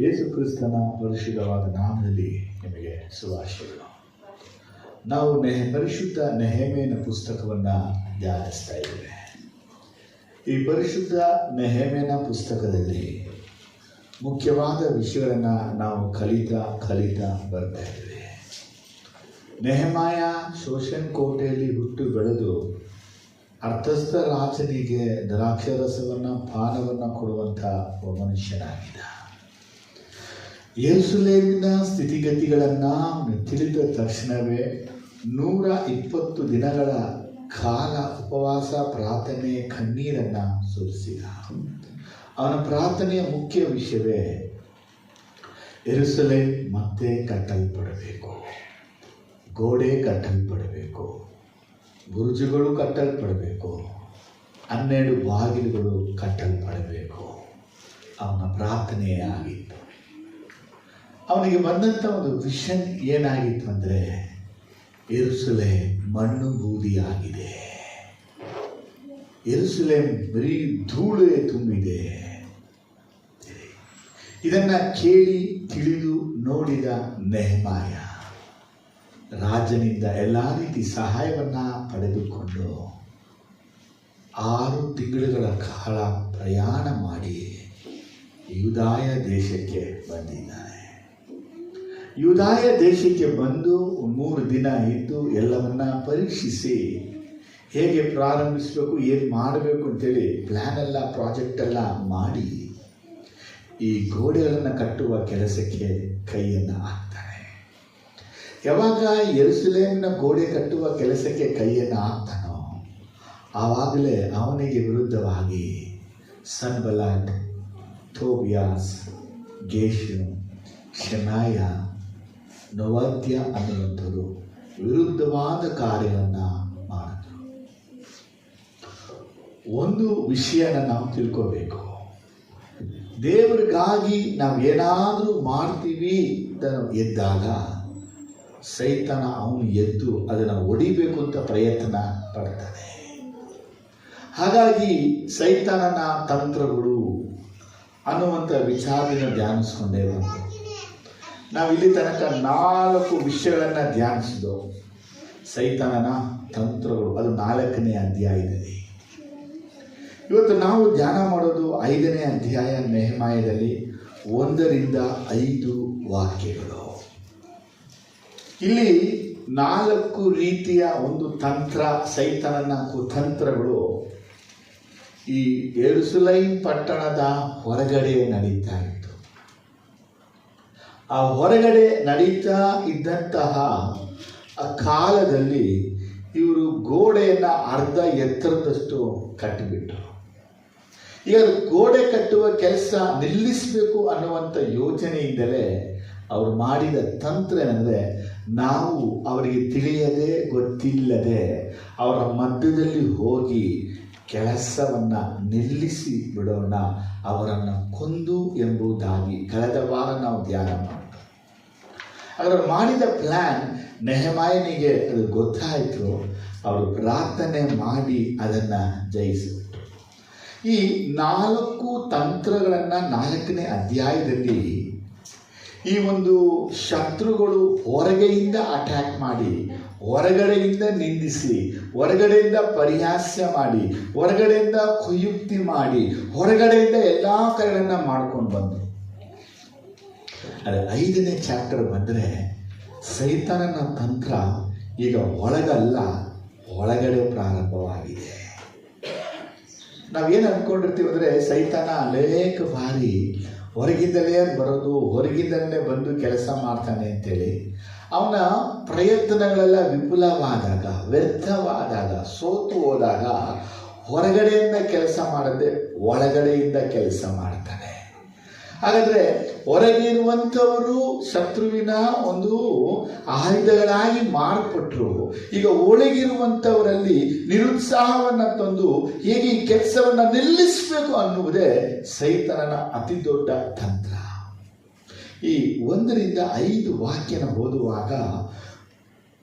ಯೇಸು ಕ್ರಿಸ್ತನ ಪರಿಶುದ್ಧವಾದ ನಾಮದಲ್ಲಿ ನಿಮಗೆ ಶುಭಾಶಯಗಳು. ನಾವು ಪರಿಶುದ್ಧ ನೆಹೆಮೀಯನ ಪುಸ್ತಕವನ್ನು ಧ್ಯಾನಿಸ್ತಾ ಇದ್ದೇವೆ. ಈ ಪರಿಶುದ್ಧ ನೆಹೆಮೀಯನ ಪುಸ್ತಕದಲ್ಲಿ ಮುಖ್ಯವಾದ ವಿಷಯಗಳನ್ನು ನಾವು ಕಲಿತಾ ಬರ್ತಾ ಇದ್ದೇವೆ. ನೆಹೆಮಾಯ ಶೋಷನ್ ಕೋಟೆಯಲ್ಲಿ ಹುಟ್ಟು ಬೆಳೆದು ಅರ್ಥಸ್ಥ ರಾಜನಿಗೆ ದ್ರಾಕ್ಷರಸವನ್ನು ಪಾನವನ್ನು ಕೊಡುವಂಥ ಒಬ್ಬ ಮನುಷ್ಯನಾಗಿದ್ದ. ಯೆರೂಸಲೇಮಿನ ಸ್ಥಿತಿಗತಿಗಳನ್ನು ತಿಳಿದ ತಕ್ಷಣವೇ 120 ದಿನಗಳ ಕಾಲ ಉಪವಾಸ, ಪ್ರಾರ್ಥನೆ, ಕಣ್ಣೀರನ್ನು ಸುರಿಸಿದ. ಅವನ ಪ್ರಾರ್ಥನೆಯ ಮುಖ್ಯ ವಿಷಯವೇ ಯೆರೂಸಲೇಮ್ ಮತ್ತೆ ಕಟ್ಟಲ್ಪಡಬೇಕು, ಗೋಡೆ ಕಟ್ಟಲ್ಪಡಬೇಕು, ಬುರುಜುಗಳು ಕಟ್ಟಲ್ಪಡಬೇಕು, 12 ಬಾಗಿಲುಗಳು ಕಟ್ಟಲ್ಪಡಬೇಕು. ಅವನ ಪ್ರಾರ್ಥನೆಯೇ ಆಗಿತ್ತು. ಅವನಿಗೆ ಬಂದಂಥ ಒಂದು ವಿಷನ್ ಏನಾಗಿತ್ತು ಅಂದರೆ, ಯೆರೂಸಲೇಮ್ ಮಣ್ಣು ಬೂದಿಯಾಗಿದೆ, ಯೆರೂಸಲೇಮ್ ಬರೀ ಧೂಳೇ ತುಂಬಿದೆ. ಇದನ್ನು ಕೇಳಿ ತಿಳಿದು ನೋಡಿದ ನೆಹೆಮಾಯ ರಾಜನಿಂದ ಎಲ್ಲ ರೀತಿ ಸಹಾಯವನ್ನು ಪಡೆದುಕೊಂಡು 6 ತಿಂಗಳುಗಳ ಕಾಲ ಪ್ರಯಾಣ ಮಾಡಿ ಯೂದಾಯ ದೇಶಕ್ಕೆ ಬಂದಿದ್ದಾನೆ. ಯೂದಾಯ ದೇಶಕ್ಕೆ ಬಂದು 3 ದಿನ ಇದ್ದು ಎಲ್ಲವನ್ನ ಪರೀಕ್ಷಿಸಿ ಹೇಗೆ ಪ್ರಾರಂಭಿಸಬೇಕು, ಏನು ಮಾಡಬೇಕು ಅಂತೇಳಿ ಪ್ಲ್ಯಾನೆಲ್ಲ, ಪ್ರಾಜೆಕ್ಟೆಲ್ಲ ಮಾಡಿ ಈ ಗೋಡೆಗಳನ್ನು ಕಟ್ಟುವ ಕೆಲಸಕ್ಕೆ ಕೈಯನ್ನು ಹಾಕ್ತಾನೆ. ಯಾವಾಗ ಯೆರೂಸಲೇಮಿನ ಗೋಡೆ ಕಟ್ಟುವ ಕೆಲಸಕ್ಕೆ ಕೈಯನ್ನು ಹಾಕ್ತಾನೋ ಆವಾಗಲೇ ಅವನಿಗೆ ವಿರುದ್ಧವಾಗಿ ಸನ್ಬಲಾಟ್, ಟೋಬಿಯಾಸ್, ಗೇಷಮ್, ಶೆಮಾಯ, ನೋವಾದ್ಯ ಅನ್ನುವಂಥವರು ವಿರುದ್ಧವಾದ ಕಾರ್ಯವನ್ನು ಮಾಡಿದ್ರು. ಒಂದು ವಿಷಯನ ನಾವು ತಿಳ್ಕೋಬೇಕು. ದೇವರಿಗಾಗಿ ನಾವು ಏನಾದರೂ ಮಾಡ್ತೀವಿ ಅಂತ ಎದ್ದಾಗ ಸೈತಾನ ಅವನು ಎದ್ದು ಅದನ್ನು ಹೊಡಿಬೇಕು ಅಂತ ಪ್ರಯತ್ನ ಪಡ್ತಾನೆ. ಹಾಗಾಗಿ ಸೈತಾನನ ತಂತ್ರಗಳು ಅನ್ನುವಂಥ ವಿಚಾರದಿಂದ ಧ್ಯಾನಿಸ್ಕೊಂಡೇ ಬಂತು. ನಾವು ಇಲ್ಲಿ ತನಕ 4 ವಿಷಯಗಳನ್ನು ಧ್ಯಾನಿಸಿದೋ. ಸೈತಾನನ ತಂತ್ರಗಳು, ಅದು 4ನೇ ಅಧ್ಯಾಯದಲ್ಲಿ. ಇವತ್ತು ನಾವು ಧ್ಯಾನ ಮಾಡೋದು 5ನೇ ಅಧ್ಯಾಯ ನೆಹೆಮಾಯದಲ್ಲಿ 1ರಿಂದ 5 ವಾಕ್ಯಗಳು. ಇಲ್ಲಿ 4 ರೀತಿಯ ಒಂದು ತಂತ್ರ, ಸೈತಾನನ ಕುತಂತ್ರಗಳು ಈ ಯೆರೂಸಲೇಮ್ ಪಟ್ಟಣದ ಹೊರಗಡೆ ನಡೀತಾ ಇತ್ತು. ಆ ಹೊರಗಡೆ ನಡೀತಾ ಇದ್ದಂತಹ ಆ ಕಾಲದಲ್ಲಿ ಇವರು ಗೋಡೆಯನ್ನು ಅರ್ಧ ಎತ್ತರದಷ್ಟು ಕಟ್ಟಿಬಿಟ್ರು. ಈಗ ಗೋಡೆ ಕಟ್ಟುವ ಕೆಲಸ ನಿಲ್ಲಿಸಬೇಕು ಅನ್ನುವಂಥ ಯೋಚನೆಯಿಂದಲೇ ಅವರು ಮಾಡಿದ ತಂತ್ರ ಏನಂದರೆ, ನಾವು ಅವರಿಗೆ ತಿಳಿಯದೆ ಗೊತ್ತಿಲ್ಲದೆ ಅವರ ಮಧ್ಯದಲ್ಲಿ ಹೋಗಿ ಕೆಲಸವನ್ನು ನಿಲ್ಲಿಸಿ ಬಿಡೋಣ, ಅವರನ್ನು ಕೊಂದು ಎಂಬುದಾಗಿ ಕಳೆದ ವಾರ ನಾವು ಧ್ಯಾನ ಮಾಡಿದ್ವಿ. ಅವರು ಮಾಡಿದ ಪ್ಲ್ಯಾನ್ ನೆಹೆಮಾಯನಿಗೆ ಅದು ಗೊತ್ತಾಯಿತು. ಅವರು ಪ್ರಾರ್ಥನೆ ಮಾಡಿ ಅದನ್ನು ಜಯಿಸಿಬಿಟ್ರು. ಈ 4 ತಂತ್ರಗಳನ್ನು 4ನೇ ಅಧ್ಯಾಯದಲ್ಲಿ ಈ ಒಂದು ಶತ್ರುಗಳು ಹೊರಗೆಯಿಂದ ಅಟ್ಯಾಕ್ ಮಾಡಿ, ಹೊರಗಡೆಯಿಂದ ನಿಂದಿಸಿ, ಹೊರಗಡೆಯಿಂದ ಪರಿಹಾಸ್ಯ ಮಾಡಿ, ಹೊರಗಡೆಯಿಂದ ಕುಯುಕ್ತಿ ಮಾಡಿ, ಹೊರಗಡೆಯಿಂದ ಎಲ್ಲ ಕಡೆಗಳನ್ನು ಮಾಡ್ಕೊಂಡು ಬಂದರು. ಆದರೆ 5ನೇ ಚಾಪ್ಟರ್ ಬಂದರೆ ಸೈತಾನನ ತಂತ್ರ ಈಗ ಒಳಗಲ್ಲ, ಒಳಗಡೆ ಪ್ರಾರಂಭವಾಗಿದೆ. ನಾವೇನು ಅಂದ್ಕೊಂಡಿರ್ತೀವಿ ಅಂದರೆ, ಸೈತಾನ ಅನೇಕ ಬಾರಿ ಹೊರಗಿಂದಲೇ ಬರೋದು, ಹೊರಗಿಂದಲೇ ಬಂದು ಕೆಲಸ ಮಾಡ್ತಾನೆ ಅಂತೇಳಿ ಅವನ ಪ್ರಯತ್ನಗಳೆಲ್ಲ ವಿಫಲವಾದಾಗ, ವ್ಯರ್ಥವಾದಾಗ, ಸೋತು ಹೋದಾಗ ಹೊರಗಡೆಯಿಂದ ಕೆಲಸ ಮಾಡದೆ ಒಳಗಡೆಯಿಂದ ಕೆಲಸ ಮಾಡ್ತಾನೆ. ಹಾಗಾದರೆ ಹೊರಗಿರುವಂಥವರು ಶತ್ರುವಿನ ಒಂದು ಆಯುಧಗಳಾಗಿ ಮಾರ್ಪಟ್ಟರು. ಈಗ ಒಳಗಿರುವಂಥವರಲ್ಲಿ ನಿರುತ್ಸಾಹವನ್ನು ತಂದು ಹೇಗೆ ಈ ಕೆಲಸವನ್ನು ನಿಲ್ಲಿಸಬೇಕು ಅನ್ನುವುದೇ ಸೈತಾನನ ಅತಿ ದೊಡ್ಡ ತಂತ್ರ. ಈ 1ರಿಂದ 5 ವಾಕ್ಯನ ಓದುವಾಗ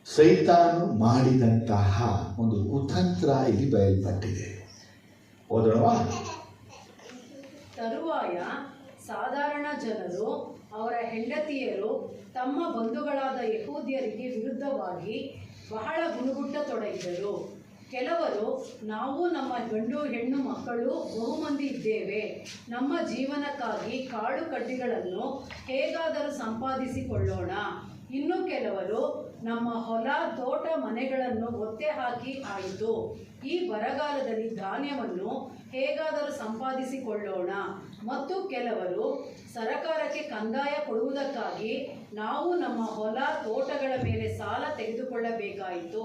ಸೈತಾನನು ಮಾಡಿದಂತಹ ಒಂದು ಕುತಂತ್ರ ಇಲ್ಲಿ ಬಯಲ್ಪಟ್ಟಿದೆ. ಓದೋಣವಾ? ತರುವಾಯ ಸಾಧಾರಣ ಜನರು ಅವರ ಹೆಂಡತಿಯರು ತಮ್ಮ ಬಂಧುಗಳಾದ ಯಹೂದ್ಯರಿಗೆ ವಿರುದ್ಧವಾಗಿ ಬಹಳ ಗುಣಗುಟ್ಟತೊಡಗಿದರು. ಕೆಲವರು, ನಾವು ನಮ್ಮ ಗಂಡು ಹೆಣ್ಣು ಮಕ್ಕಳು ಬಹುಮಂದಿ ಇದ್ದೇವೆ, ನಮ್ಮ ಜೀವನಕ್ಕಾಗಿ ಕಾಳು ಕಡ್ಡಿಗಳನ್ನು ಹೇಗಾದರೂ ಸಂಪಾದಿಸಿಕೊಳ್ಳೋಣ. ಇನ್ನು ಕೆಲವರು, ನಮ್ಮ ಹೊಲ ತೋಟ ಮನೆಗಳನ್ನು ಒತ್ತೆ ಹಾಕಿ ಆಯಿತು, ಈ ಬರಗಾಲದಲ್ಲಿ ಧಾನ್ಯವನ್ನು ಹೇಗಾದರೂ ಸಂಪಾದಿಸಿಕೊಳ್ಳೋಣ. ಮತ್ತು ಕೆಲವರು, ಸರಕಾರಕ್ಕೆ ಕಂದಾಯ ಕೊಡುವುದಕ್ಕಾಗಿ ನಾವು ನಮ್ಮ ಹೊಲ ತೋಟಗಳ ಮೇಲೆ ಸಾಲ ತೆಗೆದುಕೊಳ್ಳಬೇಕಾಯಿತು.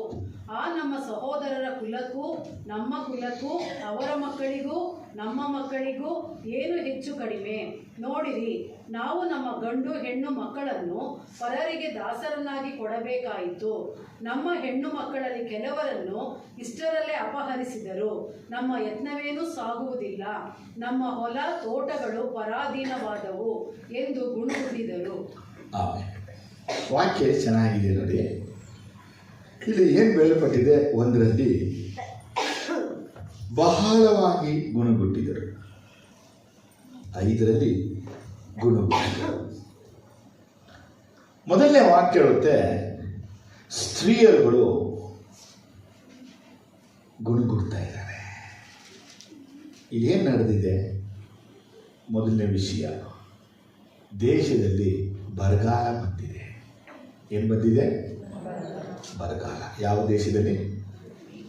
ಆ ನಮ್ಮ ಸಹೋದರರ ಕುಲಕ್ಕೂ ನಮ್ಮ ಕುಲಕ್ಕೂ ಅವರ ಮಕ್ಕಳಿಗೂ ನಮ್ಮ ಮಕ್ಕಳಿಗೂ ಏನು ಹೆಚ್ಚು ಕಡಿಮೆ? ನೋಡಿರಿ, ನಾವು ನಮ್ಮ ಗಂಡು ಹೆಣ್ಣು ಮಕ್ಕಳನ್ನು ಪರರಿಗೆ ದಾಸರನ್ನಾಗಿ ಕೊಡಬೇಕಾಯಿತು. ನಮ್ಮ ಹೆಣ್ಣು ಮಕ್ಕಳಲ್ಲಿ ಕೆಲವರನ್ನು ಇಷ್ಟರಲ್ಲೇ ಅಪಹರಿಸಿದರು. ನಮ್ಮ ಯತ್ನವೇನೂ ಸಾಗುವುದಿಲ್ಲ, ನಮ್ಮ ಹೊಲ ತೋಟಗಳು ಪರಾಧೀನವಾದವು ಎಂದು ಗುಣಗುಟ್ಟಿದರು. ವಾಕ್ಯ ಚೆನ್ನಾಗಿದೆ ನೋಡಿ. ಇಲ್ಲಿ ಏನು ಬೇಳಪಟ್ಟಿದೆ? ಒಂದರಲ್ಲಿ ಬಹಳವಾಗಿ ಗುಣಗುಟ್ಟಿದರು, 5ರಲ್ಲಿ ಗುಣಗುಟ್ಟಿದರು. ಮೊದಲನೇ ವಾಕ್ಯ ಹೇಳುತ್ತೆ, ಸ್ತ್ರೀಯರುಗಳು ಗುಣಗುಡ್ತಾ ಇದ್ದಾರೆ. ಇದೇನು ನಡೆದಿದೆ? ಮೊದಲನೇ ವಿಷಯ, ದೇಶದಲ್ಲಿ ಬರಗಾಲ ಬಂದಿದೆ. ಏನು ಬಂದಿದೆ? ಬರಗಾಲ. ಯಾವ ದೇಶದಲ್ಲಿ?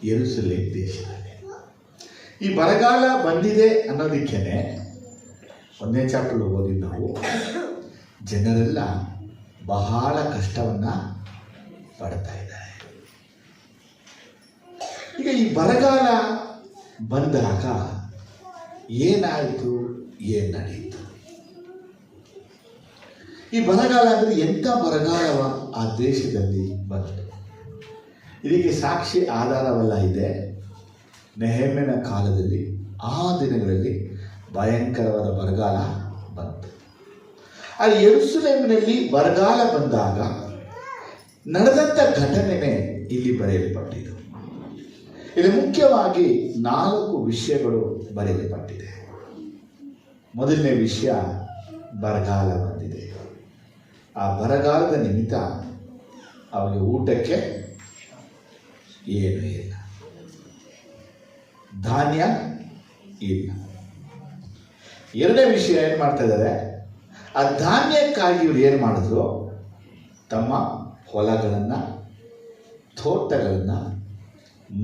ಯೆರೂಸಲೇಮ್ ದೇಶದಲ್ಲಿ. ಈ ಬರಗಾಲ ಬಂದಿದೆ ಅನ್ನೋದಕ್ಕೇನೆ 1ನೇ ಚಾಪ್ಟರ್ ಓದಿದ್ದು ನಾವು. ಜನರೆಲ್ಲ ಬಹಳ ಕಷ್ಟವನ್ನ ಪಡ್ತಾ ಇದ್ದಾರೆ. ಈಗ ಈ ಬರಗಾಲ ಬಂದಾಗ ಏನಾಯಿತು, ಏನು ನಡೆಯಿತು? ಈ ಬರಗಾಲ ಅಂದರೆ ಎಂಥ ಬರಗಾಲವ ಆ ದೇಶದಲ್ಲಿ ಬಂತು? ಇದಕ್ಕೆ ಸಾಕ್ಷಿ ಆಧಾರವೆಲ್ಲ ಇದೆ. ನೆಹೆಮ್ಯನ ಕಾಲದಲ್ಲಿ ಆ ದಿನಗಳಲ್ಲಿ ಭಯಂಕರವಾದ ಬರಗಾಲ ಬಂತು. ಆ ಯೆರೂಸಲೇಮಿನಲ್ಲಿ ಬರಗಾಲ ಬಂದಾಗ ನಡೆದಂಥ ಘಟನೆನೇ ಇಲ್ಲಿ ಬರೆಯಲ್ಪಟ್ಟಿದೆ. ಇಲ್ಲಿ ಮುಖ್ಯವಾಗಿ 4 ವಿಷಯಗಳು ಬರೆಯಲ್ಪಟ್ಟಿದೆ. ಮೊದಲನೇ ವಿಷಯ, ಬರಗಾಲ ಬಂದಿದೆ. ಆ ಬರಗಾಲದ ನಿಮಿತ್ತ ಅವರಿಗೆ ಊಟಕ್ಕೆ ಏನೂ ಇಲ್ಲ, ಧಾನ್ಯ ಇಲ್ಲ. 2ನೇ ವಿಷಯ ಏನು ಮಾಡ್ತಾ ಇದ್ದಾರೆ? ಆ ಧಾನ್ಯಕ್ಕಾಗಿ ಇವರು ಏನು ಮಾಡಿದ್ರು? ತಮ್ಮ ಹೊಲಗಳನ್ನು, ತೋಟಗಳನ್ನು,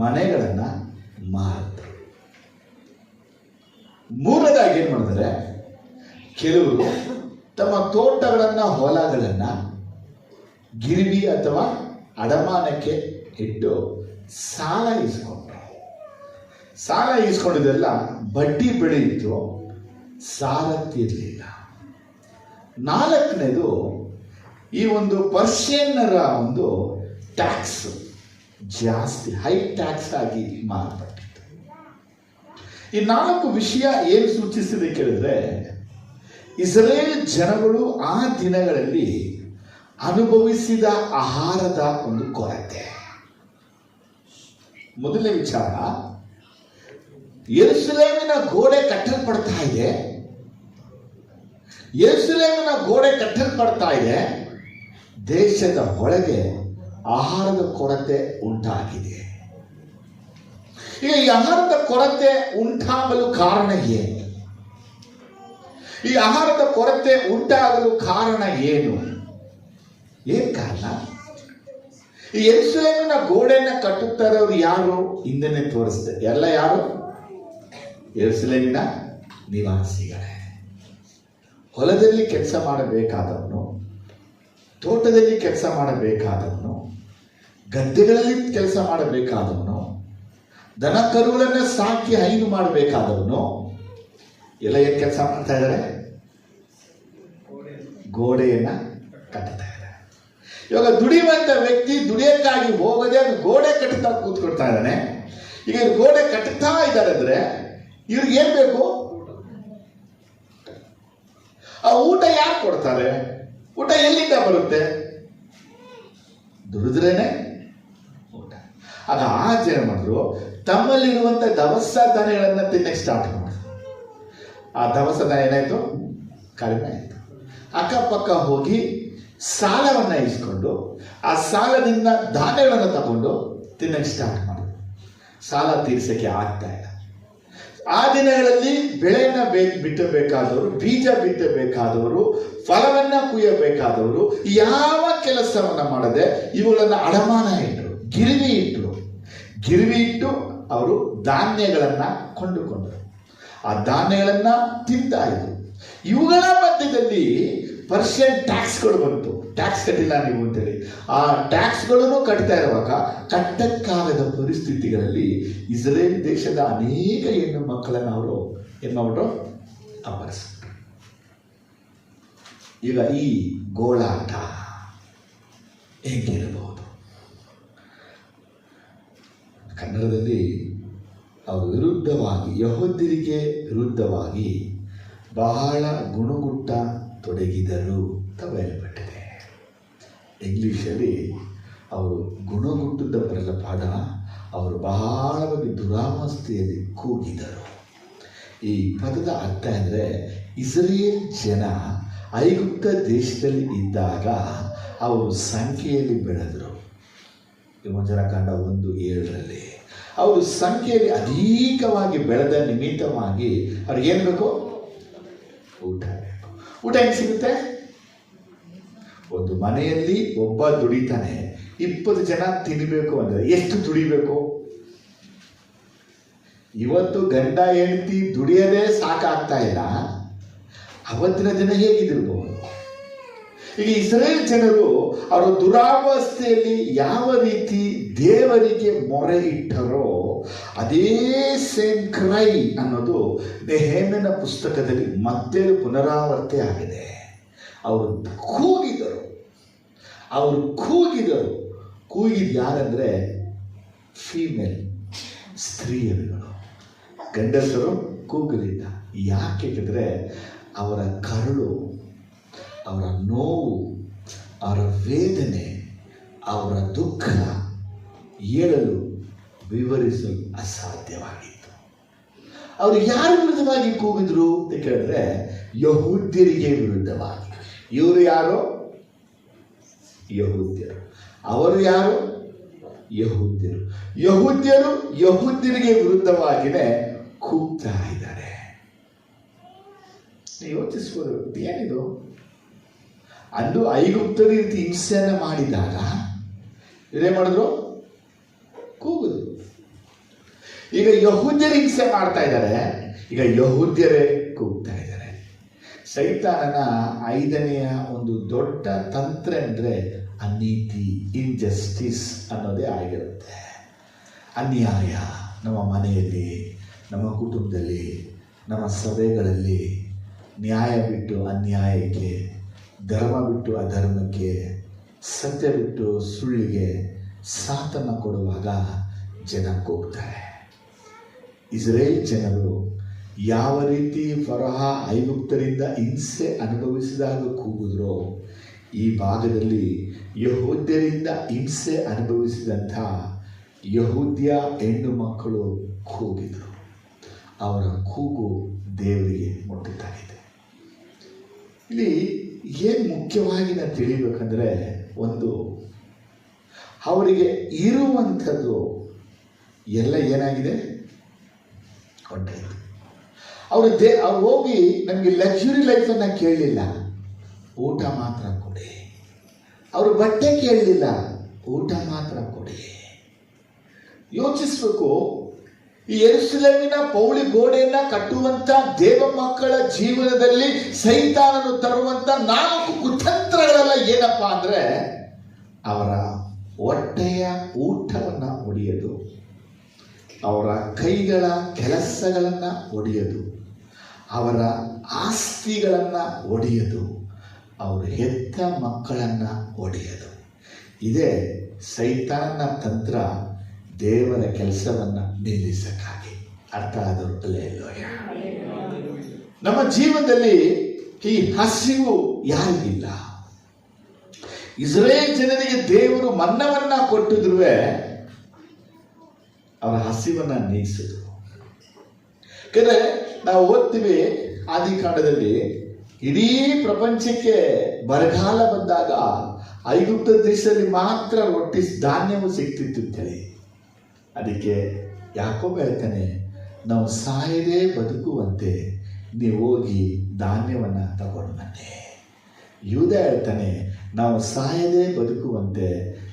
ಮನೆಗಳನ್ನು ಮಾರಿದ್ರು. 3ನೇದಾಗಿ ಏನು ಮಾಡಿದರೆ, ಕೆಲವರು ತಮ್ಮ ತೋಟಗಳನ್ನು, ಹೊಲಗಳನ್ನು ಗಿರಿವಿ ಅಥವಾ ಅಡಮಾನಕ್ಕೆ ಇಟ್ಟು ಸಾಲ ಇಸ್ಕೊಂಡ್ರು. ಸಾಲ ಇಸ್ಕೊಂಡಿದ್ದೆಲ್ಲ ಬಡ್ಡಿ ಬೆಳೆಯಿತು, ಸಾಲ ತೀರಲಿಲ್ಲ. 4ನೇದು, ಈ ಒಂದು ಪರ್ಷಿಯನ್ನರ ಒಂದು ಟ್ಯಾಕ್ಸ್ ಜಾಸ್ತಿ, ಹೈ ಟ್ಯಾಕ್ಸ್ ಆಗಿ ಮಾರ್ಪಟ್ಟಿತ್ತು. ಈ 4 ವಿಷಯ ಏನು ಸೂಚಿಸಿದೆ ಕೇಳಿದ್ರೆ, ಇಸ್ರೇಲ್ ಜನಗಳು ಆ ದಿನಗಳಲ್ಲಿ ಅನುಭವಿಸಿದ ಆಹಾರದ ಒಂದು ಕೊರತೆ. ಮೊದಲನೇ ವಿಚಾರ, ಯೆರೂಸಲೇಮಿನ ಗೋಡೆ ಕಟ್ಟಲ್ಪಡ್ತಾ ಇದೆ. ಯೆರೂಸಲೇಮಿನ ಗೋಡೆ ಕಟ್ಟಲ್ಪಡ್ತಾ ಇದೆ, ದೇಶದ ಒಳಗೆ ಆಹಾರದ ಕೊರತೆ ಉಂಟಾಗಿದೆ. ಈಗ ಈ ಆಹಾರದ ಕೊರತೆ ಉಂಟಾಗಲು ಕಾರಣ ಏನು? ಈ ಆಹಾರದ ಕೊರತೆ ಉಂಟಾಗಲು ಕಾರಣ ಏನು? ಏನು ಕಾರಣ? ಈ ಯೆರೂಸಲೇಮಿನ ಗೋಡೆಯನ್ನು ಕಟ್ಟುತ್ತಾ ಇರೋರು ಯಾರು? ಹಿಂದೆನೆ ತೋರಿಸಿದೆ. ಎಲ್ಲ ಯಾರು? ಯೆರೂಸಲೇಮಿನ ನಿವಾಸಿಗಳೇ. ಹೊಲದಲ್ಲಿ ಕೆಲಸ ಮಾಡಬೇಕಾದವನು, ತೋಟದಲ್ಲಿ ಕೆಲಸ ಮಾಡಬೇಕಾದವನು, ಗದ್ದೆಗಳಲ್ಲಿ ಕೆಲಸ ಮಾಡಬೇಕಾದವನು, ದನ ಕರುಗಳನ್ನು ಸಾಕಿ ಹೈನು ಮಾಡಬೇಕಾದವನು ಎಲ್ಲ ಏನು ಕೆಲಸ ಮಾಡ್ತಾ ಇದ್ದಾರೆ? ಗೋಡೆಯನ್ನ ಕಟ್ತಾ ಇದ್ದಾರೆ. ಇವಾಗ ದುಡಿಯುವಂತ ವ್ಯಕ್ತಿ ದುಡಿಯಕ್ಕಾಗಿ ಹೋಗದೆ ಅದು ಗೋಡೆ ಕಟ್ಟುತ್ತಾ ಕೂತ್ಕೊಳ್ತಾ ಇದ್ದಾನೆ. ಈಗ ಗೋಡೆ ಕಟ್ಟುತ್ತಾ ಇದ್ದಾರೆ ಅಂದ್ರೆ ಇವ್ರಿಗೆ ಏನ್ ಬೇಕು? ಆ ಊಟ ಯಾರು ಕೊಡ್ತಾರೆ? ಊಟ ಎಲ್ಲಿಂದ ಬರುತ್ತೆ? ದುಡಿದ್ರೇನೆ ಊಟ. ಆಗ ಆ ಜನ ಮಾಡಿದ್ರು, ತಮ್ಮಲ್ಲಿರುವಂತ ದವಸ ಧಾನ್ಯಗಳನ್ನ ತಿನ್ನಕ್ಕೆ ಸ್ಟಾರ್ಟ್ ಮಾಡಿದ್ರು. ಆ ದವಸ ಧಾನ್ಯ ಏನಾಯ್ತು? ಕಡಿಮೆ ಆಯಿತು. ಅಕ್ಕಪಕ್ಕ ಹೋಗಿ ಸಾಲವನ್ನು ಇಸ್ಕೊಂಡು ಆ ಸಾಲದಿಂದ ಧಾನ್ಯಗಳನ್ನು ತಗೊಂಡು ತಿನ್ನಕ್ಕೆ ಸ್ಟಾರ್ಟ್ ಮಾಡಿದ್ರು. ಸಾಲ ತೀರಿಸೋಕ್ಕೆ ಆಗ್ತಾ ಇಲ್ಲ. ಆ ದಿನಗಳಲ್ಲಿ ಬೆಳೆಯನ್ನು ಬಿತ್ತಬೇಕಾದವರು, ಬೀಜ ಬಿತ್ತಬೇಕಾದವರು, ಫಲವನ್ನ ಕುಯ್ಯಬೇಕಾದವರು ಯಾವ ಕೆಲಸವನ್ನ ಮಾಡದೆ ಇವುಗಳನ್ನು ಅಡಮಾನ ಇಟ್ಟರು, ಗಿರ್ವಿ ಇಟ್ಟು ಅವರು ಧಾನ್ಯಗಳನ್ನ ಕೊಂಡುಕೊಂಡರು. ಆ ಧಾನ್ಯಗಳನ್ನ ತಿಂತಾ ಇದ್ರು. ಇವುಗಳ ಮಧ್ಯದಲ್ಲಿ ಪರ್ಷಿಯನ್ ಟ್ಯಾಕ್ಸ್ಗಳು ಬಂತು. ಟ್ಯಾಕ್ಸ್ ಕಟ್ಟಿಲ್ಲ ನೀವು ಅಂತೇಳಿ ಆ ಟ್ಯಾಕ್ಸ್ಗಳನ್ನು ಕಟ್ತಾ ಇರುವಾಗ ಕಟ್ಟಕ್ಕಾಗದ ಪರಿಸ್ಥಿತಿಗಳಲ್ಲಿ ಇಸ್ರೇಲ್ ದೇಶದ ಅನೇಕ ಹೆಣ್ಣು ಮಕ್ಕಳನ್ನು ಅವರು ಏನ್ ಮಾಡ್ಬಿಟ್ರು, ಅಪಹರಿಸ್ಬಿಟ್ರು. ಈಗ ಈ ಗೋಳಾಟ ಹೇಗಿರಬಹುದು? ಕನ್ನಡದಲ್ಲಿ ಅವರು ವಿರುದ್ಧವಾಗಿ, ಯಹೂದ್ಯರಿಗೆ ವಿರುದ್ಧವಾಗಿ ಬಹಳ ಗುಣಗುಟ್ಟ ತೊಡಗಿದರು ಅಂತ ಬಯಲ್ಪಟ್ಟಿದೆ. ಇಂಗ್ಲೀಷಲ್ಲಿ ಅವರು ಗುಣಗುಟ್ಟದ ಬರಲ ಪಾಠ, ಅವರು ಬಹಳವಾಗಿ ದುರಾವಸ್ಥೆಯಲ್ಲಿ ಕೂಗಿದರು. ಈ ಪದದ ಅರ್ಥ ಅಂದರೆ ಇಸ್ರೇಲ್ ಜನ ಐಗುಪ್ತ ದೇಶದಲ್ಲಿ ಇದ್ದಾಗ ಅವರು ಸಂಖ್ಯೆಯಲ್ಲಿ ಬೆಳೆದರು. ವಿಮೋಚನಕಾಂಡ 1:7 ಅವರು ಸಂಖ್ಯೆಯಲ್ಲಿ ಅಧಿಕವಾಗಿ ಬೆಳೆದ ನಿಮಿತ್ತವಾಗಿ ಅವ್ರಿಗೇನು ಬೇಕು? ಊಟ ಬೇಕು. ಊಟ ಹೆಂಗೆ ಸಿಗುತ್ತೆ? ಒಂದು ಮನೆಯಲ್ಲಿ ಒಬ್ಬ ದುಡಿತಾನೆ, 20 ಜನ ತಿನ್ನಬೇಕು ಅಂದರೆ ಎಷ್ಟು ದುಡಿಬೇಕು? ಇವತ್ತು ಗಂಡ ಹೆಂಡತಿ ದುಡಿಯದೇ ಸಾಕಾಗ್ತಾ ಇಲ್ಲ, ಅವತ್ತಿನ ದಿನ ಹೇಗಿದಿರ್ಬೋದು? ಈಗ ಇಸ್ರೇಲ್ ಜನರು ಅವರ ದುರಾವಸ್ಥೆಯಲ್ಲಿ ಯಾವ ರೀತಿ ದೇವರಿಗೆ ಮೊರೆ ಇಟ್ಟರೋ ಅದೇ ಸೇಮ್ ಕ್ರೈ ಅನ್ನೋದು ನೆಹೆಮ್ಯನ ಪುಸ್ತಕದಲ್ಲಿ ಮತ್ತೆ ಪುನರಾವರ್ತಿ ಆಗಿದೆ. ಅವರು ಕೂಗಿದ್ದು ಯಾರಂದ್ರೆ ಫೀಮೇಲ್, ಸ್ತ್ರೀಯರುಗಳು. ಗಂಡಸರು ಕೂಗಲಿಲ್ಲ. ಯಾಕೆ ಹೇಳಿದ್ರೆ ಅವರ ಕರುಳು, ಅವರ ನೋವು, ಅವರ ವೇದನೆ, ಅವರ ದುಃಖ ಹೇಳಲು ವಿವರಿಸಲು ಅಸಾಧ್ಯವಾಗಿತ್ತು. ಅವರು ಯಾರ ವಿರುದ್ಧವಾಗಿ ಕೂಗಿದ್ರು ಅಂತ ಕೇಳಿದ್ರೆ ಯಹೂದ್ಯರಿಗೆ ವಿರುದ್ಧವಾಗಿ. ಇವರು ಯಾರು? ಯಹೂದ್ಯರು. ಅವರು ಯಾರು? ಯಹೂದ್ಯರು. ಯಹೂದ್ಯರಿಗೆ ವಿರುದ್ಧವಾಗಿಯೇ ಕೂಗ್ತಾ ಇದ್ದಾರೆ. ಯೋಚಿಸ್ಬೋದು, ಏನಿದು? ಅಂದು ಐಗುಪ್ತರ ರೀತಿ ಹಿಂಸೆಯನ್ನು ಮಾಡಿದಾಗ ಇದೇ ಮಾಡಿದ್ರು, ಕೂಗುದು. ಈಗ ಯಹೂದ್ಯರು ಹಿಂಸೆ ಮಾಡ್ತಾ ಇದ್ದಾರೆ, ಈಗ ಯಹೂದ್ಯರೇ ಕೂಗ್ತಾ ಇದ್ದಾರೆ. ಸೈತಾನನ 5ನೆಯ ಒಂದು ದೊಡ್ಡ ತಂತ್ರ ಅಂದರೆ ಅನೀತಿ, ಇನ್ಜಸ್ಟಿಸ್ ಅನ್ನೋದೇ ಆಗಿರುತ್ತೆ. ಅನ್ಯಾಯ ನಮ್ಮ ಮನೆಯಲ್ಲಿ, ನಮ್ಮ ಕುಟುಂಬದಲ್ಲಿ, ನಮ್ಮ ಸಭೆಗಳಲ್ಲಿ ನ್ಯಾಯ ಬಿಟ್ಟು ಅನ್ಯಾಯಕ್ಕೆ, ಧರ್ಮ ಬಿಟ್ಟು ಅಧರ್ಮಕ್ಕೆ, ಸತ್ಯ ಬಿಟ್ಟು ಸುಳ್ಳಿಗೆ ಸಾಥನ್ನು ಕೊಡುವಾಗ ಜನ ಕೂಗ್ತಾರೆ. ಇಸ್ರೇಲ್ ಜನರು ಯಾವ ರೀತಿ ಫರೋಹ ಐಗುಪ್ತರಿಂದ ಹಿಂಸೆ ಅನುಭವಿಸಿದಾಗ ಕೂಗಿದ್ರೋ, ಈ ಭಾಗದಲ್ಲಿ ಯಹೂದ್ಯರಿಂದ ಹಿಂಸೆ ಅನುಭವಿಸಿದಂಥ ಯಹೂದ್ಯ ಹೆಣ್ಣು ಮಕ್ಕಳು ಕೂಗಿದರು. ಅವರ ಕೂಗು ದೇವರಿಗೆ ಮುಟ್ಟುತ್ತಾ ಇದೆ. ಇಲ್ಲಿ ಏನು ಮುಖ್ಯವಾಗಿ ನಾವು ತಿಳಿಬೇಕಂದ್ರೆ, ಒಂದು ಅವರಿಗೆ ಇರುವಂಥದ್ದು ಎಲ್ಲ ಏನಾಗಿದೆ, ಹೊಂಟಾಯಿತು. ಅವ್ರು ಹೋಗಿ ನಮಗೆ ಲಕ್ಸುರಿ ಲೈಫನ್ನು ಕೇಳಲಿಲ್ಲ, ಊಟ ಮಾತ್ರ ಕೊಡಿ. ಅವರು ಬಟ್ಟೆ ಕೇಳಲಿಲ್ಲ, ಊಟ ಮಾತ್ರ ಕೊಡಿ. ಯೋಚಿಸ್ಬೇಕು. ಈ ಯೆರೂಸಲೇಮಿನ ಪೌಳಿ ಗೋಡೆಯನ್ನ ಕಟ್ಟುವಂತ ದೇವ ಮಕ್ಕಳ ಜೀವನದಲ್ಲಿ ಸೈತಾನನು ತರುವಂತ 4 ಕುತಂತ್ರಗಳೆಲ್ಲ ಏನಪ್ಪಾ ಅಂದ್ರೆ, ಅವರ ಹೊಟ್ಟೆಯ ಊಟವನ್ನ ಒಡೆಯೋದು, ಅವರ ಕೈಗಳ ಕೆಲಸಗಳನ್ನ ಒಡೆಯೋದು, ಅವರ ಆಸ್ತಿಗಳನ್ನ ಒಡೆಯೋದು, ಅವರು ಹೆತ್ತ ಮಕ್ಕಳನ್ನ ಒಡೆಯೋದು. ಇದೇ ಸೈತಾನನ ತಂತ್ರ, ದೇವರ ಕೆಲಸವನ್ನ ನಿಲ್ಲಿಸಕ್ಕಾಗಿ. ಅರ್ಥ ಆದವರು ಅಲ್ಲೇಲೂಯ. ನಮ್ಮ ಜೀವನದಲ್ಲಿ ಈ ಹಸಿವು ಯಾರಿಗಿಲ್ಲ? ಇಸ್ರೇಲ್ ಜನರಿಗೆ ದೇವರು ಮನ್ನವನ್ನ ಕೊಟ್ಟಿದ್ರು, ಅವರ ಹಸಿವನ್ನ ನೀಗಿಸಿದ್ರು. ಯಾಕಂದ್ರೆ ನಾವು ಓದ್ತೀವಿ ಆದಿಕಾಂಡದಲ್ಲಿ ಇಡೀ ಪ್ರಪಂಚಕ್ಕೆ ಬರಗಾಲ ಬಂದಾಗ ಐಗುಪ್ತ ದೇಶದಲ್ಲಿ ಮಾತ್ರ ರೊಟ್ಟಿ ಧಾನ್ಯವು ಸಿಗ್ತಿತ್ತು ಅಂತೇಳಿ. ಅದಕ್ಕೆ ಯಾಕೋಬ ಹೇಳ್ತಾನೆ, ನಾವು ಸಾಯದೇ ಬದುಕುವಂತೆ ನೀವು ಹೋಗಿ ಧಾನ್ಯವನ್ನು ತಗೊಂಡು ಬನ್ನಿ. ಯೂದ ಹೇಳ್ತಾನೆ, ನಾವು ಸಾಯದೇ ಬದುಕುವಂತೆ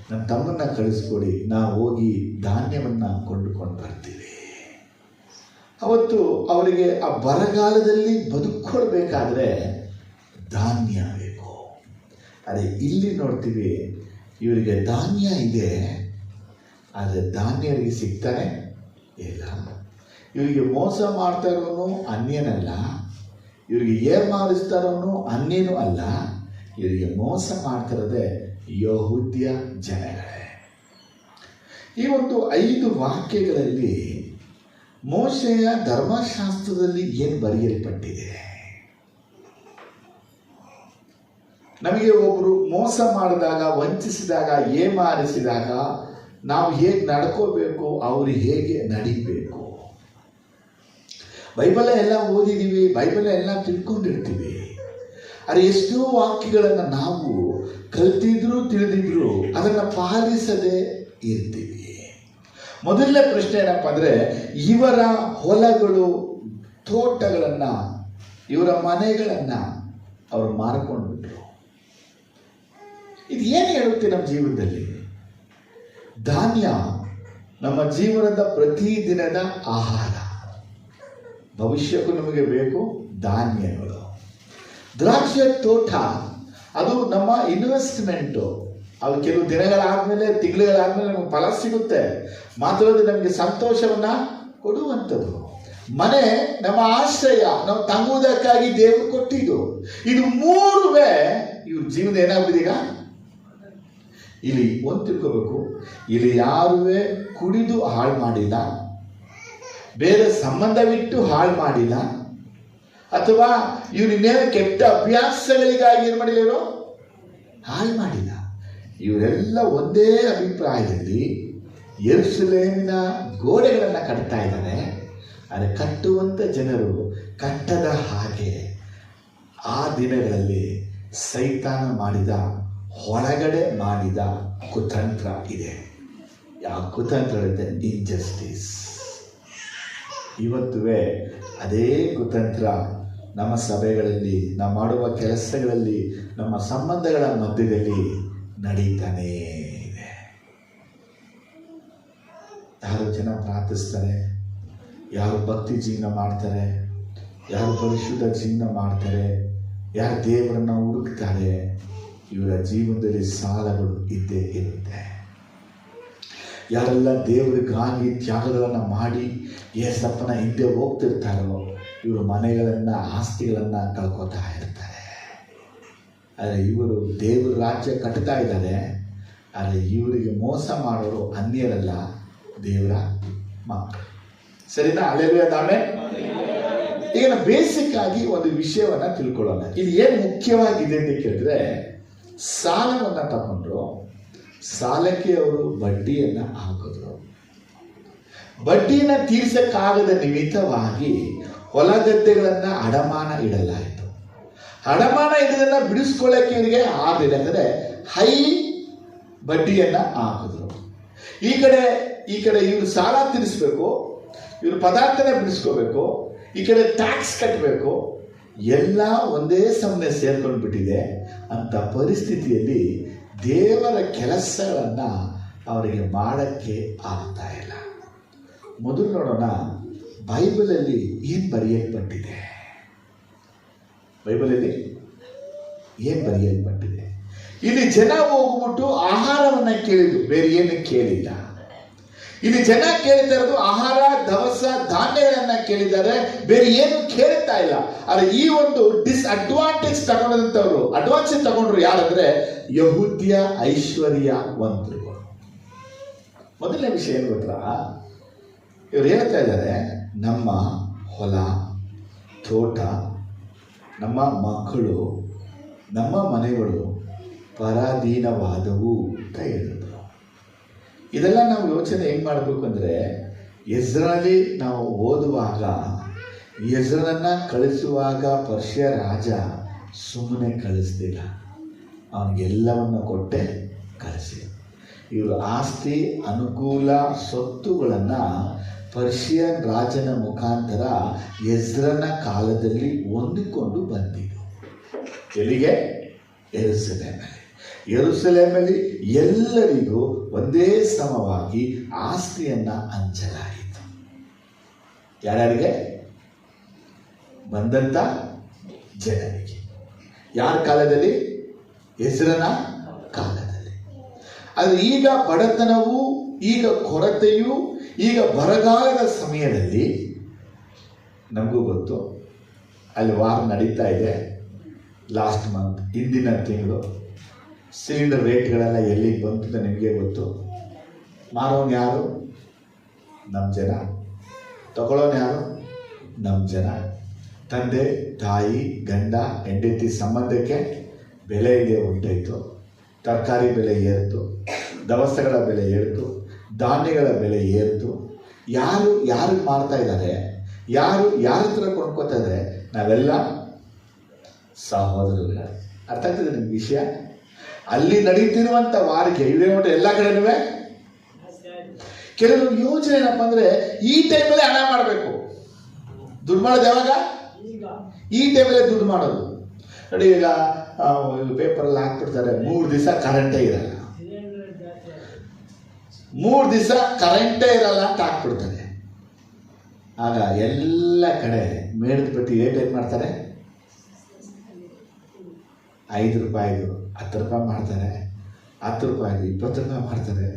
ನನ್ನ ತಮ್ಮನ್ನ ಕಳಿಸ್ಕೊಡಿ, ನಾವು ಹೋಗಿ ಧಾನ್ಯವನ್ನು ಕೊಂಡುಕೊಂಡು ಬರ್ತೀವಿ. ಅವತ್ತು ಅವರಿಗೆ ಆ ಬರಗಾಲದಲ್ಲಿ ಬದುಕೊಳ್ಬೇಕಾದ್ರೆ ಧಾನ್ಯ ಬೇಕು. ಅದೇ ಇಲ್ಲಿ ನೋಡ್ತೀವಿ, ಇವರಿಗೆ ಧಾನ್ಯ ಇದೆ, ಆದರೆ ಧಾನ್ಯ ಇವರಿಗೆ ಸಿಗ್ತಾನೆ ಇಲ್ಲ. ಇವರಿಗೆ ಮೋಸ ಮಾಡ್ತಾ ಇರೋನು ಅನ್ಯನಲ್ಲ, ಇವರಿಗೆ ಏಮಾರಿಸ್ತಾ ಇರೋನು ಅನ್ಯನೂ ಅಲ್ಲ, ಇವರಿಗೆ ಮೋಸ ಮಾಡ್ತಿರೋದೇ ಯಹೂದ್ಯ ಜನಗಳೇ. ಈ ಒಂದು 5 ವಾಕ್ಯಗಳಲ್ಲಿ ಮೋಶೆಯ ಧರ್ಮಶಾಸ್ತ್ರದಲ್ಲಿ ಏನು ಬರೆಯಲ್ಪಟ್ಟಿದೆ? ನಮಗೆ ಒಬ್ಬರು ಮೋಸ ಮಾಡಿದಾಗ, ವಂಚಿಸಿದಾಗ, ಏಮಾರಿಸಿದಾಗ ನಾವು ಹೇಗೆ ನಡ್ಕೋಬೇಕು, ಅವರು ಹೇಗೆ ನಡಿಬೇಕು. ಬೈಬಲ್ ಎಲ್ಲ ಓದಿದ್ದೀವಿ, ಬೈಬಲ್ ಎಲ್ಲ ತಿಳ್ಕೊಂಡಿರ್ತೀವಿ, ಆದರೆ ಎಷ್ಟೋ ವಾಕ್ಯಗಳನ್ನು ನಾವು ಕಲ್ತಿದ್ರು ತಿಳಿದಿದ್ರು ಅದನ್ನು ಪಾಲಿಸದೆ ಇರ್ತೀವಿ. ಮೊದಲನೇ ಪ್ರಶ್ನೆ ಏನಪ್ಪ ಅಂದರೆ, ಇವರ ಹೊಲಗಳು, ತೋಟಗಳನ್ನು, ಇವರ ಮನೆಗಳನ್ನು ಅವರು ಮಾರ್ಕೊಂಡ್ಬಿಟ್ರು. ಇದು ಏನು ಹೇಳುತ್ತೆ ನಮ್ಮ ಜೀವನದಲ್ಲಿ? ಧಾನ್ಯ ನಮ್ಮ ಜೀವನದ ಪ್ರತಿದಿನದ ಆಹಾರ. ಭವಿಷ್ಯಕ್ಕೂ ನಮಗೆ ಬೇಕು ಧಾನ್ಯಗಳು. ದ್ರಾಕ್ಷಿ ತೋಟ ಅದು ನಮ್ಮ ಇನ್ವೆಸ್ಟ್ಮೆಂಟು. ಅದು ಕೆಲವು ದಿನಗಳಾದಮೇಲೆ, ತಿಂಗಳುಗಳಾದಮೇಲೆ ನಮಗೆ ಫಲ ಸಿಗುತ್ತೆ. ಮಾತ್ರವಲ್ಲದೆ ನಮಗೆ ಸಂತೋಷವನ್ನು ಕೊಡುವಂಥದ್ದು. ಮನೆ ನಮ್ಮ ಆಶ್ರಯ, ನಾವು ತಂಗುವುದಕ್ಕಾಗಿ ದೇವರು ಕೊಟ್ಟಿದ್ದು. ಇದು 3ವೇ ಇವ್ರ ಜೀವನ ಏನಾಗ್ಬಿದೆ ಈಗ. ಇಲ್ಲಿ ಒಂದು ತಿಳ್ಕೋಬೇಕು, ಇಲ್ಲಿ ಯಾರುವೇ ಕುಡಿದು ಹಾಳು ಮಾಡಿಲ್ಲ, ಬೇರೆ ಸಂಬಂಧವಿಟ್ಟು ಹಾಳು ಮಾಡಿಲ್ಲ, ಅಥವಾ ಇವ್ರು ಇನ್ನೇನು ಕೆಟ್ಟ ಅಭ್ಯಾಸಗಳಿಗಾಗಿ ಏನು ಮಾಡಿಲ್ಲ, ಇವರು ಹಾಳು ಮಾಡಿಲ್ಲ. ಇವರೆಲ್ಲ ಒಂದೇ ಅಭಿಪ್ರಾಯದಲ್ಲಿ ಯೆರೂಸಲೇಮಿನ ಗೋಡೆಗಳನ್ನು ಕಟ್ತಾ ಇದ್ದಾರೆ. ಆದರೆ ಕಟ್ಟುವಂಥ ಜನರು ಕಟ್ಟದ ಹಾಗೆ ಆ ದಿನಗಳಲ್ಲಿ ಸೈತಾನ ಮಾಡಿದ, ಒಳಗಡೆ ಮಾಡಿದ ಕುತಂತ್ರ ಇದೆ. ಯಾವ ಕುತಂತ್ರ ಇದೆ? ಇಂಜಸ್ಟಿಸ್. ಇವತ್ತುವೇ ಅದೇ ಕುತಂತ್ರ ನಮ್ಮ ಸಭೆಗಳಲ್ಲಿ, ನಾವು ಮಾಡುವ ಕೆಲಸಗಳಲ್ಲಿ, ನಮ್ಮ ಸಂಬಂಧಗಳ ಮಧ್ಯದಲ್ಲಿ ನಡೀತಾನೇ ಇದೆ. ಯಾರು ಜನ ಪ್ರಾರ್ಥಿಸ್ತಾರೆ, ಯಾರು ಭಕ್ತಿ ಜೀವನ ಮಾಡ್ತಾರೆ, ಯಾರು ಪರಿಶುದ್ಧ ಜೀವನ ಮಾಡ್ತಾರೆ, ಯಾರು ದೇವರನ್ನು ಹುಡುಕ್ತಾರೆ, ಇವರ ಜೀವನದಲ್ಲಿ ಸಾಲಗಳು ಇದ್ದೇ ಇರುತ್ತೆ. ಯಾರೆಲ್ಲ ದೇವರಿಗಾಗಿ ತ್ಯಾಗಗಳನ್ನು ಮಾಡಿ ಏಸಪ್ಪನ ಹಿಂದೆ ಹೋಗ್ತಿರ್ತಾರೋ, ಇವರು ಮನೆಗಳನ್ನು, ಆಸ್ತಿಗಳನ್ನು ಕಳ್ಕೊತಾ ಇರ್ತಾರೆ. ಆದರೆ ಇವರು ದೇವರ ರಾಜ್ಯ ಕಟ್ತಾ ಇದ್ದಾರೆ. ಆದರೆ ಇವರಿಗೆ ಮೋಸ ಮಾಡೋರು ಅನ್ಯರಲ್ಲ, ದೇವರ ಮಕ್ಕಳು. ಸರಿನಾ? ಅಲ್ಲೆಲ್ಲೂ ಆಮೇಲೆ ಈಗ ನಾವು ಬೇಸಿಕ್ ಆಗಿ ಒಂದು ವಿಷಯವನ್ನು ತಿಳ್ಕೊಳ್ಳೋಣ. ಇದು ಏನು ಮುಖ್ಯವಾಗಿದೆ ಅಂತ ಕೇಳಿದ್ರೆ, ಸಾಲವನ್ನು ತಗೊಂಡ್ರು, ಸಾಲಕ್ಕೆ ಅವರು ಬಡ್ಡಿಯನ್ನು ಹಾಕಿದ್ರು. ಬಡ್ಡಿನ ತೀರ್ಸಕ್ಕಾಗದ ನಿಮಿತ್ತವಾಗಿ ಹೊಲ ಗದ್ದೆಗಳನ್ನು ಅಡಮಾನ ಇಡಲಾಯಿತು. ಅಡಮಾನ ಇಡೋದನ್ನ ಬಿಡಿಸ್ಕೊಳ್ಳೋಕೆ ಇವರಿಗೆ ಆಗಲಿಲ್ಲ. ಅಂದರೆ ಹೈ ಬಡ್ಡಿಯನ್ನು ಹಾಕಿದ್ರು. ಈ ಕಡೆ ಇವರು ಸಾಲ ತೀರಿಸ್ಬೇಕು, ಇವರು ಪದಾರ್ಥನ ಬಿಡಿಸ್ಕೋಬೇಕು, ಈ ಕಡೆ ಟ್ಯಾಕ್ಸ್ ಕಟ್ಟಬೇಕು. ಎಲ್ಲ ಒಂದೇ ಸಮನೆ ಸೇರ್ಕೊಂಡು ಬಿಟ್ಟಿದೆ. ಅಂತ ಪರಿಸ್ಥಿತಿಯಲ್ಲಿ ದೇವರ ಕೆಲಸಗಳನ್ನು ಅವರಿಗೆ ಮಾಡೋಕ್ಕೆ ಆಗ್ತಾ ಇಲ್ಲ. ಮೊದಲು ನೋಡೋಣ, ಬೈಬಲಲ್ಲಿ ಏನು ಬರೆಯಲ್ಪಟ್ಟಿದೆ. ಬೈಬಲಲ್ಲಿ ಏನು ಬರೆಯಲ್ಪಟ್ಟಿದೆ? ಇಲ್ಲಿ ಜನ ಹೋಗ್ಬಿಟ್ಟು ಆಹಾರವನ್ನು ಕೇಳಿದ್ರು, ಬೇರೆ ಏನು ಕೇಳಿಲ್ಲ. ಇಲ್ಲಿ ಜನ ಕೇಳ್ತಾ ಇರೋದು ಆಹಾರ, ದವಸ, ಧಾನ್ಯಗಳನ್ನ ಕೇಳಿದ್ದಾರೆ, ಬೇರೆ ಏನು ಕೇಳ್ತಾ ಇಲ್ಲ. ಆದರೆ ಈ ಒಂದು ಡಿಸ್ಅಡ್ವಾಂಟೇಜ್ ತಗೊಂಡಂಥವ್ರು, ಅಡ್ವಾನ್ಟೇಜ್ ತಗೊಂಡ್ರು ಯಾರಂದ್ರೆ ಯಹೂದ್ಯ ಐಶ್ವರ್ಯವಂತರು. ಮೊದಲನೇ ವಿಷಯ ಏನು ಗೊತ್ತಾ? ಇವ್ರು ಹೇಳ್ತಾ ಇದ್ದಾರೆ, ನಮ್ಮ ಹೊಲ, ತೋಟ, ನಮ್ಮ ಮಕ್ಕಳು, ನಮ್ಮ ಮನೆಗಳು ಪರಾಧೀನವಾದವು ಅಂತ ಹೇಳಿದ್ರು. ಇದೆಲ್ಲ ನಾವು ಯೋಚನೆ ಹೆಂಗೆ ಮಾಡಬೇಕು ಅಂದರೆ, ಎಜ್ರನಲ್ಲಿ ನಾವು ಓದುವಾಗ, ಎಜ್ರನನ್ನು ಕಳಿಸುವಾಗ ಪರ್ಷಿಯ ರಾಜ ಸುಮ್ಮನೆ ಕಳಿಸ್ದಿಲ್ಲ, ಅವನಿಗೆಲ್ಲವನ್ನು ಕೊಟ್ಟೆ ಕಳಿಸಿ. ಇವರು ಆಸ್ತಿ, ಅನುಕೂಲ, ಸ್ವತ್ತುಗಳನ್ನು ಪರ್ಷಿಯನ್ ರಾಜನ ಮುಖಾಂತರ ಎಜ್ರನ ಕಾಲದಲ್ಲಿ ಹೊಂದಿಕೊಂಡು ಬಂದಿದ್ದು. ಎಲ್ಲಿಗೆ? ಯೆರೂಸಲೇಮಲ್ಲಿ. ಯೆರೂಸಲೇಮಲ್ಲಿ ಎಲ್ಲರಿಗೂ ಒಂದೇ ಸಮವಾಗಿ ಆಸ್ತಿಯನ್ನು ಹಂಚಲಾಯಿತು. ಯಾರ್ಯಾರಿಗೆ? ಬಂದಂಥ ಜನರಿಗೆ. ಯಾರ ಕಾಲದಲ್ಲಿ? ಎಜ್ರನ ಕಾಲದಲ್ಲಿ. ಆದರೆ ಈಗ ಬಡತನವು, ಈಗ ಕೊರತೆಯು, ಈಗ ಬರಗಾಲದ ಸಮಯದಲ್ಲಿ ನಮಗೂ ಗೊತ್ತು, ಅಲ್ಲಿ ವಾರ್ ನಡೀತಾ ಇದೆ. ಲಾಸ್ಟ್ ಮಂತ್, ಹಿಂದಿನ ತಿಂಗಳು ಸಿಲಿಂಡರ್ ರೇಟ್ಗಳೆಲ್ಲ ಎಲ್ಲಿಗೆ ಬಂತು ಅಂತ ನಿಮಗೆ ಗೊತ್ತು. ಮಾರೋನು ಯಾರು? ನಮ್ಮ ಜನ. ತಗೊಳ್ಳೋನು ಯಾರು? ನಮ್ಮ ಜನ. ತಂದೆ, ತಾಯಿ, ಗಂಡ, ಹೆಂಡತಿ ಸಂಬಂಧಕ್ಕೆ ಬೆಲೆ ಇದೆ ಉಂಟಾಯಿತು. ತರಕಾರಿ ಬೆಲೆ ಏರಿತು, ದವಸಗಳ ಬೆಲೆ ಏರಿತು, ಧಾನ್ಯಗಳ ಬೆಲೆ ಏರಿತು. ಯಾರಿಗೆ ಮಾಡ್ತಾ ಇದ್ದಾರೆ? ಯಾರ ಹತ್ರ ಕೊಂಡ್ಕೋತಾ ಇದ್ದಾರೆ? ನಾವೆಲ್ಲ ಸಹೋದರರು. ಅರ್ಥ ಆಗ್ತದೆ ನಿಮ್ಗೆ ವಿಷಯ? ಅಲ್ಲಿ ನಡೀತಿರುವಂಥ ವಾರಿಗೆ ಇವೇ ನೋಡಿ ಎಲ್ಲ ಕಡೆನೂ ಕೆಲವರು ಯೋಚನೆ ಏನಪ್ಪ ಅಂದರೆ, ಈ ಟೈಮಲ್ಲಿ ಹಣ ಮಾಡಬೇಕು. ದುಡ್ಡು ಮಾಡೋದು ಯಾವಾಗ? ಈ ಟೈಮಲ್ಲೇ ದುಡ್ಡು ಮಾಡೋದು. ನೋಡಿ, ಈಗ ಪೇಪರಲ್ಲಿ ಹಾಕ್ಬಿಡ್ತಾರೆ, 3 ದಿವಸ ಕರೆಂಟೇ ಇರಲ್ಲ, 3 ದಿವಸ ಕರೆಂಟೇ ಇರಲ್ಲ ಅಂತ ಹಾಕ್ಬಿಡ್ತಾರೆ. ಆಗ ಎಲ್ಲ ಕಡೆ ಮೇಣದ ಬತ್ತಿ ಏನು ಮಾಡ್ತಾರೆ? 5 ರೂಪಾಯಿದು 10 ರೂಪಾಯಿ ಮಾಡ್ತಾರೆ, 10 ರೂಪಾಯಿದು 20 ರೂಪಾಯಿ ಮಾಡ್ತಾರೆ,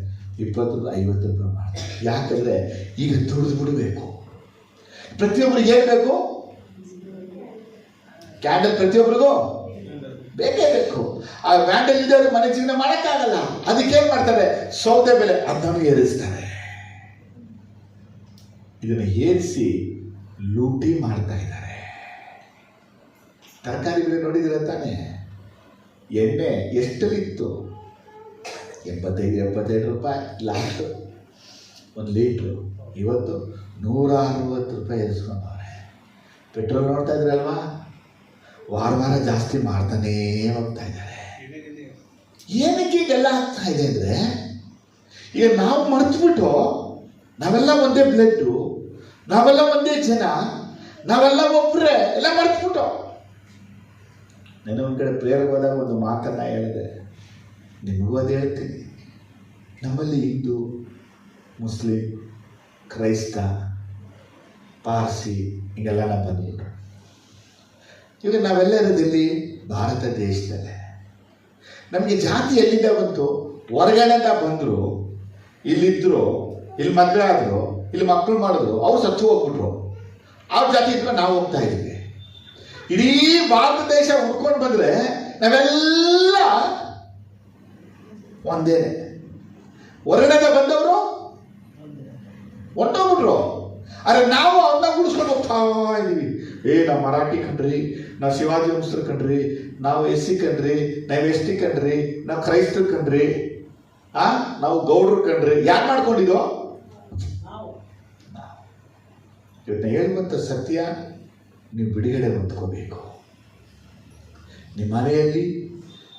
20 ರೂಪಾಯಿ 50 ರೂಪಾಯಿ ಮಾಡ್ತಾರೆ. ಯಾಕಂದರೆ ಈಗ ದುಡಿದು ಬಿಡಬೇಕು. ಪ್ರತಿಯೊಬ್ಬರಿಗೆ ಏನು ಬೇಕು? ಕ್ಯಾಂಡಲ್ ಪ್ರತಿಯೊಬ್ಬರಿಗೂ ಬೇಕೇ ಬೇಕು. ಆ ಕ್ಯಾಂಡಲ್ ಇದ್ದವರು ಮನೆ ಜೀವನ ಮಾಡೋಕ್ಕಾಗಲ್ಲ. ಅದಕ್ಕೇನು ಮಾಡ್ತಾರೆ? ಸೌದೆ ಬೆಲೆ ಅದನ್ನು ಏರಿಸ್ತಾರೆ. ಇದನ್ನು ಏರಿಸಿ ಲೂಟಿ ಮಾಡ್ತಾ ಇದ್ದಾರೆ. ತರಕಾರಿ ಬೆಲೆ ನೋಡಿದ್ರೆ ತಾನೆ. ಎಣ್ಣೆ ಎಷ್ಟಲ್ಲಿತ್ತು? 75 ರೂಪಾಯಿ ಲಾಸ್ಟ್ 1 ಲೀಟ್ರು. ಇವತ್ತು 160 ರೂಪಾಯಿ ಏರಿಸ್ಕೊಂಡವ್ರೆ. ಪೆಟ್ರೋಲ್ ನೋಡ್ತಾ ಇದ್ರಲ್ವಾ, ವಾರ ಜಾಸ್ತಿ ಮಾಡ್ತಾನೇ ಹೋಗ್ತಾ ಇದ್ದಾರೆ. ಏನಕ್ಕೆ ಈಗೆಲ್ಲ ಆಗ್ತಾ ಇದೆ ಅಂದರೆ, ಈಗ ನಾವು ಮರೆತುಬಿಟ್ಟು ನಾವೆಲ್ಲ ಒಂದೇ ಬ್ಲಡ್ಡು, ನಾವೆಲ್ಲ ಒಂದೇ ಜನ, ನಾವೆಲ್ಲ ಒಬ್ಬರೇ ಎಲ್ಲ ಮರೆತುಬಿಟ್ಟು. ನಾನು ಒಂದು ಕಡೆ ಪ್ರೇಯರ್ಗೆ ಹೋದಾಗ ಒಂದು ಮಾತನ್ನು ಹೇಳಿದೆ, ನಿಮಗೂ ಅದು ಹೇಳ್ತೀನಿ. ನಮ್ಮಲ್ಲಿ ಹಿಂದೂ, ಮುಸ್ಲಿಂ, ಕ್ರೈಸ್ತ, ಪಾರ್ಸಿ ಹಿಂಗೆಲ್ಲ ನಾವು ಬಂದ್ಬಿಟ್ರು. ಈಗ ನಾವೆಲ್ಲ ಇರೋದಿಲ್ಲಿ ಭಾರತ ದೇಶದಲ್ಲೇ. ನಮಗೆ ಜಾತಿ ಎಲ್ಲಿಂದ ಬಂತು? ಹೊರಗಡೆಯಿಂದ ಬಂದರು, ಇಲ್ಲಿದ್ದರು, ಇಲ್ಲಿ ಮದುವೆ ಆದರು, ಇಲ್ಲಿ ಮಕ್ಕಳು ಮಾಡಿದ್ರು, ಅವ್ರು ಸತ್ತು ಹೋಗ್ಬಿಟ್ರು. ಅವ್ರ ಜಾತಿ ಇದ್ರೆ ನಾವು ಹೋಗ್ತಾ ಇದ್ದೀವಿ. ಇಡೀ ಭಾರತ ದೇಶ ಹುಡ್ಕೊಂಡು ಬಂದರೆ ನಾವೆಲ್ಲ ಒಂದೇ. ಹೊರಗಡೆಯಿಂದ ಬಂದವರು ಹೊಂಟೋಗ್ಬಿಟ್ರು. ಆದರೆ ನಾವು ಅವ್ರನ್ನ ಉಳಿಸ್ಕೊಂಡು ಹೋಗ್ತಾ ಇದ್ದೀವಿ. ನಾವು ಮರಾಠಿ ಕಣ್ರಿ, ನಾವು ಶಿವಾಜಿ ವಂಶರು ಕಣ್ರಿ, ನಾವು SC ಕಣ್ರಿ, ನಾವು ST ಕಣ್ರಿ, ನಾವು ಕ್ರೈಸ್ತರು ಕಣ್ರಿ, ನಾವು ಗೌಡ್ರು ಕಣ್ರಿ. ಯಾಕೆ ಮಾಡ್ಕೊಂಡಿದ್ದೋ? ಇವತ್ತು ಹೇಳುವಂಥ ಸತ್ಯ ನೀವು ಬಿಡುಗಡೆ ಹೊಂದ್ಕೋಬೇಕು. ನಿಮ್ಮ ಮನೆಯಲ್ಲಿ,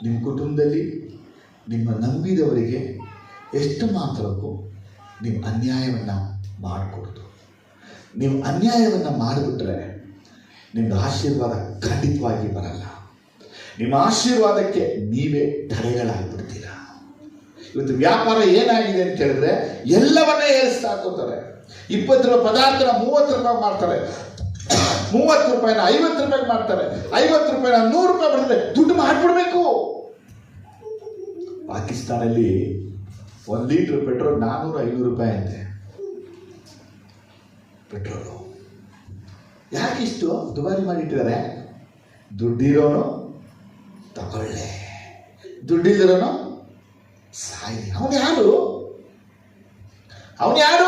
ನಿಮ್ಮ ಕುಟುಂಬದಲ್ಲಿ, ನಿಮ್ಮ ನಂಬಿದವರಿಗೆ ಎಷ್ಟು ಮಾತ್ರಕ್ಕೂ ನೀವು ಅನ್ಯಾಯವನ್ನು ಮಾಡಿಕೊಡ್ತು. ನೀವು ಅನ್ಯಾಯವನ್ನು ಮಾಡಿಬಿಟ್ರೆ ನಿಮ್ದು ಆಶೀರ್ವಾದ ಖಂಡಿತವಾಗಿ ಬರಲ್ಲ. ನಿಮ್ಮ ಆಶೀರ್ವಾದಕ್ಕೆ ನೀವೇ ತಡೆಗಳಾಗ್ಬಿಡ್ತೀರ. ಇವತ್ತು ವ್ಯಾಪಾರ ಏನಾಗಿದೆ ಅಂತ ಹೇಳಿದ್ರೆ, ಎಲ್ಲವನ್ನೇ ಏರಿಸ್ತಾ ಹಾಕೋತಾರೆ. 20 ರೂಪಾಯಿ ಪದಾರ್ಥನ 30 ರೂಪಾಯಿ ಮಾಡ್ತಾರೆ, 30 ರೂಪಾಯಿನ 50 ರೂಪಾಯಿಗೆ ಮಾಡ್ತಾರೆ, 50 ರೂಪಾಯಿನ 100 ರೂಪಾಯಿ ಬರ್ತದೆ. ದುಡ್ಡು ಮಾಡಿಬಿಡ್ಬೇಕು. ಪಾಕಿಸ್ತಾನಲ್ಲಿ 1 ಲೀಟ್ರ್ ಪೆಟ್ರೋಲ್ 400-500 ರೂಪಾಯಿ ಅಂತೆ. ಪೆಟ್ರೋಲು ಯಾಕಿಷ್ಟು ದುಬಾರಿ ಮಾಡಿಟ್ಟಿದ್ದಾರೆ? ದುಡ್ಡಿರೋನು ತಗೊಳ್ಳೆ, ದುಡ್ಡಿಲ್ಲರೋನು ಸಾಯಿ. ಅವನು ಯಾರು?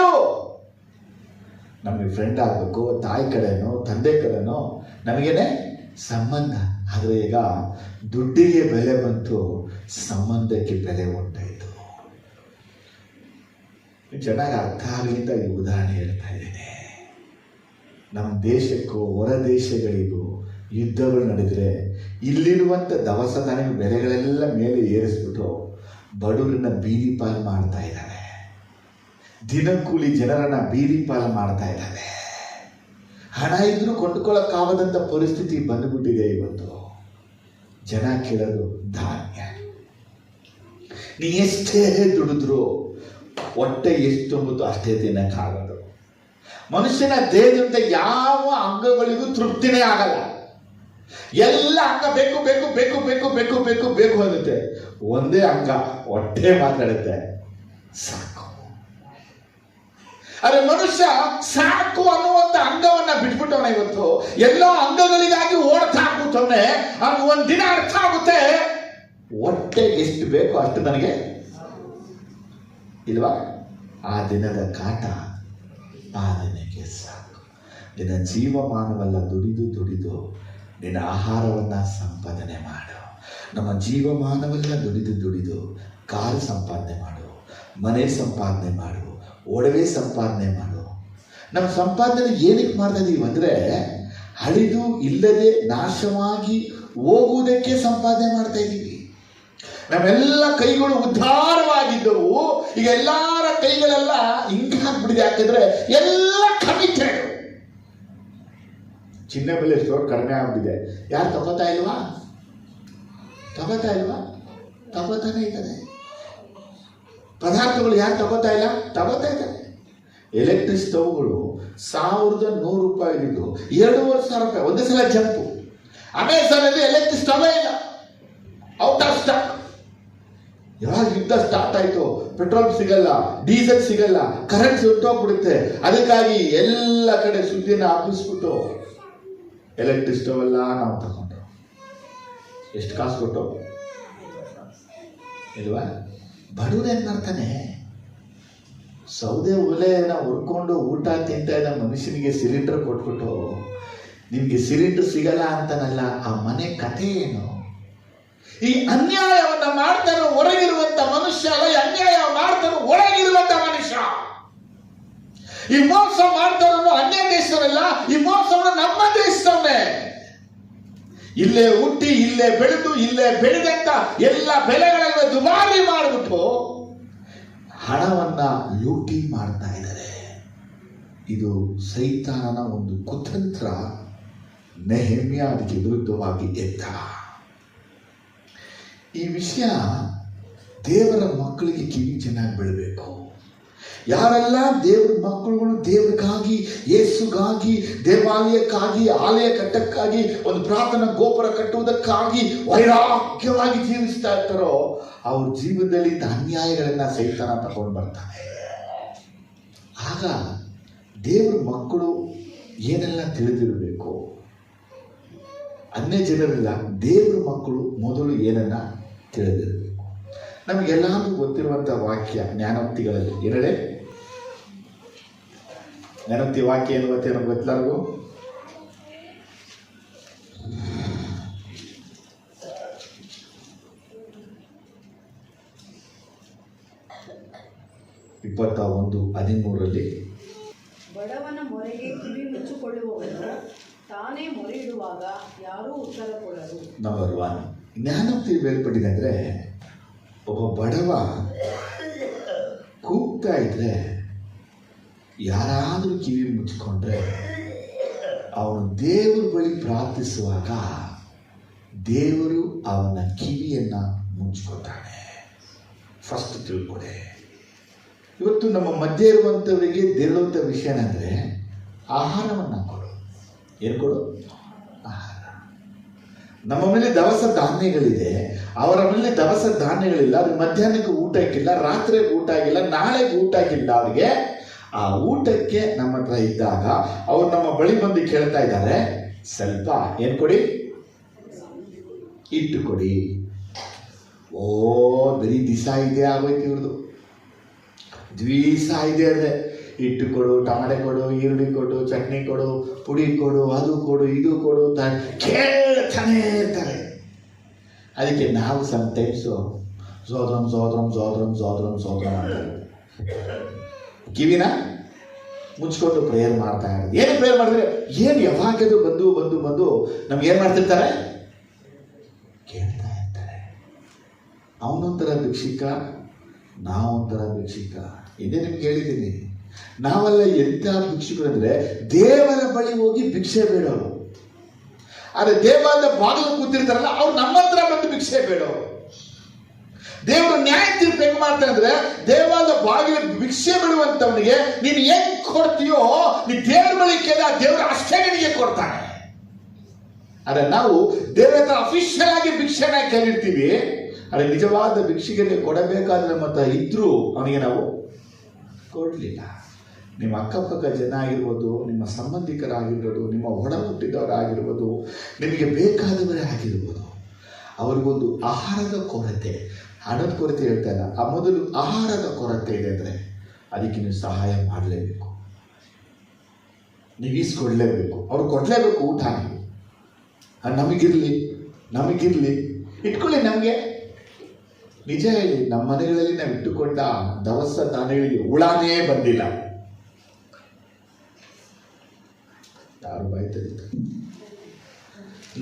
ನಮಗೆ ಫ್ರೆಂಡ್ ಆಗಬೇಕು, ತಾಯಿ ಕಡೆನೋ ತಂದೆ ಕಡೆನೋ ನಮಗೇನೆ ಸಂಬಂಧ. ಆದರೆ ಈಗ ದುಡ್ಡಿಗೆ ಬೆಲೆ ಬಂತು, ಸಂಬಂಧಕ್ಕೆ ಬೆಲೆ ಉಂಟಾಯಿತು. ಚೆನ್ನಾಗಿ ಅರ್ಥ ಆಗಲಿಂದ ಈ ಉದಾಹರಣೆ ಹೇಳ್ತಾ ಇದ್ದೇನೆ. ನಮ್ಮ ದೇಶಕ್ಕೂ ಹೊರ ದೇಶಗಳಿಗೂ ಯುದ್ಧಗಳು ನಡೆದರೆ ಇಲ್ಲಿರುವಂಥ ದವಸ ಧಾನ್ಯ ಬೆಲೆಗಳೆಲ್ಲ ಮೇಲೆ ಏರಿಸ್ಬಿಟ್ಟು ಬಡವರನ್ನ ಬೀದಿ ಪಾಲು ಮಾಡ್ತಾ ಇದ್ದಾರೆ. ದಿನಕೂಲಿ ಜನರನ್ನ ಬೀದಿ ಪಾಲು ಮಾಡ್ತಾ ಇದ್ದಾರೆ. ಹಣ ಇದ್ರೂ ಕೊಂಡ್ಕೊಳ್ಳೋಕ್ಕಾಗದಂಥ ಪರಿಸ್ಥಿತಿ ಬಂದುಬಿಟ್ಟಿದೆ ಇವತ್ತು. ಜನ ಕೇಳೋದು ಧಾನ್ಯ. ನೀ ಎಷ್ಟೇ ದುಡಿದ್ರು ಹೊಟ್ಟೆ ಎಷ್ಟು ತುಂಬುತ್ತೋ ಅಷ್ಟೇ ತಿನ್ನಕ್ಕಾಗೋದು. ಮನುಷ್ಯನ ದೇಹದಿಂದ ಯಾವ ಅಂಗಗಳಿಗೂ ತೃಪ್ತಿನೇ ಆಗಲ್ಲ. ಎಲ್ಲ ಅಂಗ ಬೇಕು ಬೇಕು ಬೇಕು ಬೇಕು ಬೇಕು ಬೇಕು ಬೇಕು ಅನ್ನುತ್ತೆ. ಒಂದೇ ಅಂಗ ಹೊಟ್ಟೆ ಮಾತಾಡುತ್ತೆ, ಸಾಕು. ಅರೆ ಮನುಷ್ಯ ಸಾಕು ಅನ್ನುವಂಥ ಅಂಗವನ್ನ ಬಿಟ್ಬಿಟ್ಟವನ ಇವತ್ತು ಎಲ್ಲ ಅಂಗಗಳಿಗಾಗಿ ಓಡ್ತಾ ಕೂತವನೆ. ಅವ್ನಿಗೆ ಒಂದು ದಿನ ಅರ್ಥ ಆಗುತ್ತೆ, ಹೊಟ್ಟೆ ಎಷ್ಟು ಬೇಕೋ ಅಷ್ಟು ನನಗೆ ಇಲ್ವಾ? ಆ ದಿನದ ಕಾಟ ಆ ದಿನಕ್ಕೆ ಸಾಕು. ನಿನ್ನ ಜೀವಮಾನವಲ್ಲ ದುಡಿದು ದುಡಿದು ನಿನ್ನ ಆಹಾರವನ್ನು ಸಂಪಾದನೆ ಮಾಡು. ನಮ್ಮ ಜೀವಮಾನವೆಲ್ಲ ದುಡಿದು ದುಡಿದು ಕಾರು ಸಂಪಾದನೆ ಮಾಡು, ಮನೆ ಸಂಪಾದನೆ ಮಾಡು, ಒಡವೆ ಸಂಪಾದನೆ ಮಾಡು. ನಮ್ಮ ಸಂಪಾದನೆ ಏನಕ್ಕೆ ಮಾಡ್ತಾ ಇದೀವಿ ಅಂದರೆ ಹಳಿದು ಇಲ್ಲದೆ ನಾಶವಾಗಿ ಹೋಗುವುದಕ್ಕೆ ಸಂಪಾದನೆ ಮಾಡ್ತಾ ಇದ್ದೀವಿ. ನಮ್ಮೆಲ್ಲ ಕೈಗಳು ಉದ್ಧಾರವಾಗಿದ್ದವು, ಈಗ ಎಲ್ಲರ ಕೈಗಳೆಲ್ಲ ಹಿಂಗಾಗ್ಬಿಟ್ಟಿದೆ. ಯಾಕಂದ್ರೆ ಎಲ್ಲ ಕಮಿಟೆಡ್. ಚಿನ್ನ ಬೆಲೆ ಸ್ಟೋರ್ ಕಡಿಮೆ ಆಗ್ಬಿಟ್ಟಿದೆ. ಯಾರು ತಗೋತಾ ಇಲ್ವಾ? ತಗೋತಾನೆ ಇದ್ದಾರೆ. ಪದಾರ್ಥಗಳು ಯಾರು ತಗೋತಾ ಇಲ್ಲ? ತಗೋತಾ ಇದ್ದಾರೆ. ಎಲೆಕ್ಟ್ರಿಕ್ ಸ್ಟವ್ಗಳು 1100 ರೂಪಾಯಿ ಇದ್ದು 2500 ರೂಪಾಯಿ ಒಂದೇ ಸಲ ಜಂಪು. ಅಮೆಝಾನ್ ಅಲ್ಲಿ ಎಲೆಕ್ಟ್ರಿಕ್ ಸ್ಟವ್ ಇಲ್ಲ, ಔಟ್ ಆಫ್ ಸ್ಟಾಕ್. ಯಾವಾಗ ಯುದ್ಧ ಸ್ಟಾರ್ಟ್ ಆಯ್ತು, ಪೆಟ್ರೋಲ್ ಸಿಗಲ್ಲ, ಡೀಸೆಲ್ ಸಿಗಲ್ಲ, ಕರೆಂಟ್ ಸುಟ್ಟೋಗ್ಬಿಡುತ್ತೆ. ಅದಕ್ಕಾಗಿ ಎಲ್ಲ ಕಡೆ ಸುದ್ದಿನ ಹಬ್ಬಿಸ್ಬಿಟ್ಟು ಎಲೆಕ್ಟ್ರಿಕ್ ಸ್ಟವ್ ಎಲ್ಲ ನಾವು ತಗೊಂಡು ಎಷ್ಟು ಕಾಸು ಕೊಟ್ಟು ಇಲ್ವಾ? ಬಡವ್ರು ಏನ್ ಮಾಡ್ತಾನೆ, ಸೌದೆ ಒಲೆನ ಹುರ್ಕೊಂಡು ಊಟ ತಿಂತಾ ಇದ್ದ ಮನುಷ್ಯನಿಗೆ ಸಿಲಿಂಡರ್ ಕೊಟ್ಬಿಟ್ಟು ನಿಮ್ಗೆ ಸಿಲಿಂಡರ್ ಸಿಗಲ್ಲ ಅಂತಾನಲ್ಲ, ಆ ಮನೆ ಕಥೆ ಏನು? ಈ ಅನ್ಯಾಯವನ್ನ ಮಾಡ್ತಾನೆ ಹೊರಗಿರುವಂತ ಮನುಷ್ಯ ಅಲ್ಲ, ಈ ಅನ್ಯಾಯ ಮಾಡ್ತಾನೆ ಒಳಗಿರುವಂತ ಮನುಷ್ಯ. ಈ ಮೋಸ ಮಾಡ್ತಾರನ್ನು ಅನ್ಯ ದೇಶದವಲ್ಲ, ಈ ಮೋಸವನ್ನು ನಮ್ಮ ದೇಶದವನೇ. ಇಲ್ಲೇ ಹುಟ್ಟಿ ಇಲ್ಲೇ ಬೆಳೆದು ಇಲ್ಲೇ ಬೆಳೆದಂತ ಎಲ್ಲ ಬೆಲೆಗಳನ್ನು ದುಬಾರಿ ಮಾಡಿಬಿಟ್ಟು ಹಣವನ್ನ ಲೂಟಿ ಮಾಡ್ತಾ ಇದ್ದಾರೆ. ಇದು ಸೈತಾನನ ಒಂದು ಕುತಂತ್ರ. ನೆಹೆಮ್ಯ ಅದಕ್ಕೆ ವಿರುದ್ಧವಾಗಿ ಎದ್ದ. ಈ ವಿಷಯ ದೇವರ ಮಕ್ಕಳಿಗೆ ಕಿವಿ ಚೆನ್ನಾಗಿ ಬೆಳಬೇಕು. ಯಾರೆಲ್ಲ ದೇವರ ಮಕ್ಕಳುಗಳು ದೇವರಿಗಾಗಿ, ಯೇಸುಗಾಗಿ, ದೇವಾಲಯಕ್ಕಾಗಿ, ಆಲಯ ಕಟ್ಟಕ್ಕಾಗಿ, ಒಂದು ಪ್ರಾರ್ಥನಾ ಗೋಪುರ ಕಟ್ಟುವುದಕ್ಕಾಗಿ ವೈರಾಗ್ಯವಾಗಿ ಜೀವಿಸ್ತಾ ಇರ್ತಾರೋ ಅವ್ರ ಜೀವನದಲ್ಲಿ ಅನ್ಯಾಯಗಳನ್ನ ಸೈತಾನ ತಗೊಂಡು ಬರ್ತಾನೆ. ಆಗ ದೇವರ ಮಕ್ಕಳು ಏನೆಲ್ಲ ತಿಳಿದಿರಬೇಕು? ಅನ್ಯ ಜನರೆಲ್ಲ ದೇವರ ಮಕ್ಕಳು ಮೊದಲು ಏನನ್ನ ತಿಳಿದಿರಬೇಕು. ನಮಗೆಲ್ಲರಿಗೂ ಗೊತ್ತಿರುವಂಥ ವಾಕ್ಯ ಜ್ಞಾನೋಕ್ತಿಗಳಲ್ಲಿ ಎರಡೇ. ಜ್ಞಾನೋಕ್ತಿ ವಾಕ್ಯ ಏನು ಗೊತ್ತೇ? ನಮ್ಗೆ ಗೊತ್ತಿಲ್ಲರಿಗೂ ಇಪ್ಪತ್ತ 1:13 ಬಡವನ ಮೊರೆಗೆ ಕಿವಿ ಮುಚ್ಚಿಕೊಳ್ಳುವವನು ತಾನೇ ಮೊರೆ ಇಡುವಾಗ ಯಾರೂ ಉತ್ತರ ಕೊಡರು. ನಂಬರ್ 1 ಜ್ಞಾನೋಕ್ತಿ ಬೇರ್ಪಟ್ಟಿದೆ ಅಂದರೆ, ಒಬ್ಬ ಬಡವ ಕೂಗ್ತಾ ಇದ್ರೆ ಯಾರಾದರೂ ಕಿವಿ ಮುಚ್ಕೊಂಡ್ರೆ ಅವನು ದೇವರ ಬಳಿ ಪ್ರಾರ್ಥಿಸುವಾಗ ದೇವರು ಅವನ ಕಿವಿಯನ್ನ ಮುಚ್ಕೋತಾನೆ. ಫಸ್ಟ್ ತಿಳ್ಕೊಡೆ. ಇವತ್ತು ನಮ್ಮ ಮಧ್ಯೆ ಇರುವಂಥವರಿಗೆ ದೇಳುವಂಥ ವಿಷಯ ಏನಂದ್ರೆ, ಆಹಾರವನ್ನು ಕೊಡು. ಏನು ಕೊಡು? ಆಹಾರ. ನಮ್ಮ ಮೇಲೆ ದವಸ ಧಾನ್ಯಗಳಿದೆ, ಅವರ ಮೇಲೆ ದವಸ ಧಾನ್ಯಗಳಿಲ್ಲ. ಅದು ಮಧ್ಯಾಹ್ನಕ್ಕೆ ಊಟ ಆಗಿಲ್ಲ, ರಾತ್ರಿಗೆ ಊಟ ಆಗಿಲ್ಲ, ನಾಳೆಗೆ ಊಟ ಆಗಿಲ್ಲ. ಅವರಿಗೆ ಆ ಊಟಕ್ಕೆ ನಮ್ಮ ಹತ್ರ ಇದ್ದಾಗ ಅವ್ರು ನಮ್ಮ ಬಳಿ ಬಂದು ಕೇಳ್ತಾ ಇದ್ದಾರೆ, ಸ್ವಲ್ಪ ಏನು ಕೊಡಿ? ಹಿಟ್ಟು ಕೊಡಿ. ಓ ಬರೀ ದಿಸ ಇದೆ ಆಗೋಯ್ತು ಇವ್ರದು. ದ್ವೀಸ ಇದೆ ಅಂದರೆ ಹಿಟ್ಟು ಕೊಡು, ಟಮಾಟೆ ಕೊಡು, ಈರುಳ್ಳಿ ಕೊಡು, ಚಟ್ನಿ ಕೊಡು, ಪುಡಿ ಕೊಡು, ಅದು ಕೊಡು, ಇದು ಕೊಡು ಅಂತ ಕೇಳ್ತಾನೆ ಇರ್ತಾರೆ. ಅದಕ್ಕೆ ನಾವು ಸಮ್ಟೈಮ್ಸು ಜೋದ್ರಂ ಜೋದ್ರಂ ಜೋದ್ರಂ ಜೋದ್ರಂ ಜೋದ್ರಂ ಅಂತಾರೆ. ಕಿವಿನ ಮುಚ್ಕೊಂಡು ಪ್ರೇಯರ್ ಮಾಡ್ತಾ ಇರೋದು. ಏನು ಪ್ರೇಯರ್ ಮಾಡಿದ್ರೆ ಏನು ಯಾವಾಗದು ಬಂದು ಬಂದು ಬಂದು ನಮ್ಗೆ ಏನು ಮಾಡ್ತಿರ್ತಾರೆ? ಕೇಳ್ತಾ ಇರ್ತಾರೆ. ಅವನೊಂಥರ ಭಿಕ್ಷುಕ, ನಾವೊಂಥರ ಭಿಕ್ಷುಕ. ಇದೇ ನಿಮ್ಗೆ ಹೇಳಿದ್ದೀನಿ, ನಾವೆಲ್ಲ ಎಂಥ ಭಿಕ್ಷುಕರು ಅಂದರೆ ದೇವರ ಬಳಿ ಹೋಗಿ ಭಿಕ್ಷೆ ಬೇಡೋರು. ಆದರೆ ದೇವಾಲಯದ ಬಾಗಿಲು ಕೂತಿರ್ತಾರಲ್ಲ, ಅವ್ರು ನಮ್ಮ ಹತ್ರ ಬಂದು ಭಿಕ್ಷೆ ಬೇಡೋರು. ದೇವರು ನ್ಯಾಯ ತೀರ್ಪು ಹೆಂಗ್ ಮಾಡ್ತಾನೆ ಅಂದ್ರೆ, ದೇವಾಲಯದ ಬಾಗಿಲು ಭಿಕ್ಷೆ ಬಿಡುವಂತವನಿಗೆ ನೀನು ಹೆಂಗ್ ಕೊಡ್ತೀಯೋ, ನೀನು ದೇವರ ಬಳಿ ಕೇಳಿದ ದೇವರು ಅಷ್ಟೇ ನಿನಗೆ ಕೊಡ್ತಾನೆ. ಆದರೆ ನಾವು ದೇವರ ಹತ್ರ ಅಫಿಷಿಯಲ್ ಆಗಿ ಭಿಕ್ಷೆನ ಕೇಳಿರ್ತೀವಿ. ಆದರೆ ನಿಜವಾದ ಭಿಕ್ಷೆಗೆ ಕೊಡಬೇಕಾದ್ರೆ ನಮ್ಮ ಹತ್ರ ಇದ್ರೂ ಅವನಿಗೆ ನಾವು ಕೊಡಲಿಲ್ಲ. ನಿಮ್ಮ ಅಕ್ಕಪಕ್ಕ ಜನ ಆಗಿರ್ಬೋದು, ನಿಮ್ಮ ಸಂಬಂಧಿಕರಾಗಿರ್ಬೋದು, ನಿಮ್ಮ ಒಡ ಹುಟ್ಟಿದವರಾಗಿರ್ಬೋದು, ನಿಮಗೆ ಬೇಕಾದವರೇ ಆಗಿರ್ಬೋದು, ಅವ್ರಿಗೊಂದು ಆಹಾರದ ಕೊರತೆ, ಹಣದ ಕೊರತೆ ಹೇಳ್ತಾ ಇಲ್ಲ, ಆ ಮೊದಲು ಆಹಾರದ ಕೊರತೆ ಇದೆ ಅಂದರೆ ಅದಕ್ಕೆ ನೀವು ಸಹಾಯ ಮಾಡಲೇಬೇಕು, ನೀವು ಈಸ್ಕೊಡ್ಲೇಬೇಕು, ಅವ್ರು ಕೊಡಲೇಬೇಕು ಊಟ. ನೀವು ನಮಗಿರಲಿ ಇಟ್ಕೊಳ್ಳಿ. ನಮಗೆ ನಿಜ ಹೇಳಿ, ನಮ್ಮ ಮನೆಗಳಲ್ಲಿ ನಾವು ಇಟ್ಟುಕೊಂಡ ದವಸ ಧಾನ್ಯಗಳಿಗೆ ಹುಳಾನೇ ಬಂದಿಲ್ಲ. ಯಾರು ಬಾಯ್ತಾರೆ?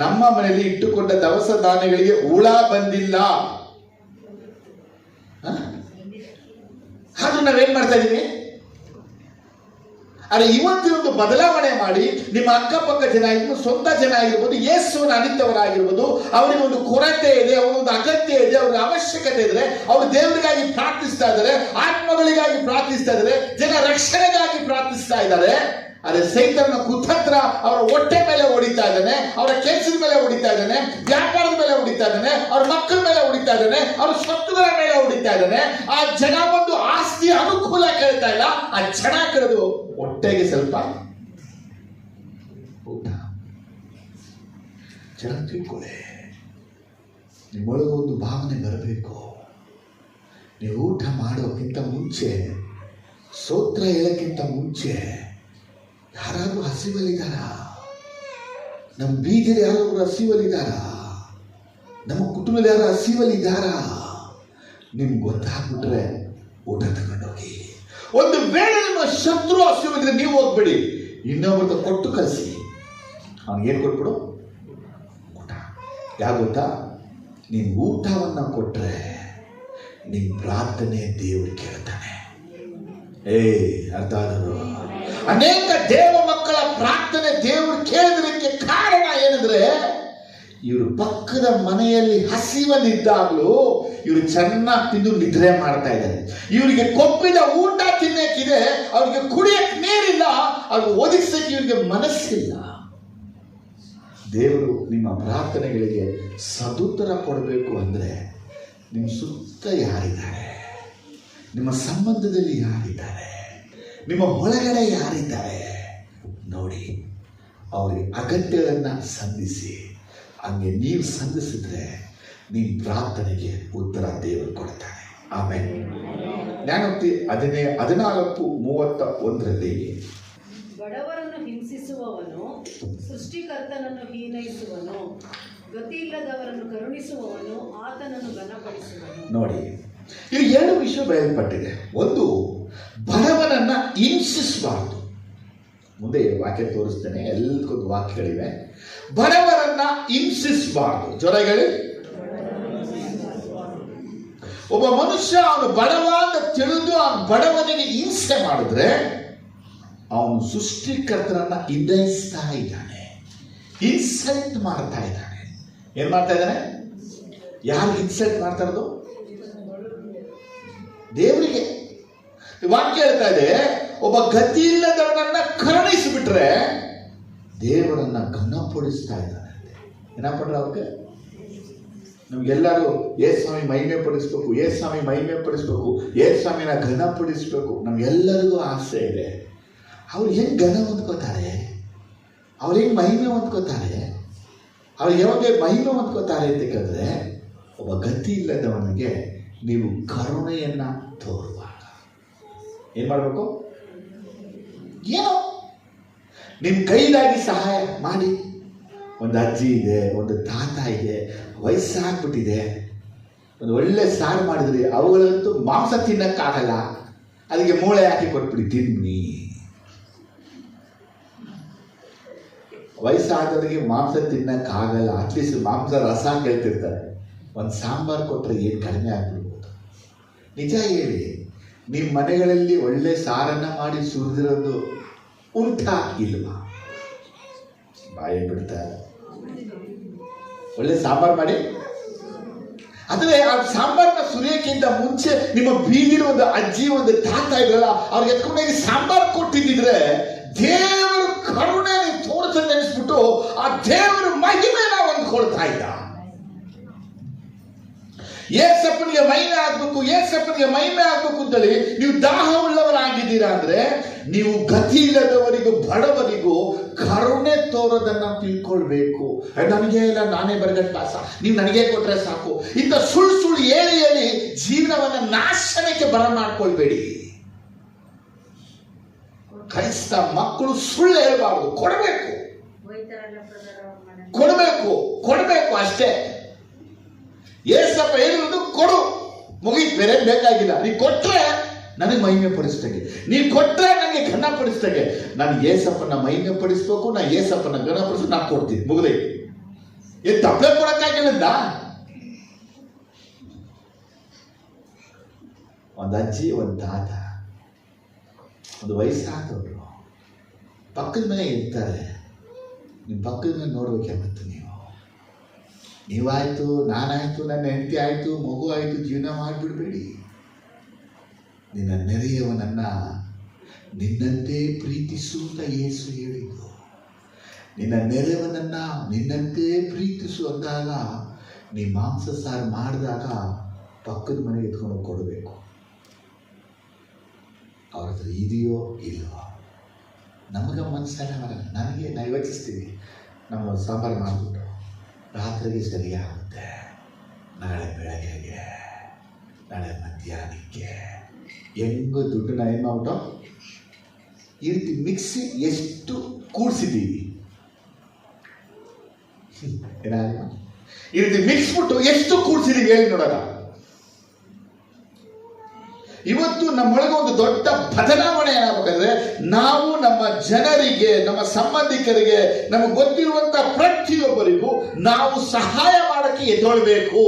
ನಮ್ಮ ಮನೆಯಲ್ಲಿ ಇಟ್ಟುಕೊಂಡ ದವಸ ಧಾನ್ಯಗಳಿಗೆ ಹುಳ ಬಂದಿಲ್ಲ. ಆದ್ರೂ ನಾವೇನ್ ಮಾಡ್ತಾ ಇದೀವಿ? ಆದರೆ ಇವತ್ತಿನೊಂದು ಬದಲಾವಣೆ ಮಾಡಿ, ನಿಮ್ಮ ಅಕ್ಕಪಕ್ಕ ಜನ ಆಗಿರ್ಬೋದು, ಸ್ವಂತ ಜನ ಆಗಿರ್ಬೋದು, ಯೇಸುವನ್ನು ಅನಿತವರಾಗಿರ್ಬೋದು, ಅವರಿಗೆ ಒಂದು ಕೊರತೆ ಇದೆ, ಅವರೊಂದು ಅಗತ್ಯ ಇದೆ, ಅವ್ರ ಅವಶ್ಯಕತೆ ಇದ್ರೆ ಅವರು ದೇವರಿಗಾಗಿ ಪ್ರಾರ್ಥಿಸ್ತಾ ಇದ್ದಾರೆ, ಆತ್ಮಗಳಿಗಾಗಿ ಪ್ರಾರ್ಥಿಸ್ತಾ ಇದ್ದಾರೆ, ಜನ ರಕ್ಷಣೆಗಾಗಿ ಪ್ರಾರ್ಥಿಸ್ತಾ ಇದ್ದಾರೆ. ಆದರೆ ಸೈತಾನನ ಕುತಂತ್ರ ಅವರ ಹೊಟ್ಟೆ ಮೇಲೆ ಹೊಡಿತಾ ಇದ್ದಾನೆ, ಅವರ ಕೆಲಸದ ಮೇಲೆ ಹೊಡಿತಾ ಇದ್ದಾನೆ, ವ್ಯಾಪಾರದ ಮೇಲೆ ಹೊಡಿತಾ ಇದ್ದಾನೆ, ಅವ್ರ ಮಕ್ಕಳ ಮೇಲೆ ಹೊಡಿತಾ ಇದ್ದಾನೆ, ಅವ್ರ ಸ್ವತ್ತುಗಳ ಮೇಲೆ ಹೊಡಿತಾ ಇದ್ದಾನೆ. ಆ ಜನ ಒಂದು ಆಸ್ತಿ ಅನುಕೂಲ ಕೇಳ್ತಾ ಇಲ್ಲ, ಆ ಜನ ಕೇಳೋದು ಹೊಟ್ಟೆಗೆ ಸ್ವಲ್ಪ ಊಟ. ಜನ ತಿಳ್ಕೊಳ್ಳಿ, ನಿಮ್ಮೊಳಗೆ ಒಂದು ಭಾವನೆ ಬರಬೇಕು. ನೀವು ಊಟ ಮಾಡೋಕ್ಕಿಂತ ಮುಂಚೆ, ಸ್ತೋತ್ರ ಹೇಳಕ್ಕಿಂತ ಮುಂಚೆ, ಯಾರಾದ್ರೂ ಹಸಿವಲ್ಲಿದ್ದಾರ? ನಮ್ಮ ಬೀದಿಯಲ್ಲಿ ಯಾರಾದ್ರೂ ಹಸಿವಲ್ಲಿದ್ದಾರ? ನಮ್ಮ ಕುಟುಂಬದಲ್ಲಿ ಯಾರು ಹಸಿವಲ್ಲಿದ್ದಾರ? ನಿಮ್ಗೆ ಗೊತ್ತಾಗ್ಬಿಟ್ರೆ ಊಟ ತಗೊಂಡೋಗಿ. ಒಂದು ವೇಳೆ ನಿಮ್ಮ ಶತ್ರು ಹಸಿವಿದ್ರೆ ನೀವು ಹೋಗ್ಬೇಡಿ, ಇನ್ನೊಬ್ಬರ ಕೊಟ್ಟು ಕಳಿಸಿ. ಅವನಿಗೇನು ಕೊಟ್ಬಿಡು? ಊಟ. ಯಾಕೆ ಗೊತ್ತಾ? ನೀನು ಊಟವನ್ನು ಕೊಟ್ರೆ ನಿನ್ನ ಪ್ರಾರ್ಥನೆ ದೇವರು ಕೇಳ್ತಾನೆ. ಅರ್ಥ ಆದರೂ ಅನೇಕ ದೇವ ಮಕ್ಕಳ ಪ್ರಾರ್ಥನೆ ದೇವರು ಕೇಳಿದ್ರಕ್ಕೆ ಕಾರಣ ಏನಂದ್ರೆ, ಇವರು ಪಕ್ಕದ ಮನೆಯಲ್ಲಿ ಹಸಿವಲ್ಲಿದ್ದಾಗಲೂ ಇವರು ಚೆನ್ನಾಗಿ ತಿಂದು ನಿದ್ರೆ ಮಾಡ್ತಾ ಇದ್ದಾರೆ. ಇವರಿಗೆ ಕೊಪ್ಪಿದ ಊಟ ತಿನ್ನಕ್ಕಿದೆ, ಅವ್ರಿಗೆ ಕುಡಿಯಕ್ಕೆ ನೀರಿಲ್ಲ, ಅವ್ರಿಗೆ ಒದಗಿಸಕ್ಕೆ ಇವರಿಗೆ ಮನಸ್ಸಿಲ್ಲ. ದೇವರು ನಿಮ್ಮ ಪ್ರಾರ್ಥನೆಗಳಿಗೆ ಸದುತ್ತರ ಕೊಡಬೇಕು ಅಂದರೆ, ನಿಮ್ಮ ಸುತ್ತ ಯಾರಿದ್ದಾರೆ, ನಿಮ್ಮ ಸಂಬಂಧದಲ್ಲಿ ಯಾರಿದ್ದಾರೆ, ನಿಮ್ಮ ಒಳಗಡೆ ಯಾರಿದ್ದಾರೆ ನೋಡಿ, ಅವರಿಗೆ ಅಗತ್ಯಗಳನ್ನು ಸಂಧಿಸಿ. ಹಂಗೆ ನೀವು ಸಂಧಿಸಿದ್ರೆ ನಿಮ್ಮ ಪ್ರಾರ್ಥನೆಗೆ ಉತ್ತರ ದೇವರು ಕೊಡ್ತಾನೆ. ಆಮೇಲೆ ಜ್ಞಾನೋಕ್ತಿ 14:31 ಬಡವರನ್ನು ಹಿಂಸಿಸುವವನು ಸೃಷ್ಟಿಕರ್ತನನ್ನು ಹೀನೈಸುವನು, ಗತಿಯಿಲ್ಲದವರನ್ನು ಕರುಣಿಸುವವನು ಆತನನ್ನು ಘನಪಡಿಸುವನು. ನೋಡಿ, ಇಲ್ಲಿ 2 ವಿಷಯ ಬಯಲ್ಪಟ್ಟಿದೆ. ಒಂದು, ಬಡವನನ್ನ ಹಿಂಸಿಸಬಾರ್ದು. ಮುಂದೆ ವಾಕ್ಯ ತೋರಿಸ್ತೇನೆ, ಎಲ್ಲಕ್ಕೊಂದು ವಾಕ್ಯಗಳಿವೆ. ಬಡವರನ್ನ ಹಿಂಸಿಸಬಾರ್ದು. ಜೊತೆಗೆ ಒಬ್ಬ ಮನುಷ್ಯ ಅವನು ಬಡವ ಅಂತ ತಿಳಿದು ಆ ಬಡವನಿಗೆ ಹಿಂಸೆ ಮಾಡಿದ್ರೆ ಅವನು ಸೃಷ್ಟಿಕರ್ತನನ್ನ ಹಿಂದೈಸ್ತಾ ಇದ್ದಾನೆ, ಇನ್ಸಲ್ಟ್ ಮಾಡ್ತಾ ಇದ್ದಾನೆ. ಏನ್ ಮಾಡ್ತಾ ಇದ್ದಾನೆ? ಯಾರು ಇನ್ಸಲ್ಟ್ ಮಾಡ್ತಾ ಇರೋದು? ದೇವರಿಗೆ. ವಾಕ್ಯ ಹೇಳ್ತಾ ಇದೆ, ಒಬ್ಬ ಗತಿ ಇಲ್ಲದವನನ್ನ ಕರುಣಿಸಿಬಿಟ್ರೆ ದೇವರನ್ನ ಘನಪಡಿಸ್ತಾ ಇದ್ದಾನೆ. ಏನಪ್ಪಡ್ರೆ ಅವ್ರಿಗೆ? ನಮ್ಗೆಲ್ಲರೂ ಯೇಸುಸ್ವಾಮಿ ಮಹಿಮೆ ಪಡಿಸ್ಬೇಕು, ಯೇಸುಸ್ವಾಮಿ ಮಹಿಮೆ ಪಡಿಸ್ಬೇಕು, ಯೇಸುಸ್ವಾಮಿನ ಘನಪಡಿಸ್ಬೇಕು, ನಮ್ಗೆಲ್ಲರಿಗೂ ಆಸೆ ಇದೆ. ಅವ್ರು ಹೆಂಗೆ ಘನ ಹೊಂದ್ಕೋತಾರೆ? ಅವ್ರು ಹೆಂಗೆ ಮಹಿಮೆ ಹೊಂದ್ಕೋತಾರೆ? ಅವ್ರು ಯಾವಾಗ ಮಹಿಮೆ ಹೊಂದ್ಕೋತಾರೆ ಅಂತ ಕೇಳಿದ್ರೆ, ಒಬ್ಬ ಗತಿ ಇಲ್ಲದವನಿಗೆ ನೀವು ಕರುಣೆಯನ್ನ ತೋರುವಾಗ ಏನ್ ಮಾಡಬೇಕು? ಏನೋ ನಿಮ್ಮ ಕೈಲಾಗಿ ಸಹಾಯ ಮಾಡಿ. ಒಂದು ಅಜ್ಜಿ ಇದೆ, ಒಂದು ತಾತ ಇದೆ, ವಯಸ್ಸಾಗ್ಬಿಟ್ಟಿದೆ, ಒಂದು ಒಳ್ಳೆ ಸಾರು ಮಾಡಿದ್ರಿ, ಅವುಗಳಂತೂ ಮಾಂಸ ತಿನ್ನಕ್ಕಾಗಲ್ಲ, ಅದಕ್ಕೆ ಮೂಳೆ ಹಾಕಿ ಕೊಟ್ಬಿಡಿ ತಿನ್ನಿ. ವಯಸ್ಸಾದವರಿಗೆ ಮಾಂಸ ತಿನ್ನಕ್ಕಾಗಲ್ಲ, ಅಟ್ಲೀಸ್ಟ್ ಮಾಂಸ ರಸ ಕೇಳ್ತಿರ್ತಾರೆ. ಒಂದು ಸಾಂಬಾರು ಕೊಟ್ಟರೆ ಏನು ಕಡಿಮೆ ಆಗ್ಬಿಡ್ಬೋದು. ನಿಜ ಹೇಳಿ, ನಿಮ್ಮ ಮನೆಗಳಲ್ಲಿ ಒಳ್ಳೆ ಸಾರನ್ನ ಮಾಡಿ ಸುರಿದಿರೋದು ಉಂಟಾ ಇಲ್ವಾ? ಬಾಯಿ ಬಿಡ್ತಾರೆ. ಒಳ್ಳೆ ಸಾಂಬಾರು ಮಾಡಿ, ಆದರೆ ಆ ಸಾಂಬಾರನ್ನ ಸುರಿಯೋಕ್ಕಿಂತ ಮುಂಚೆ ನಿಮ್ಮ ಬೀದಿನ ಒಂದು ಅಜ್ಜಿ ಒಂದು ತಾತ ಇದ್ರಲ್ಲ, ಅವ್ರಿಗೆ ಎತ್ಕೊಂಡೋಗಿ ಸಾಂಬಾರು ಕೊಟ್ಟಿದ್ದಿದ್ರೆ ದೇವರು ಕರುಣೆ ತೋರಿಸ ನೆನೆಸ್ಬಿಟ್ಟು ಆ ದೇವರ ಮಹಿಮೆನ ಹೊಂದ್ಕೊಳ್ತಾ ಇದ್ದ. ಏಸಪ್ಪನಿಗೆ ಮಹಿಮೆ ಆಗ್ಬೇಕು, ಏಸಪ್ಪನಿಗೆ ಮಹಿಮೆ ಆಗ್ಬೇಕು ಅಂತೇಳಿ ನೀವು ದಾಹ ಉಳ್ಳವರಾಗಿದ್ದೀರಾ ಅಂದ್ರೆ ನೀವು ಗತಿ ಇಲ್ಲದವರಿಗೂ ಬಡವರಿಗೂ ಕರುಣೆ ತೋರೋದನ್ನ ತಿಳ್ಕೊಳ್ಬೇಕು. ನನಗೆ ಇಲ್ಲ, ನಾನೇ ಬರಗಟ್ಟ ಪಾಸ, ನೀವು ನನಗೆ ಕೊಟ್ರೆ ಸಾಕು, ಇಂಥ ಸುಳ್ಳು ಸುಳ್ಳು ಹೇಳಿ ಜೀವನವನ್ನ ನಾಶನಕ್ಕೆ ಬರ ಮಾಡ್ಕೊಳ್ಬೇಡಿ. ಕ್ರೈಸ್ತ ಮಕ್ಕಳು ಸುಳ್ಳು ಹೇಳಬಾರ್ದು, ಕೊಡಬೇಕು ಅಷ್ಟೇ. ಏಸಪ್ಪ ಹೇಳಿರೋದು ಕೊಡು, ಮುಗಿದ್, ಬೇರೆ ಬೇಕಾಗಿಲ್ಲ. ನೀ ಕೊಟ್ರೆ ನನಗೆ ಮಹಿಮೆ ಪಡಿಸ್ದಂಗೆ, ನೀ ಕೊಟ್ರೆ ನನಗೆ ಘನ ಪಡಿಸ್ದಂಗೆ. ನಾನು ಏಸಪ್ಪನ ಮಹಿಮೆ ಪಡಿಸ್ಬೇಕು, ನಾ ಏಸಪ್ಪನ ಘನ ಪಡಿಸ್, ನಾ ಕೊಡ್ತೀನಿ, ಮುಗಿದೇ. ಏನ್ ತಪ್ಪಲೆ ಕೊಡಕ್ಕಾಗಿಲ್ಲ. ಒಂದು ಅಜ್ಜಿ ಒಂದು ತಾತ ಒಂದು ವಯಸ್ಸಾದವರು ಪಕ್ಕದ ಮನೆ ಇರ್ತಾರೆ. ನಿಮ್ಮ ಪಕ್ಕದ ಮನೆ ನೋಡ್ಬೇಕಾಗತ್ತೆ. ನೀವಾಯ್ತು, ನಾನಾಯ್ತು, ನನ್ನ ಹೆಂಡತಿ ಆಯ್ತು, ಮಗು ಆಯ್ತು, ಜೀವನ ಮಾಡಿಬಿಡ್ಬೇಡಿ. ನಿನ್ನ ನೆರೆಯವನನ್ನ ನಿನ್ನಂತೆ ಪ್ರೀತಿಸು ಅಂತ ಯೇಸು ಹೇಳಿದ್ದು. ನಿನ್ನ ನೆರೆಯವನನ್ನ ನಿನ್ನಂತೆ ಪ್ರೀತಿಸು ಅಂದಾಗ ನೀ ಮಾಂಸ ಸಾರು ಮಾಡಿದಾಗ ಪಕ್ಕದ ಮನೆಗೆ ಎತ್ಕೊಂಡು ಕೊಡಬೇಕು. ಅವ್ರ ಹತ್ರ ಇದೆಯೋ ಇಲ್ವೋ ನಮಗೆ ಮನಸ್ಸಲ್ಲ ಬರಲ್ಲ. ನಾವು ಯೋಚಿಸ್ತೀವಿ, ನಮ್ಮ ಸಾಂಬಾರು ಮಾಡಿಬಿಟ್ಟು ರಾತ್ರಿಗೆ ಸರಿಯಾಗುತ್ತೆ, ನಾಳೆ ಬೆಳಗ್ಗೆಗೆ, ನಾಳೆ ಮಧ್ಯಾಹ್ನಕ್ಕೆ, ಹೆಂಗೋ ದುಡ್ಡನ್ನ ಏನು ಮಾಡ್ಬಿಟ್ಟು ಈ ರೀತಿ ಮಿಕ್ಸಿ ಎಷ್ಟು ಕೂಡಿಸಿದ್ದೀವಿ, ಈ ರೀತಿ ಮಿಕ್ಸ್ಬಿಟ್ಟು ಎಷ್ಟು ಕೂಡಿಸಿದೀವಿ ಹೇಳಿ ನೋಡೋಣ. ಇವತ್ತು ನಮ್ಮೊಳಗೆ ಒಂದು ದೊಡ್ಡ ಬದಲಾವಣೆ ಏನಾಗಬೇಕಂದ್ರೆ ನಾವು ನಮ್ಮ ಜನರಿಗೆ, ನಮ್ಮ ಸಂಬಂಧಿಕರಿಗೆ, ನಮಗೆ ಗೊತ್ತಿರುವಂತ ಪ್ರತಿಯೊಬ್ಬರಿಗೂ ನಾವು ಸಹಾಯ ಮಾಡಕ್ಕೆ ಎದ್ದೇಳಬೇಕು.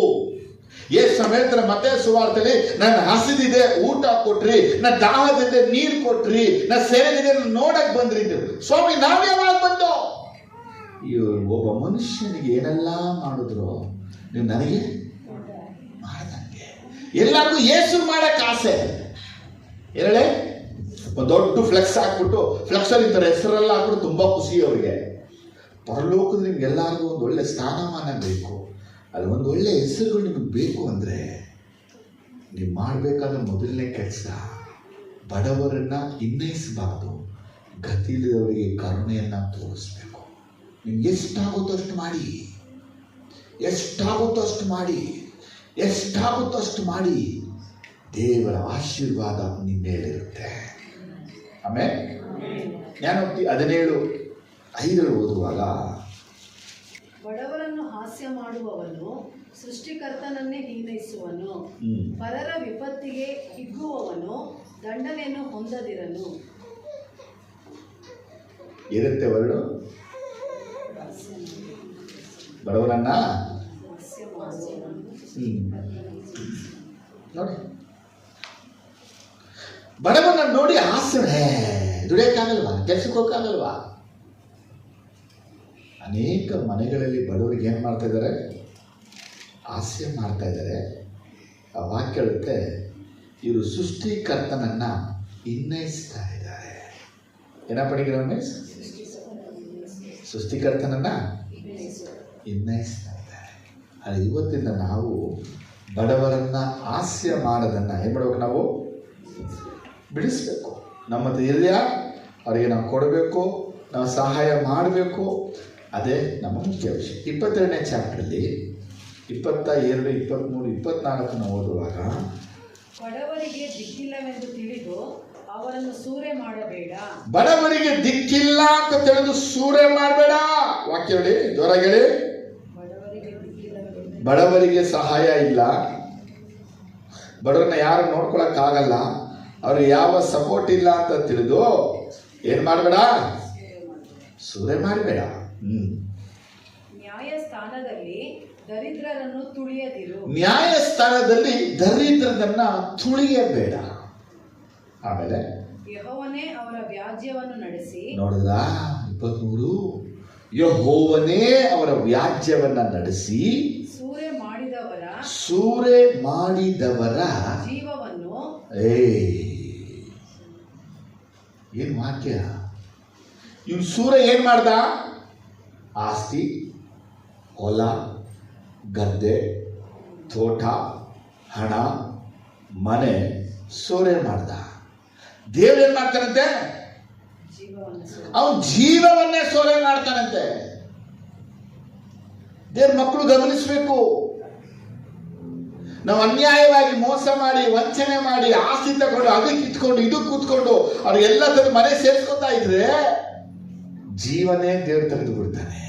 ಯೇಸು ಹೇಳ್ತಾರೆ ಮತ್ತಾಯ ಸುವಾರ್ತೆಯಲ್ಲಿ, ನನ್ನ ಹಸಿದಿದೆ ಊಟ ಕೊಟ್ರಿ, ನನ್ನ ದಾಹದಿದೆ ನೀರು ಕೊಟ್ರಿ, ನನ್ನ ಸೆರೆಗಿದೆ ನೋಡಕ್ ಬಂದ್ರಿ. ಸ್ವಾಮಿ ನಾವ್ ಯಾವಾಗ ಬಂದೋ? ಒಬ್ಬ ಮನುಷ್ಯನಿಗೆ ಏನೆಲ್ಲ ಮಾಡಿದ್ರು ನೀವು ನನಗೆ ಮಾಡ್ದಂಗೆ. ಎಲ್ಲರಿಗೂ ಯೇಸು ಮಾಡಕ್ ಆಸೆ. ಹೇಳೇ ಒಂದು ದೊಡ್ಡ ಫ್ಲೆಕ್ಸ್ ಹಾಕ್ಬಿಟ್ಟು, ಫ್ಲೆಕ್ಸಲ್ಲಿ ಇಂಥರ ಹೆಸರೆಲ್ಲ ಹಾಕ್ಬಿಟ್ಟು ತುಂಬಾ ಖುಷಿ ಅವರಿಗೆ. ಪರಲೋಕದಲ್ಲಿ ನಿಮ್ಗೆ ಎಲ್ಲರಿಗೂ ಒಂದು ಒಳ್ಳೆ ಸ್ಥಾನಮಾನ ಬೇಕು, ಅದು ಒಂದು ಒಳ್ಳೆ ಹೆಸರುಗಳು ನಿಮಗೆ ಬೇಕು ಅಂದರೆ ನೀವು ಮಾಡಬೇಕಾದ ಮೊದಲನೇ ಕೆಲಸ ಬಡವರನ್ನ ಹಿನ್ನೈಸಬಾರ್ದು, ಗತಿಯಿಲ್ಲದವರಿಗೆ ಕರುಣೆಯನ್ನು ತೋರಿಸ್ಬೇಕು. ನಿಮ್ಗೆ ಎಷ್ಟಾಗುತ್ತೋ ಅಷ್ಟು ಮಾಡಿ, ಎಷ್ಟಾಗುತ್ತೋ ಅಷ್ಟು ಮಾಡಿ, ಎಷ್ಟಾಗುತ್ತೋ ಅಷ್ಟು ಮಾಡಿ. ದೇವರ ಆಶೀರ್ವಾದ ನಿಮ್ಮ ಮೇಲಿರುತ್ತೆ. ಆಮೇಲೆ ಜ್ಞಾನೋಕ್ತಿ 17:5 ಓದುವಾಗ, ಬಡವರನ್ನು ಹಾಸ್ಯ ಮಾಡುವವನು ಸೃಷ್ಟಿಕರ್ತನನ್ನೇ ಹೀನೈಸುವನು, ಪರರ ವಿಪತ್ತಿಗೆ ಹಿಗ್ಗುವವನು ದಂಡನೆಯನ್ನು ಹೊಂದದಿರನು. ಇರುತ್ತೆ ವರ್ಡು, ಬಡವರನ್ನ ನೋಡಿ, ಬಡವನ್ನ ನೋಡಿ ಹಾಸ್ಯ, ದುಡಿಯಕ್ಕಾಗಲ್ವಾ, ಕೆಲ್ಸಕ್ಕೆ ಹೋಗಕ್ಕಾಗಲ್ವಾ? ಅನೇಕ ಮನೆಗಳಲ್ಲಿ ಬಡವರಿಗೆ ಏನು ಮಾಡ್ತಾ ಇದ್ದಾರೆ, ಹಾಸ್ಯ ಮಾಡ್ತಾ ಇದ್ದಾರೆ. ಆ ವಾಕ್ಯ ಹೇಳುತ್ತೆ, ಇವರು ಸೃಷ್ಟಿಕರ್ತನನ್ನ ಹಿನ್ನೈಸ್ತಾ ಇದ್ದಾರೆ. ಏನ ಪಡಿಗಿರ ಮೀನ್ಸ್ ಸೃಷ್ಟಿಕರ್ತನನ್ನ ಹಿನ್ನೈಸ್ತಾ ಇದ್ದಾರೆ. ಆದರೆ ಇವತ್ತಿಂದ ನಾವು ಬಡವರನ್ನ ಹಾಸ್ಯ ಮಾಡೋದನ್ನ ಏನು ಮಾಡ್ಬೇಕು, ನಾವು ಬಿಡಿಸ್ಬೇಕು. ನಮ್ಮ ಹತ್ರ ಇದೆಯಾ ಅವರಿಗೆ ನಾವು ಕೊಡಬೇಕು, ನಾವು ಸಹಾಯ ಮಾಡಬೇಕು. ಅದೇ ನಮ್ಮ ಮುಖ್ಯ ವಿಷಯ. 22ನೇ ಚಾಪ್ಟರ್ಲಿ 22, 23, 24 ಓದುವಾಗ, ಬಡವರಿಗೆ ದಿಕ್ಕಿಲ್ಲವೆಂದು ತಿಳಿದು ಅವರನ್ನು ಸೂರೆ ಮಾಡಬೇಡ. ಬಡವರಿಗೆ ದಿಕ್ಕಿಲ್ಲ ಅಂತ ತಿಳಿದು ಸೂರೆ ಮಾಡಬೇಡ. ವಾಕ್ಯ ಹೇಳಿ, ಜೋರಾಗಿ ಹೇಳಿ. ಬಡವರಿಗೆ ಸಹಾಯ ಇಲ್ಲ, ಬಡವರನ್ನ ಯಾರು ನೋಡ್ಕೊಳಕ್ಕಾಗಲ್ಲ, ಅವ್ರಿಗೆ ಯಾವ ಸಪೋರ್ಟ್ ಇಲ್ಲ ಅಂತ ತಿಳಿದು ಏನು ಮಾಡಬೇಡ, ಸೂರೆ ಮಾಡಬೇಡ. ನ್ಯಾಯಸ್ಥಾನದಲ್ಲಿ ದರಿದ್ರರನ್ನು ತುಳಿಯದಿರು. ನ್ಯಾಯಸ್ಥಾನದಲ್ಲಿ ದರಿದ್ರರನ್ನ ತುಳಿಯಬೇಡ. ಆಮೇಲೆ ಯೆಹೋವನೇ ಅವರ ವ್ಯಾಜ್ಯವನ್ನು ನಡೆಸಿ. ನೋಡಿದ್ರ 23, ಯೆಹೋವನೇ ಅವರ ವ್ಯಾಜ್ಯವನ್ನ ನಡೆಸಿ ಸೂರೆ ಮಾಡಿದವರ ಜೀವವನ್ನು. ಏನ್ ವಾಕ್ಯ! ಇವ್ನು ಸೂರೆ ಏನ್ ಮಾಡ್ದ? ಆಸ್ತಿ, ಹೊಲ, ಗದ್ದೆ, ತೋಟ, ಹಣ, ಮನೆ ಸೂರೆ ಮಾಡ್ದ. ದೇವ್ರೇನ್ ಮಾಡ್ತಾನಂತೆ? ಅವನು ಜೀವವನ್ನೇ ಸೂರೆ ಮಾಡ್ತಾನಂತೆ. ದೇವ್ರ ಮಕ್ಕಳು ಗಮನಿಸಬೇಕು. ನಾವು ಅನ್ಯಾಯವಾಗಿ ಮೋಸ ಮಾಡಿ, ವಂಚನೆ ಮಾಡಿ, ಆಸ್ತಿ ತಗೊಂಡು, ಅದಕ್ಕೆ ಇಟ್ಕೊಂಡು, ಇದಕ್ಕೆ ಕೂತ್ಕೊಂಡು ಅವ್ರಿಗೆಲ್ಲ ತಂದು ಮನೆ ಸೇರಿಸ್ಕೊತಾ ಇದ್ರೆ ಜೀವನೇ ದೇವ್ರು ತೆಗೆದು ಬಿಡ್ತಾನೆ.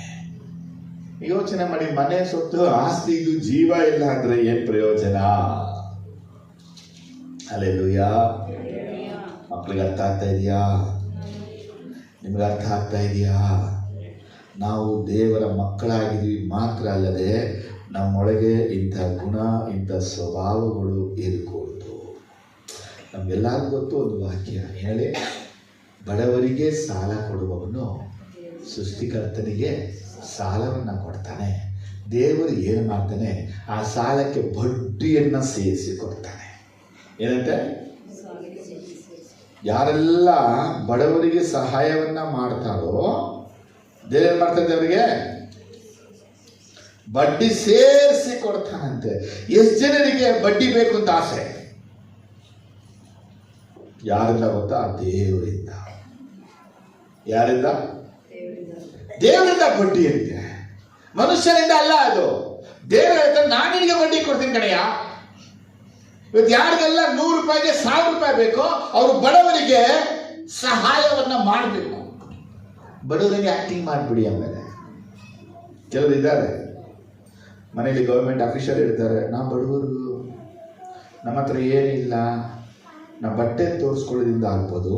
ಯೋಚನೆ ಮಾಡಿ, ಮನೆ ಸೊತ್ತು ಆಸ್ತಿ ಇದು ಜೀವ ಇಲ್ಲ ಅಂದ್ರೆ ಏನ್ ಪ್ರಯೋಜನ? ಹಲ್ಲೆಲೂಯಾ. ಮಕ್ಕಳಿಗೆ ಅರ್ಥ ಆಗ್ತಾ ಇದೆಯಾ? ನಿಮ್ಗೆ ಅರ್ಥ ಆಗ್ತಾ ಇದೆಯಾ? ನಾವು ದೇವರ ಮಕ್ಕಳಾಗಿದ್ವಿ ಮಾತ್ರ ಅಲ್ಲದೆ ನಮ್ಮೊಳಗೆ ಇಂಥ ಗುಣ, ಇಂಥ ಸ್ವಭಾವಗಳು ಇರಕೂಡದು. ನಮ್ಗೆಲ್ಲರಿಗೂ ಗೊತ್ತು ಒಂದು ವಾಕ್ಯ ಹೇಳಿ, ಬಡವರಿಗೆ ಸಾಲ ಕೊಡುವವನು ಸೃಷ್ಟಿಕರ್ತನಿಗೆ ಸಾಲವನ್ನು ಕೊಡ್ತಾನೆ. ದೇವರು ಏನು ಮಾಡ್ತಾನೆ? ಆ ಸಾಲಕ್ಕೆ ಬಡ್ಡಿಯನ್ನು ಸೇರಿಸಿ ಕೊಡ್ತಾನೆ. ಏನಂತೆ? ಯಾರೆಲ್ಲ ಬಡವರಿಗೆ ಸಹಾಯವನ್ನ ಮಾಡ್ತಾರೋ ದೇವರು ಮಾಡ್ತಾನೆ, ಅವರಿಗೆ ಬಡ್ಡಿ ಸೇರಿಸಿ ಕೊಡ್ತಾನಂತೆ. ಎಷ್ಟು ಜನರಿಗೆ ಬಡ್ಡಿ ಬೇಕು ಅಂತ ಆಸೆ? ಯಾರಿಂದ ಗೊತ್ತಾ? ದೇವರಿಂದ. ಯಾರಿಂದ? ದೇವರಿಂದ ಬಡ್ಡಿ ಅಂತೆ, ಮನುಷ್ಯರಿಂದ ಅಲ್ಲ. ಅದು ದೇವರು ಹೇಳ್ತಾರೆ, ನಾನು ನಿನಗೆ ಬಡ್ಡಿ ಕೊಡ್ತೀನಿ ಕಣಯ್ಯ. ಇವತ್ತು ಯಾರಿಗೆಲ್ಲ 100 ರೂಪಾಯಿಗೆ 1000 ರೂಪಾಯಿ ಬೇಕೋ ಅವರು ಬಡವರಿಗೆ ಸಹಾಯವನ್ನ ಮಾಡಬೇಕು. ಬಡವರಿಗೆ ಆಕ್ಟಿಂಗ್ ಮಾಡಿಬಿಡಿ. ಆಮೇಲೆ ಕೆಲವರು ಇದ್ದಾರೆ ಮನೆಯಲ್ಲಿ, ಗೌರ್ಮೆಂಟ್ ಆಫೀಸರ್ ಇರ್ತಾರೆ, ನಾವು ಬಡವರು, ನಮ್ಮ ಹತ್ರ ಏನಿಲ್ಲ, ನಾವು ಬಟ್ಟೆ ತೋರಿಸ್ಕೊಳ್ಳೋದ್ರಿಂದ ಆಗ್ಬೋದು,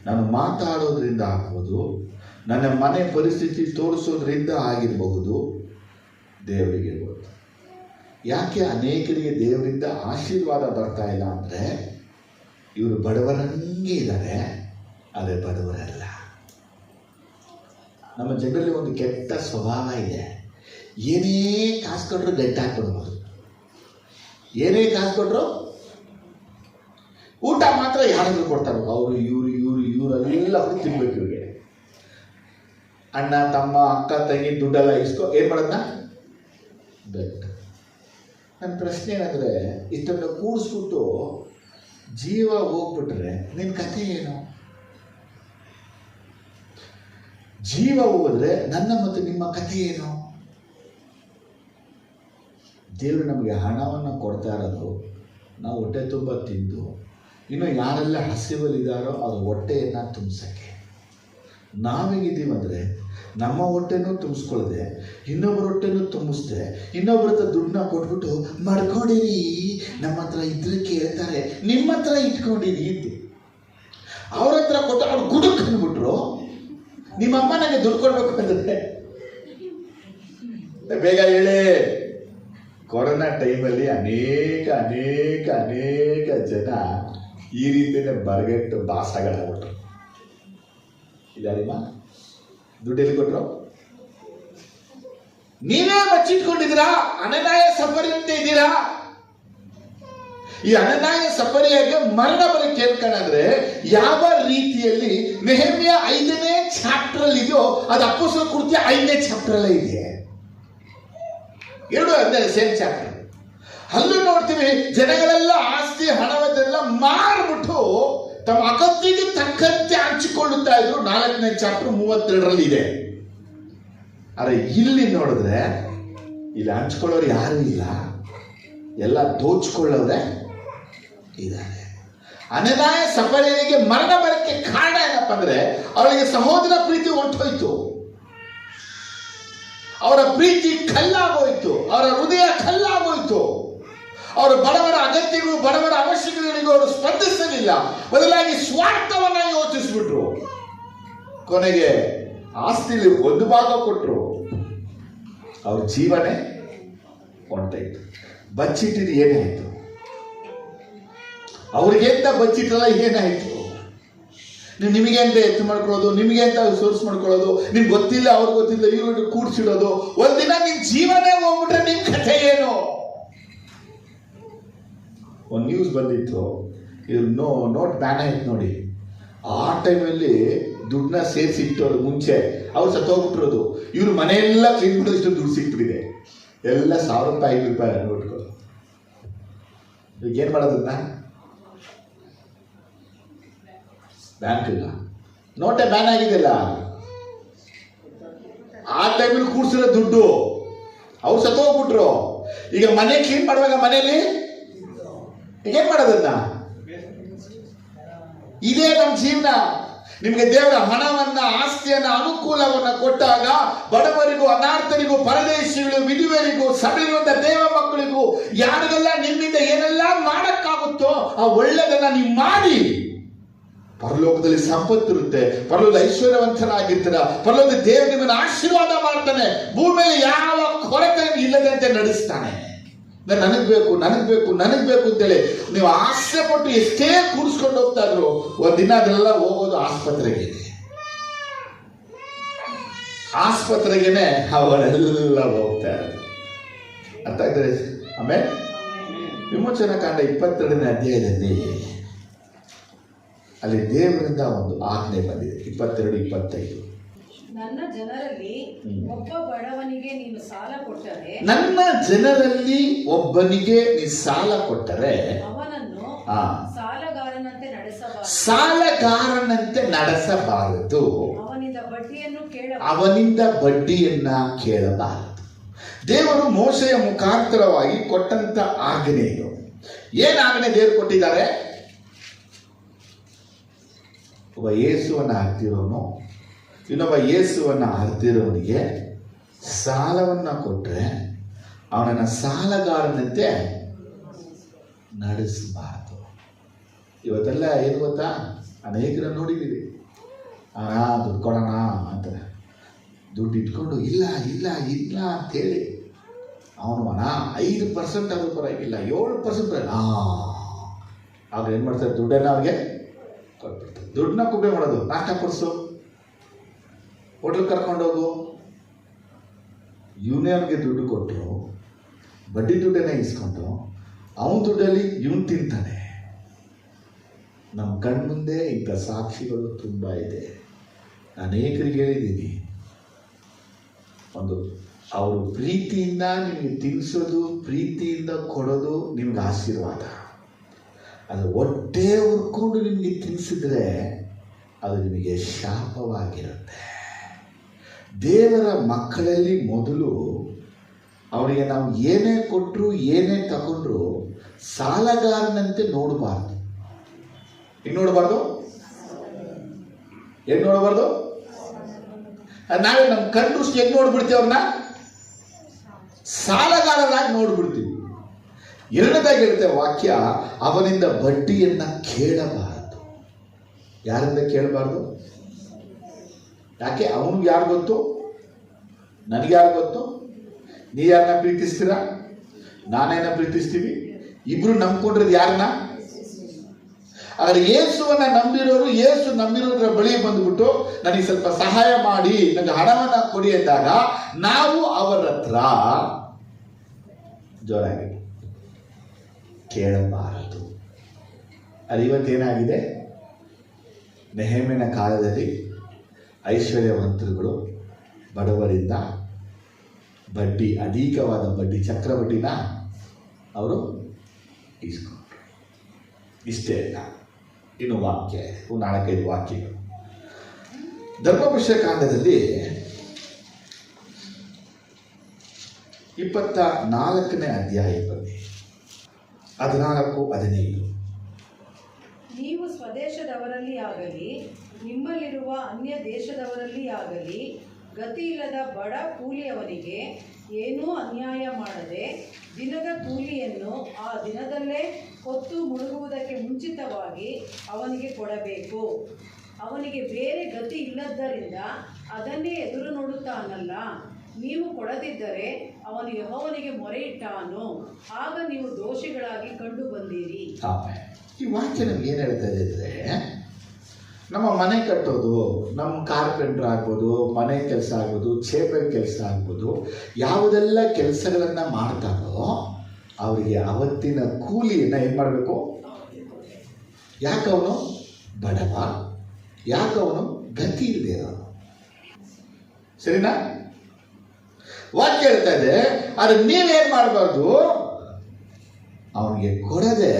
ನಾನು ಮಾತಾಡೋದ್ರಿಂದ ಆಗ್ಬೋದು, ನನ್ನ ಮನೆ ಪರಿಸ್ಥಿತಿ ತೋರಿಸೋದ್ರಿಂದ ಆಗಿರಬಹುದು. ದೇವರಿಗೆ ಗೊತ್ತು. ಯಾಕೆ ಅನೇಕರಿಗೆ ದೇವರಿಂದ ಆಶೀರ್ವಾದ ಬರ್ತಾ ಇಲ್ಲ ಅಂದರೆ ಇವರು ಬಡವರಂಗೆ ಇದ್ದಾರೆ, ಆದರೆ ಬಡವರಲ್ಲ. ನಮ್ಮ ಜನರಲ್ಲಿ ಒಂದು ಕೆಟ್ಟ ಸ್ವಭಾವ ಇದೆ. ಏನೇ ಕಾಸು ಕೊಟ್ಟರು ಗಂಟೆ ಹಾಕ್ಬಿಡ್ಬೋದು. ಏನೇ ಕಾಸು ಕೊಟ್ಟರು ಊಟ ಮಾತ್ರ ಯಾರಾದ್ರೂ ಕೊಡ್ತಾರೆ. ಅವರು ಇವರೆಲ್ಲ ತಿನ್ಬೇಕು. ಇವ್ರಿಗೆ ಅಣ್ಣ, ತಮ್ಮ, ಅಕ್ಕ, ತಂಗಿ ದುಡ್ಡೆಲ್ಲ ಇಸ್ಕೊ ಏನು ಮಾಡೋದನ್ನ ಬೆಟ್. ನನ್ನ ಪ್ರಶ್ನೆ ಏನಂದರೆ, ಇಷ್ಟನ್ನು ಕೂಡಿಸ್ಬಿಟ್ಟು ಜೀವ ಹೋಗ್ಬಿಟ್ರೆ ನಿನ್ನ ಕಥೆ ಏನು? ಜೀವ ಹೋದ್ರೆ ನನ್ನ ಮತ್ತು ನಿಮ್ಮ ಕಥೆ ಏನು? ದೇವರು ನಮಗೆ ಹಣವನ್ನು ಕೊಡ್ತಾ ಇರೋದು ನಾವು ಹೊಟ್ಟೆ ತುಂಬ ತಿಂದು, ಇನ್ನು ಯಾರೆಲ್ಲ ಹಸಿವಲ್ಲಿದ್ದಾರೋ ಅವ್ರ ಹೊಟ್ಟೆಯನ್ನು ತುಂಬಿಸೋಕ್ಕೆ. ನಾವೇಗಿದ್ದೀವಂದರೆ ನಮ್ಮ ಹೊಟ್ಟೆನೂ ತುಂಬಿಸ್ಕೊಳ್ಳದೆ ಇನ್ನೊಬ್ಬರ ಹೊಟ್ಟೆನೂ ತುಂಬಿಸ್ದೆ, ಇನ್ನೊಬ್ಬರ ಹತ್ರ ದುಡ್ಡನ್ನ ಕೊಟ್ಬಿಟ್ಟು ಮಾಡ್ಕೊಂಡಿರಿ, ನಮ್ಮ ಹತ್ರ ಇದ್ರೆ ಕೇಳ್ತಾರೆ, ನಿಮ್ಮ ಹತ್ರ ಇಟ್ಕೊಂಡಿರಿ ಇದ್ದು ಅವ್ರ ಹತ್ರ ಕೊಟ್ಟು ಅವ್ರು ಗುಡುಕ್ ಅಂದ್ಬಿಟ್ರು. ನಿಮ್ಮಮ್ಮ ನನಗೆ ದುಡ್ಡು ಕೊಡ್ಬೇಕು ಅಂದರೆ ಬೇಗ ಹೇಳಿ. ಕೊರೋನಾ ಟೈಮಲ್ಲಿ ಅನೇಕ ಅನೇಕ ಅನೇಕ ಜನ ಈ ರೀತಿಯೇ ಬರಗೆಟ್ಟು ಬಾಸಗಳಾಗ್ಬಿಟ್ರು. ಇದಾರಿಮ್ಮ ದುಡ್ಡೆಲ್ಲಿ ಕೊಟ್ರು? ನೀವೇ ಬಚ್ಚಿಟ್ಕೊಂಡಿದ್ದೀರಾ? ಅನನಾಯ ಸಫರಿಯಂತೆ ಇದ್ದೀರಾ? ಈ ಅನನಾಯ ಸಫರಿಯಾಗೆ ಮರಣ ಬರಕ್ಕೆ ಕೇಳ್ಕೊಂಡ್ರೆ ಯಾವ ರೀತಿಯಲ್ಲಿ ನೆಹೆಮ್ಯ 5ನೇ ಚಾಪ್ಟರ್ ಅಲ್ಲಿ ಇದೆಯೋ ಅದು ಅಪೊಸ್ತಲರ ಕೃತ್ಯ 5ನೇ ಚಾಪ್ಟರ್ ಅಲ್ಲೇ ಇದೆ. 2 ಅಂದರೆ ಸೇಮ್ ಚಾಪ್ಟರ್. ಅಲ್ಲೂ ನೋಡ್ತೀವಿ, ಜನಗಳೆಲ್ಲ ಆಸ್ತಿ ಹಣವನ್ನೆಲ್ಲ ಮಾರ್ಬಿಟ್ಟು ತಮ್ಮ ಅಗತ್ಯಕ್ಕೆ ತಕ್ಕಂತೆ ಹಂಚಿಕೊಳ್ಳುತ್ತಾ ಇದ್ರು. 4ನೇ ಚಾಪ್ಟರ್ 32ರಲ್ಲಿ ಇದೆ. ಆದರೆ ಇಲ್ಲಿ ನೋಡಿದ್ರೆ ಇಲ್ಲಿ ಹಂಚ್ಕೊಳ್ಳೋರು ಯಾರು ಇಲ್ಲ, ಎಲ್ಲ ದೋಚ್ಕೊಳ್ಳೋರೆ ಇದ್ದಾರೆ. ಅನನಾಯ ಸಫರಿಯನಿಗೆ ಮರಣ ಬರಕ್ಕೆ ಕಾರಣ ಏನಪ್ಪ ಅಂದ್ರೆ ಅವಳಿಗೆ ಸಹೋದರ ಪ್ರೀತಿ ಹೊಂಟೋಯ್ತು. ಅವರ ಪ್ರೀತಿ ಕಲ್ಲಾಗೋಯ್ತು, ಅವರ ಹೃದಯ ಕಲ್ಲಾಗೋಯ್ತು. ಅವರ ಬಡವರ ಅಗತ್ಯಗಳು, ಬಡವರ ಅವಶ್ಯಕತೆಗಳಿಗೂ ಅವರು ಸ್ಪಂದಿಸಲಿಲ್ಲ. ಬದಲಾಗಿ ಸ್ವಾರ್ಥವನ್ನ ಯೋಚಿಸ್ಬಿಟ್ರು. ಕೊನೆಗೆ ಆಸ್ತಿಲಿ ಒಂದು ಭಾಗ ಕೊಟ್ಟರು, ಅವ್ರ ಜೀವನೇ ಹೊಂಟಾಯ್ತು. ಬಚ್ಚಿಟ್ಟಿದ್ದು ಏನಾಯ್ತು? ಅವ್ರಿಗೆ ಅಂತ ಬಚ್ಚಿಟ್ಟಲ್ಲ, ಏನಾಯ್ತು? ನಿಮಗೆ ಅಂತ ಎತ್ತು ಮಾಡ್ಕೊಳ್ಳೋದು, ನಿಮಗೆ ಅಂತ ಸೋರ್ಸ್ ಮಾಡ್ಕೊಳ್ಳೋದು, ನಿಮ್ಗೆ ಗೊತ್ತಿಲ್ಲ, ಅವ್ರಿಗೆ ಗೊತ್ತಿಲ್ಲ, ಇವ್ರಿಗೆ ಕೂಡ್ಸಿಡೋದು. ಒಂದಿನ ನಿಮ್ ಜೀವನೇ ಹೋಗ್ಬಿಟ್ರೆ ನಿಮ್ ಕಥೆ ಏನು? ಒಂದು ನ್ಯೂಸ್ ಬಂದಿತ್ತು, ಇವ್ರು ನೋಟ್ ಬ್ಯಾನ್ ಆಯ್ತು ನೋಡಿ. ಆ ಟೈಮಲ್ಲಿ ದುಡ್ಡನ್ನ ಸೇರಿಸಿ ಇಟ್ಟೋರು ಮುಂಚೆ, ಅವ್ರು ಸತ್ತೋಗ್ಬಿಟ್ಟಿರೋದು. ಇವ್ರು ಮನೆಯೆಲ್ಲ ಕ್ಲೀನ್ ಮಾಡೋದು, ಇಷ್ಟು ದುಡ್ಡು ಸಿಕ್ಬಿಟ್ಟಿದೆ. ಎಲ್ಲ 1000 ರೂಪಾಯಿ 5 ರೂಪಾಯಿ ನೋಟ್ಗಳು. ಈಗ ಏನ್ ಮಾಡೋದನ್ನ? ಬ್ಯಾಂಕ್ ಇಲ್ಲ, ನೋಟೆ ಬ್ಯಾನ್ ಆಗಿದೆಲ್ಲ. ಆ ಟೈಮಲ್ಲಿ ಕೂಡ್ಸಿರೋ ದುಡ್ಡು ಅವ್ರು ಸತ್ತೋಗ್ಬಿಟ್ರು. ಈಗ ಮನೆ ಕ್ಲೀನ್ ಮಾಡುವಾಗ ಮನೆಯಲ್ಲಿ ಏನ್ ಮಾಡೋದನ್ನ? ಇದೇ ನಮ್ಮ ಜೀವನ. ನಿಮಗೆ ದೇವರ ಹಣವನ್ನ, ಆಸ್ತಿಯನ್ನ, ಅನುಕೂಲವನ್ನ ಕೊಟ್ಟಾಗ ಬಡವರಿಗೂ, ಅನಾಥರಿಗೂ, ಪರದೇಶಿಗಳು, ವಿಧವೆಯರಿಗೂ, ಸಭೆಗಿರುವಂತ ದೇವ ಮಕ್ಕಳಿಗೂ, ಯಾರಿಗೆಲ್ಲ ನಿಮ್ಮಿಂದ ಏನೆಲ್ಲ ಮಾಡಕ್ಕಾಗುತ್ತೋ ಆ ಒಳ್ಳೆದನ್ನ ನೀವು ಮಾಡಿ. ಪರಲೋಕದಲ್ಲಿ ಸಂಪತ್ತಿರುತ್ತೆ, ಪರಲೋಕದ ಐಶ್ವರ್ಯವಂತರಾಗಿರ್ತೀರ, ಪರಲೋಕದ ದೇವರು ನಿಮ್ಮನ್ನು ಆಶೀರ್ವಾದ ಮಾಡ್ತಾನೆ, ಭೂಮಿಯಲ್ಲಿ ಯಾವ ಕೊರತೆ ಇಲ್ಲದಂತೆ ನಡೆಸ್ತಾನೆ. ನನಗ್ ಬೇಕು, ನನಗ್ ಬೇಕು, ನನಗ್ ಬೇಕು ಅಂತೇಳಿ ನೀವು ಆಸೆ ಪಟ್ಟು ಎಷ್ಟೇ ಕೂಡಿಸ್ಕೊಂಡು ಹೋಗ್ತಾ ಇದ್ರು, ಒಂದಿನ ಅದೆಲ್ಲ ಹೋಗೋದು ಆಸ್ಪತ್ರೆಗೇನೆ ಅವರೆಲ್ಲ ಹೋಗ್ತಾ ಇರೋದು. ಅರ್ಥ ಆಗ್ತದೆ? ಆಮೇಲೆ ವಿಮೋಚನಾ ಕಾಂಡ 22ನೇ ಅಧ್ಯಾಯದಲ್ಲಿ ಅಲ್ಲಿ ದೇವರಿಂದ ಒಂದು ಆಜ್ಞೆ ಬಂದಿದೆ. 22-25. ನನ್ನ ಜನರಲ್ಲಿ ಒಬ್ಬ ಬಡವನಿಗೆ ನೀನು ಸಾಲ ಕೊಟ್ಟರೆ, ನನ್ನ ಜನರಲ್ಲಿ ಒಬ್ಬನಿಗೆ ನೀ ಸಾಲ ಕೊಟ್ಟರೆ ಅವನನ್ನು ಸಾಲಗಾರನಂತೆ ನಡೆಸಬಾರದು. ಸಾಲಗಾರನಂತೆ ನಡೆಸಬಾರದು. ಅವನಿಂದ ಬಡ್ಡಿಯನ್ನ ಕೇಳಬಾರದು. ದೇವರು ಮೋಶೆಯ ಮುಖಾಂತರವಾಗಿ ಕೊಟ್ಟಂತ ಆಜ್ಞೆ ಇದು. ಏನ್ ಆಜ್ಞೆ ದೇವರು ಕೊಟ್ಟಿದ್ದಾರೆ? ಒಬ್ಬ ಯೇಸುವನ್ನ ಹತ್ತಿರೋನು ಇನ್ನೊಬ್ಬ ಯೇಸುವನ್ನ ಹತ್ತಿರೋನಿಗೆ ಸಾಲವನ್ನ ಕೊಟ್ಟರೆ ಅವನನ್ನ ಸಾಲಗಾರನಂತೆ ನಡೆಸಬಾರದು. ಇವತ್ತೆಲ್ಲ ಏನು ಗೊತ್ತಾ? ಅನೇಕರ ನೋಡಿದ್ದೀವಿ, ದುಡ್ಡು ಕೊಡೋಣ ಅಂತಾರೆ. ದುಡ್ಡು ಇಟ್ಕೊಂಡು ಇಲ್ಲ ಇಲ್ಲ ಇಲ್ಲ ಅಂತೇಳಿ ಅವನು 5% ಆದ್ರೂ ಪರವಾಗಿಲ್ಲ, 7% ಆಗ ಏನು ಮಾಡ್ತಾರೆ? ದುಡ್ಡನ್ನ ಅವ್ರಿಗೆ ಕೊಟ್ಬಿಡ್ತಾರೆ. ದುಡ್ಡನ್ನ ಕುಬ್ಬೆ ಮಾಡೋದು, ನಾಷ್ಟ ಕೊಡಿಸು, ಹೋಟ್ಲ್ ಕರ್ಕೊಂಡೋಗು. ಇವನೇ ಅವನಿಗೆ ದುಡ್ಡು ಕೊಟ್ಟರು, ಬಡ್ಡಿ ದುಡ್ಡನ್ನೇ ಇಸ್ಕೊಂಡು ಅವನ ದುಡ್ಡಲ್ಲಿ ಇವನು ತಿಂತಾನೆ. ನಮ್ಮ ಕಣ್ಮುಂದೆ ಇಂಥ ಸಾಕ್ಷಿಗಳು ತುಂಬ ಇದೆ. ಅನೇಕರಿಗೆ ಹೇಳಿದ್ದೀನಿ, ಅವರು ಪ್ರೀತಿಯಿಂದ ನಿಮಗೆ ತಿನ್ನಿಸೋದು, ಪ್ರೀತಿಯಿಂದ ಕೊಡೋದು ನಿಮ್ಗೆ ಆಶೀರ್ವಾದ. ಅದು ಹೊಟ್ಟೆ ಹುರ್ಕೊಂಡು ನಿಮಗೆ ತಿನ್ನಿಸಿದ್ರೆ ಅದು ನಿಮಗೆ ಶಾಪವಾಗಿರುತ್ತೆ. ದೇವರ ಮಕ್ಕಳಲ್ಲಿ ಮೊದಲು ಅವರಿಗೆ ನಾವು ಏನೇ ಕೊಟ್ಟರು, ಏನೇ ತಗೊಂಡ್ರು ಸಾಲಗಾರನಂತೆ ನೋಡಬಾರ್ದು. ಈಗ ನೋಡಬಾರ್ದು, ಏನು ನೋಡಬಾರ್ದು? ನಾವೇ ನಮ್ಮ ಕಣ್ಣುಷ್ಟು ಹೆಂಗ್ ನೋಡ್ಬಿಡ್ತೀವಿ? ಅವ್ರನ್ನ ಸಾಲಗಾರರಾಗಿ ನೋಡ್ಬಿಡ್ತೀವಿ. ಎರಡನೇದಾಗಿ ಹೇಳುತ್ತೆ ವಾಕ್ಯ, ಅವನಿಂದ ಬಡ್ಡಿಯನ್ನ ಕೇಳಬಾರದು. ಯಾರಿಂದ ಕೇಳಬಾರ್ದು? ಯಾಕೆ? ಅವನಿಗೆ ಯಾರು ಗೊತ್ತು, ನನಗೆ ಯಾರು ಗೊತ್ತು? ನೀ ಯಾರನ್ನ ಪ್ರೀತಿಸ್ತೀರಾ, ನಾನೇನ ಪ್ರೀತಿಸ್ತೀವಿ? ಇಬ್ರು ನಂಬ್ಕೊಂಡಿರೋದು ಯಾರನ್ನ? ಆದರೆ ಯೇಸುವನ್ನ ನಂಬಿರೋರು, ಯೇಸು ನಂಬಿರೋದ್ರ ಬಳಿ ಬಂದ್ಬಿಟ್ಟು ನನಗೆ ಸ್ವಲ್ಪ ಸಹಾಯ ಮಾಡಿ, ನನಗೆ ಹಣವನ್ನ ಕೊಡಿ ಅಂದಾಗ ನಾವು ಅವರ ಹತ್ರ ಜೋರಾಗಿ ಕೇಳಬಾರದು. ಅದು ಇವತ್ತೇನಾಗಿದೆ? ನೆಹೆಮೀಯನ ಕಾಲದಲ್ಲಿ ಐಶ್ವರ್ಯವಂತರುಗಳು ಬಡವರಿಂದ ಬಡ್ಡಿ, ಅಧಿಕವಾದ ಬಡ್ಡಿ, ಚಕ್ರಬಡ್ಡಿನ ಅವರು ಇಸ್ಕೊಂಡ್ರು. ಇಷ್ಟೇ ಇಲ್ಲ, ಇನ್ನು ವಾಕ್ಯ, 4-5 ವಾಕ್ಯಗಳು. ಧರ್ಮಪುರುಷ ಕಾಂಡದಲ್ಲಿ 24ನೇ ಅಧ್ಯಾಯ ಬನ್ನಿ, 14-15. ನೀವು ಸ್ವದೇಶದವರಲ್ಲಿ ಆಗಲಿ ನಿಮ್ಮಲ್ಲಿರುವ ಅನ್ಯ ದೇಶದವರಲ್ಲಿ ಆಗಲಿ ಗತಿ ಇಲ್ಲದ ಬಡ ಕೂಲಿಯವನಿಗೆ ಏನೂ ಅನ್ಯಾಯ ಮಾಡದೆ ದಿನದ ಕೂಲಿಯನ್ನು ಆ ದಿನದಲ್ಲೇ ಹೊತ್ತು ಮುಳುಗುವುದಕ್ಕೆ ಮುಂಚಿತವಾಗಿ ಅವನಿಗೆ ಕೊಡಬೇಕು. ಅವನಿಗೆ ಬೇರೆ ಗತಿ ಇಲ್ಲದ್ದರಿಂದ ಅದನ್ನೇ ಎದುರು ನೋಡುತ್ತಾನಲ್ಲ. ನೀವು ಕೊಡದಿದ್ದರೆ ಅವನು ಯೆಹೋವನಿಗೆ ಮೊರೆ ಇಟ್ಟಾನು, ಆಗ ನೀವು ದೋಷಿಗಳಾಗಿ ಕಂಡು ಬಂದಿರಿ. ಆಮೇಲೆ ಈ ವಾಕ್ಯ ನಮ್ಗೆ ಏನು ಹೇಳ್ತಾ ಇದೆ ಅಂದರೆ, ನಮ್ಮ ಮನೆ ಕಟ್ಟೋದು, ನಮ್ಮ ಕಾರ್ಪೆಂಟ್ರ್ ಆಗ್ಬೋದು, ಮನೆ ಕೆಲಸ ಆಗ್ಬೋದು, ಚೇಪೆ ಕೆಲಸ ಆಗ್ಬೋದು, ಯಾವುದೆಲ್ಲ ಕೆಲಸಗಳನ್ನು ಮಾಡ್ತಾರೋ ಅವರಿಗೆ ಅವತ್ತಿನ ಕೂಲಿಯನ್ನು ಏನು ಮಾಡಬೇಕು? ಯಾಕವನು ಬಡವ, ಯಾಕವನು ಗತಿ ಇಲ್ಲದೆ ಇರೋನು. ಸರಿನಾ? ವಾಕ್ಯ ಹೇಳ್ತಾ ಇದೆ. ಆದರೆ ನೀವೇನು ಮಾಡಬಾರ್ದು, ಅವನಿಗೆ ಕೊಡದೆ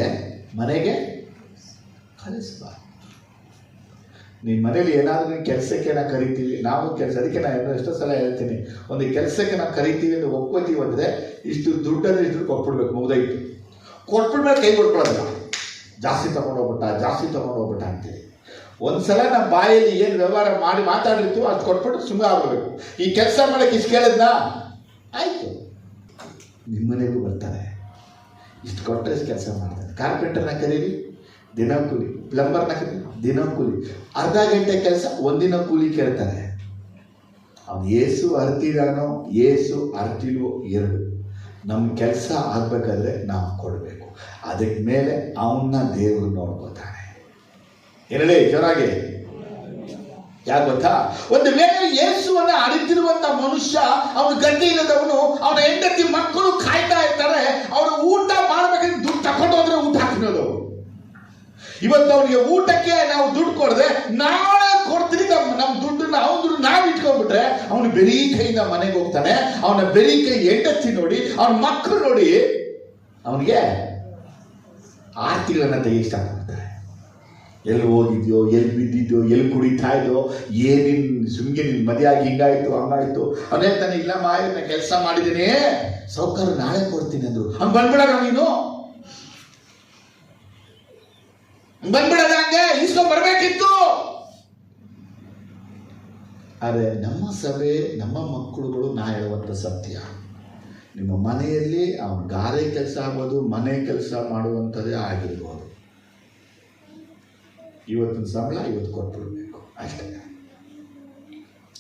ಮನೆಗೆ ಕಳಿಸ್ಬಾರ್ದು. ನಿಮ್ಮ ಮನೇಲಿ ಏನಾದರೂ ನೀವು ಕೆಲಸಕ್ಕೆ ನಾವು ಕರಿತೀವಿ, ನಾವು ಕೆಲಸ, ಅದಕ್ಕೆ ನಾನು ಎಷ್ಟೋ ಸಲ ಹೇಳ್ತೀನಿ, ಒಂದು ಕೆಲಸಕ್ಕೆ ನಾವು ಕರಿತೀವಿ ಅಂತ ಒಪ್ಕೋತೀವಿ ಅಂದರೆ ಇಷ್ಟು ದುಡ್ಡನ್ನು ಇಷ್ಟು ಕೊಟ್ಬಿಡ್ಬೇಕು, ಮುಗ್ದೈತು. ಕೊಟ್ಬಿಟ್ಮೇಲೆ ಕೈ ಕೊಟ್ಕೊಳ್ಳೋದಿಲ್ಲ, ಜಾಸ್ತಿ ತೊಗೊಂಡೋಗ್ಬಿಟ್ಟ ಅಂತೇಳಿ. ಒಂದ್ಸಲ ನಮ್ಮ ಬಾಯಲ್ಲಿ ಏನು ವ್ಯವಹಾರ ಮಾಡಿ ಮಾತಾಡಿರ್ತೀವೋ ಅದು ಕೊಟ್ಬಿಟ್ಟು ಸುಮ್ಮನೆ ಆಗಬೇಕು. ಈ ಕೆಲಸ ಮಾಡೋಕ್ಕೆ ಇಷ್ಟು ಕೇಳಿದ್ನಾ, ಆಯಿತು, ನಿಮ್ಮನೆಗೂ ಬರ್ತಾರೆ, ಇಷ್ಟು ಕೊಟ್ಟರೆ ಇಷ್ಟು ಕೆಲಸ ಮಾಡ್ತಾರೆ. ಕಾರ್ಪೆಂಟರ್ನ ಕರೀರಿ, ದಿನ ಕೂಲಿ. ಪ್ಲಂಬರ್ನ ಕರೀರಿ, ದಿನ ಕೂಲಿ. ಅರ್ಧ ಗಂಟೆ ಕೆಲಸ, ಒಂದಿನ ಕೂಲಿ ಕೇಳ್ತಾರೆ. ಅವನು ಏಸು ಅರ್ತಿದಾನೋ ಏಸು ಅರ್ತಿಲ್ವೋ ಎರಡು. ನಮ್ಮ ಕೆಲಸ ಆಗಬೇಕಾದ್ರೆ ನಾವು ಕೊಡಬೇಕು. ಅದಕ್ಕೆ ಮೇಲೆ ಅವನ್ನ ದೇವರು ನೋಡ್ಕೋತಾನೆ. ಏನೇಳಿ ಜೋರಾಗಿ. ಯಾಕೆ ಗೊತ್ತಾ? ಒಂದು ವೇಳೆ ಯೇಸುವನ್ನ ಅರಿತಿರುವಂತ ಮನುಷ್ಯ, ಅವನು ಗತಿ ಇಲ್ಲದವನು, ಅವನ ಹೆಂಡತಿ ಮಕ್ಕಳು ಕಾಯ್ತಾ ಇರ್ತಾರೆ, ಅವರು ಊಟ ಮಾಡ್ಬೇಕಂದ್ರೆ ದುಡ್ಡು ತಗೊಂಡು ಹೋದ್ರೆ ಊಟ ಹಾಕಿರೋದು. ಇವತ್ತು ಅವನಿಗೆ ಊಟಕ್ಕೆ ನಾವು ದುಡ್ಡು ಕೊಡದೆ ನಾಳೆ ಕೊಡ್ತೀನಿ, ನಮ್ಮ ದುಡ್ಡನ್ನ ಅವನ ದುಡ್ಡು ನಾವು ಇಟ್ಕೊಂಡ್ಬಿಟ್ರೆ ಅವನು ಬೆರೀ ಕೈಯಿಂದ ಮನೆಗೆ ಹೋಗ್ತಾನೆ. ಅವನ ಬೆರೀ ಕೈ ಹೆಂಡತಿ ನೋಡಿ, ಅವನ ಮಕ್ಕಳು ನೋಡಿ ಅವನಿಗೆ ಆರ್ತಿಗಳನ್ನ ತೆಗಿ ಸ್ಟಾರ್ಟ್ ಮಾಡ್ತಾರೆ. ಎಲ್ಲಿ ಹೋಗಿದ್ಯೋ, ಎಲ್ಲಿ ಬಿದ್ದಿದ್ಯೋ, ಎಲ್ಲಿ ಕುಡಿತಾ ಇದೆಯೋ, ಏನಿನ್ ಸುಮ್ಗೆ ನಿನ್ ಮದುವೆ ಆಗಿ ಹಿಂಗಾಯ್ತು ಹಂಗಾಯ್ತು. ಅವನೇ ತಾನೆ, ಇಲ್ಲ ನಾ ಕೆಲಸ ಮಾಡಿದ್ದೀನಿ, ಸೌಕರ್ಯ ನಾಳೆ ಕೊಡ್ತೀನಿ ಅಂದ್ರು. ಹಂಗೆ ಬಂದ್ಬಿಡೋಣ, ನೀನು ಬಂದ್ಬಿಡೋದ, ಹಂಗೆ ಇಸ್ಕೊಂಡ್ ಬರ್ಬೇಕಿತ್ತು. ಆದರೆ ನಮ್ಮ ಸಭೆ, ನಮ್ಮ ಮಕ್ಕಳುಗಳು, ನಾ ಹೇಳುವಂಥ ಸತ್ಯ, ನಿಮ್ಮ ಮನೆಯಲ್ಲಿ ಅವನು ಗಾರೆ ಕೆಲಸ ಆಗ್ಬೋದು, ಮನೆ ಕೆಲಸ ಮಾಡುವಂಥದ್ದೇ ಆಗಿರ್ಬೋದು, ಇವತ್ತಿನ ಸಂಬಳ ಇವತ್ತು ಕೊಟ್ಬಿಡ್ಬೇಕು ಅಷ್ಟೇ.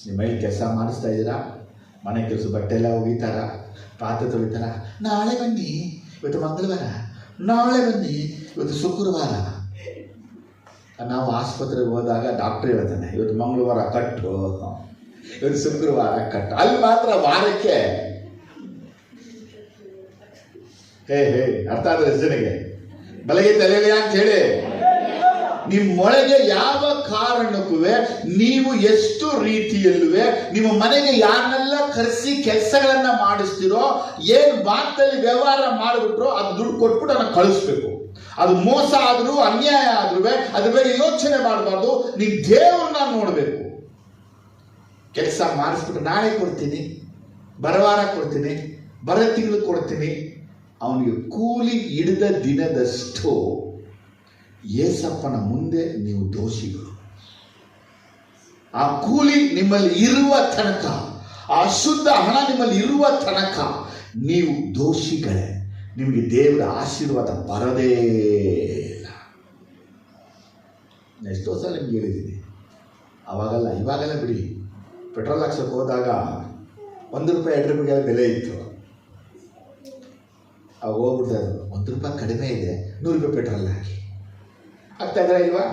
ನಿಮ್ಮ ಮೈಲಿ ಕೆಲಸ ಮಾಡಿಸ್ತಾ ಇದ್ದೀರಾ, ಮನೆ ಕೆಲಸ, ಬಟ್ಟೆ ಎಲ್ಲ ಒಗಿತಾರ, ಪಾತ್ರೆ ತೊಳಿತಾರ, ನಾಳೆ ಬನ್ನಿ, ಇವತ್ತು ಮಂಗಳವಾರ, ನಾಳೆ ಬನ್ನಿ, ಇವತ್ತು ಶುಕ್ರವಾರ. ನಾವು ಆಸ್ಪತ್ರೆಗೆ ಹೋದಾಗ ಡಾಕ್ಟ್ರ್ ಹೇಳ್ತಾನೆ, ಇವತ್ತು ಮಂಗಳವಾರ ಕಟ್ಟು, ಇವತ್ತು ಶುಕ್ರವಾರ ಕಟ್ಟು. ಅಲ್ಲಿ ಮಾತ್ರ ವಾರಕ್ಕೆ ಹೇ ಅರ್ಥ ಆದ್ರೆ ಜನಗೆ ಬಲಗೆ ತಲೆಗೆ ಅಂತ ಹೇಳಿ, ನಿಮ್ಮೊಳಗೆ ಯಾವ ಕಾರಣಕ್ಕೂ ನೀವು ಎಷ್ಟು ರೀತಿಯಲ್ಲೂ ನಿಮ್ಮ ಮನೆಗೆ ಯಾರನ್ನೆಲ್ಲ ಕರೆಸಿ ಕೆಲಸಗಳನ್ನ ಮಾಡಿಸ್ತಿರೋ, ಏನು ಮಾತಲ್ಲಿ ವ್ಯವಹಾರ ಮಾಡಿಬಿಟ್ರೋ ಅದು ದುಡ್ಡು ಕೊಟ್ಬಿಟ್ಟು ಅದನ್ನ ಕಳಿಸ್ಬೇಕು. ಅದು ಮೋಸ ಆದ್ರೂ ಅನ್ಯಾಯ ಆದ್ರೂ ಅದ್ರ ಬಗ್ಗೆ ಯೋಚನೆ ಮಾಡಬಾರ್ದು. ನೀವು ದೇವ್ರನ್ನ ನೋಡಬೇಕು. ಕೆಲಸ ಮಾಡಿಸ್ಬಿಟ್ಟು ನಾಳೆ ಕೊಡ್ತೀನಿ, ಬರವಾರ ಕೊಡ್ತೀನಿ, ಬರೋ ತಿಂಗಳು ಕೊಡ್ತೀನಿ, ಅವನಿಗೆ ಕೂಲಿ ಹಿಡಿದ ದಿನದಷ್ಟು ಏಸಪ್ಪನ ಮುಂದೆ ನೀವು ದೋಷಿಗಳು. ಆ ಕೂಲಿ ನಿಮ್ಮಲ್ಲಿ ಇರುವ ತನಕ, ಆ ಶುದ್ಧ ಹಣ ನಿಮ್ಮಲ್ಲಿ ಇರುವ ತನಕ ನೀವು ದೋಷಿಗಳೇ. ನಿಮಗೆ ದೇವರ ಆಶೀರ್ವಾದ ಬರದೇ ಇಲ್ಲ. ಎಷ್ಟೋ ಸಲ ನಿಮ್ಗೆ ಹೇಳಿದ್ದೀನಿ, ಅವಾಗಲ್ಲ ಇವಾಗೆಲ್ಲ ಬಿಡಿ. ಪೆಟ್ರೋಲ್ ಹಾಕ್ಸೋಕೆ ಹೋದಾಗ ₹1 ₹2 ಬೆಲೆ ಇತ್ತು. ಅವಾಗ ಹೋಗ್ಬಿಡ್ತಾ ಇದ್ರು, ₹1 ಕಡಿಮೆ ಇದೆ, ₹100 ಪೆಟ್ರೋಲ್ ಹಾಕಿ. ಆಗ್ತಾ ಇದ್ರೆ ಇಲ್ವಾ?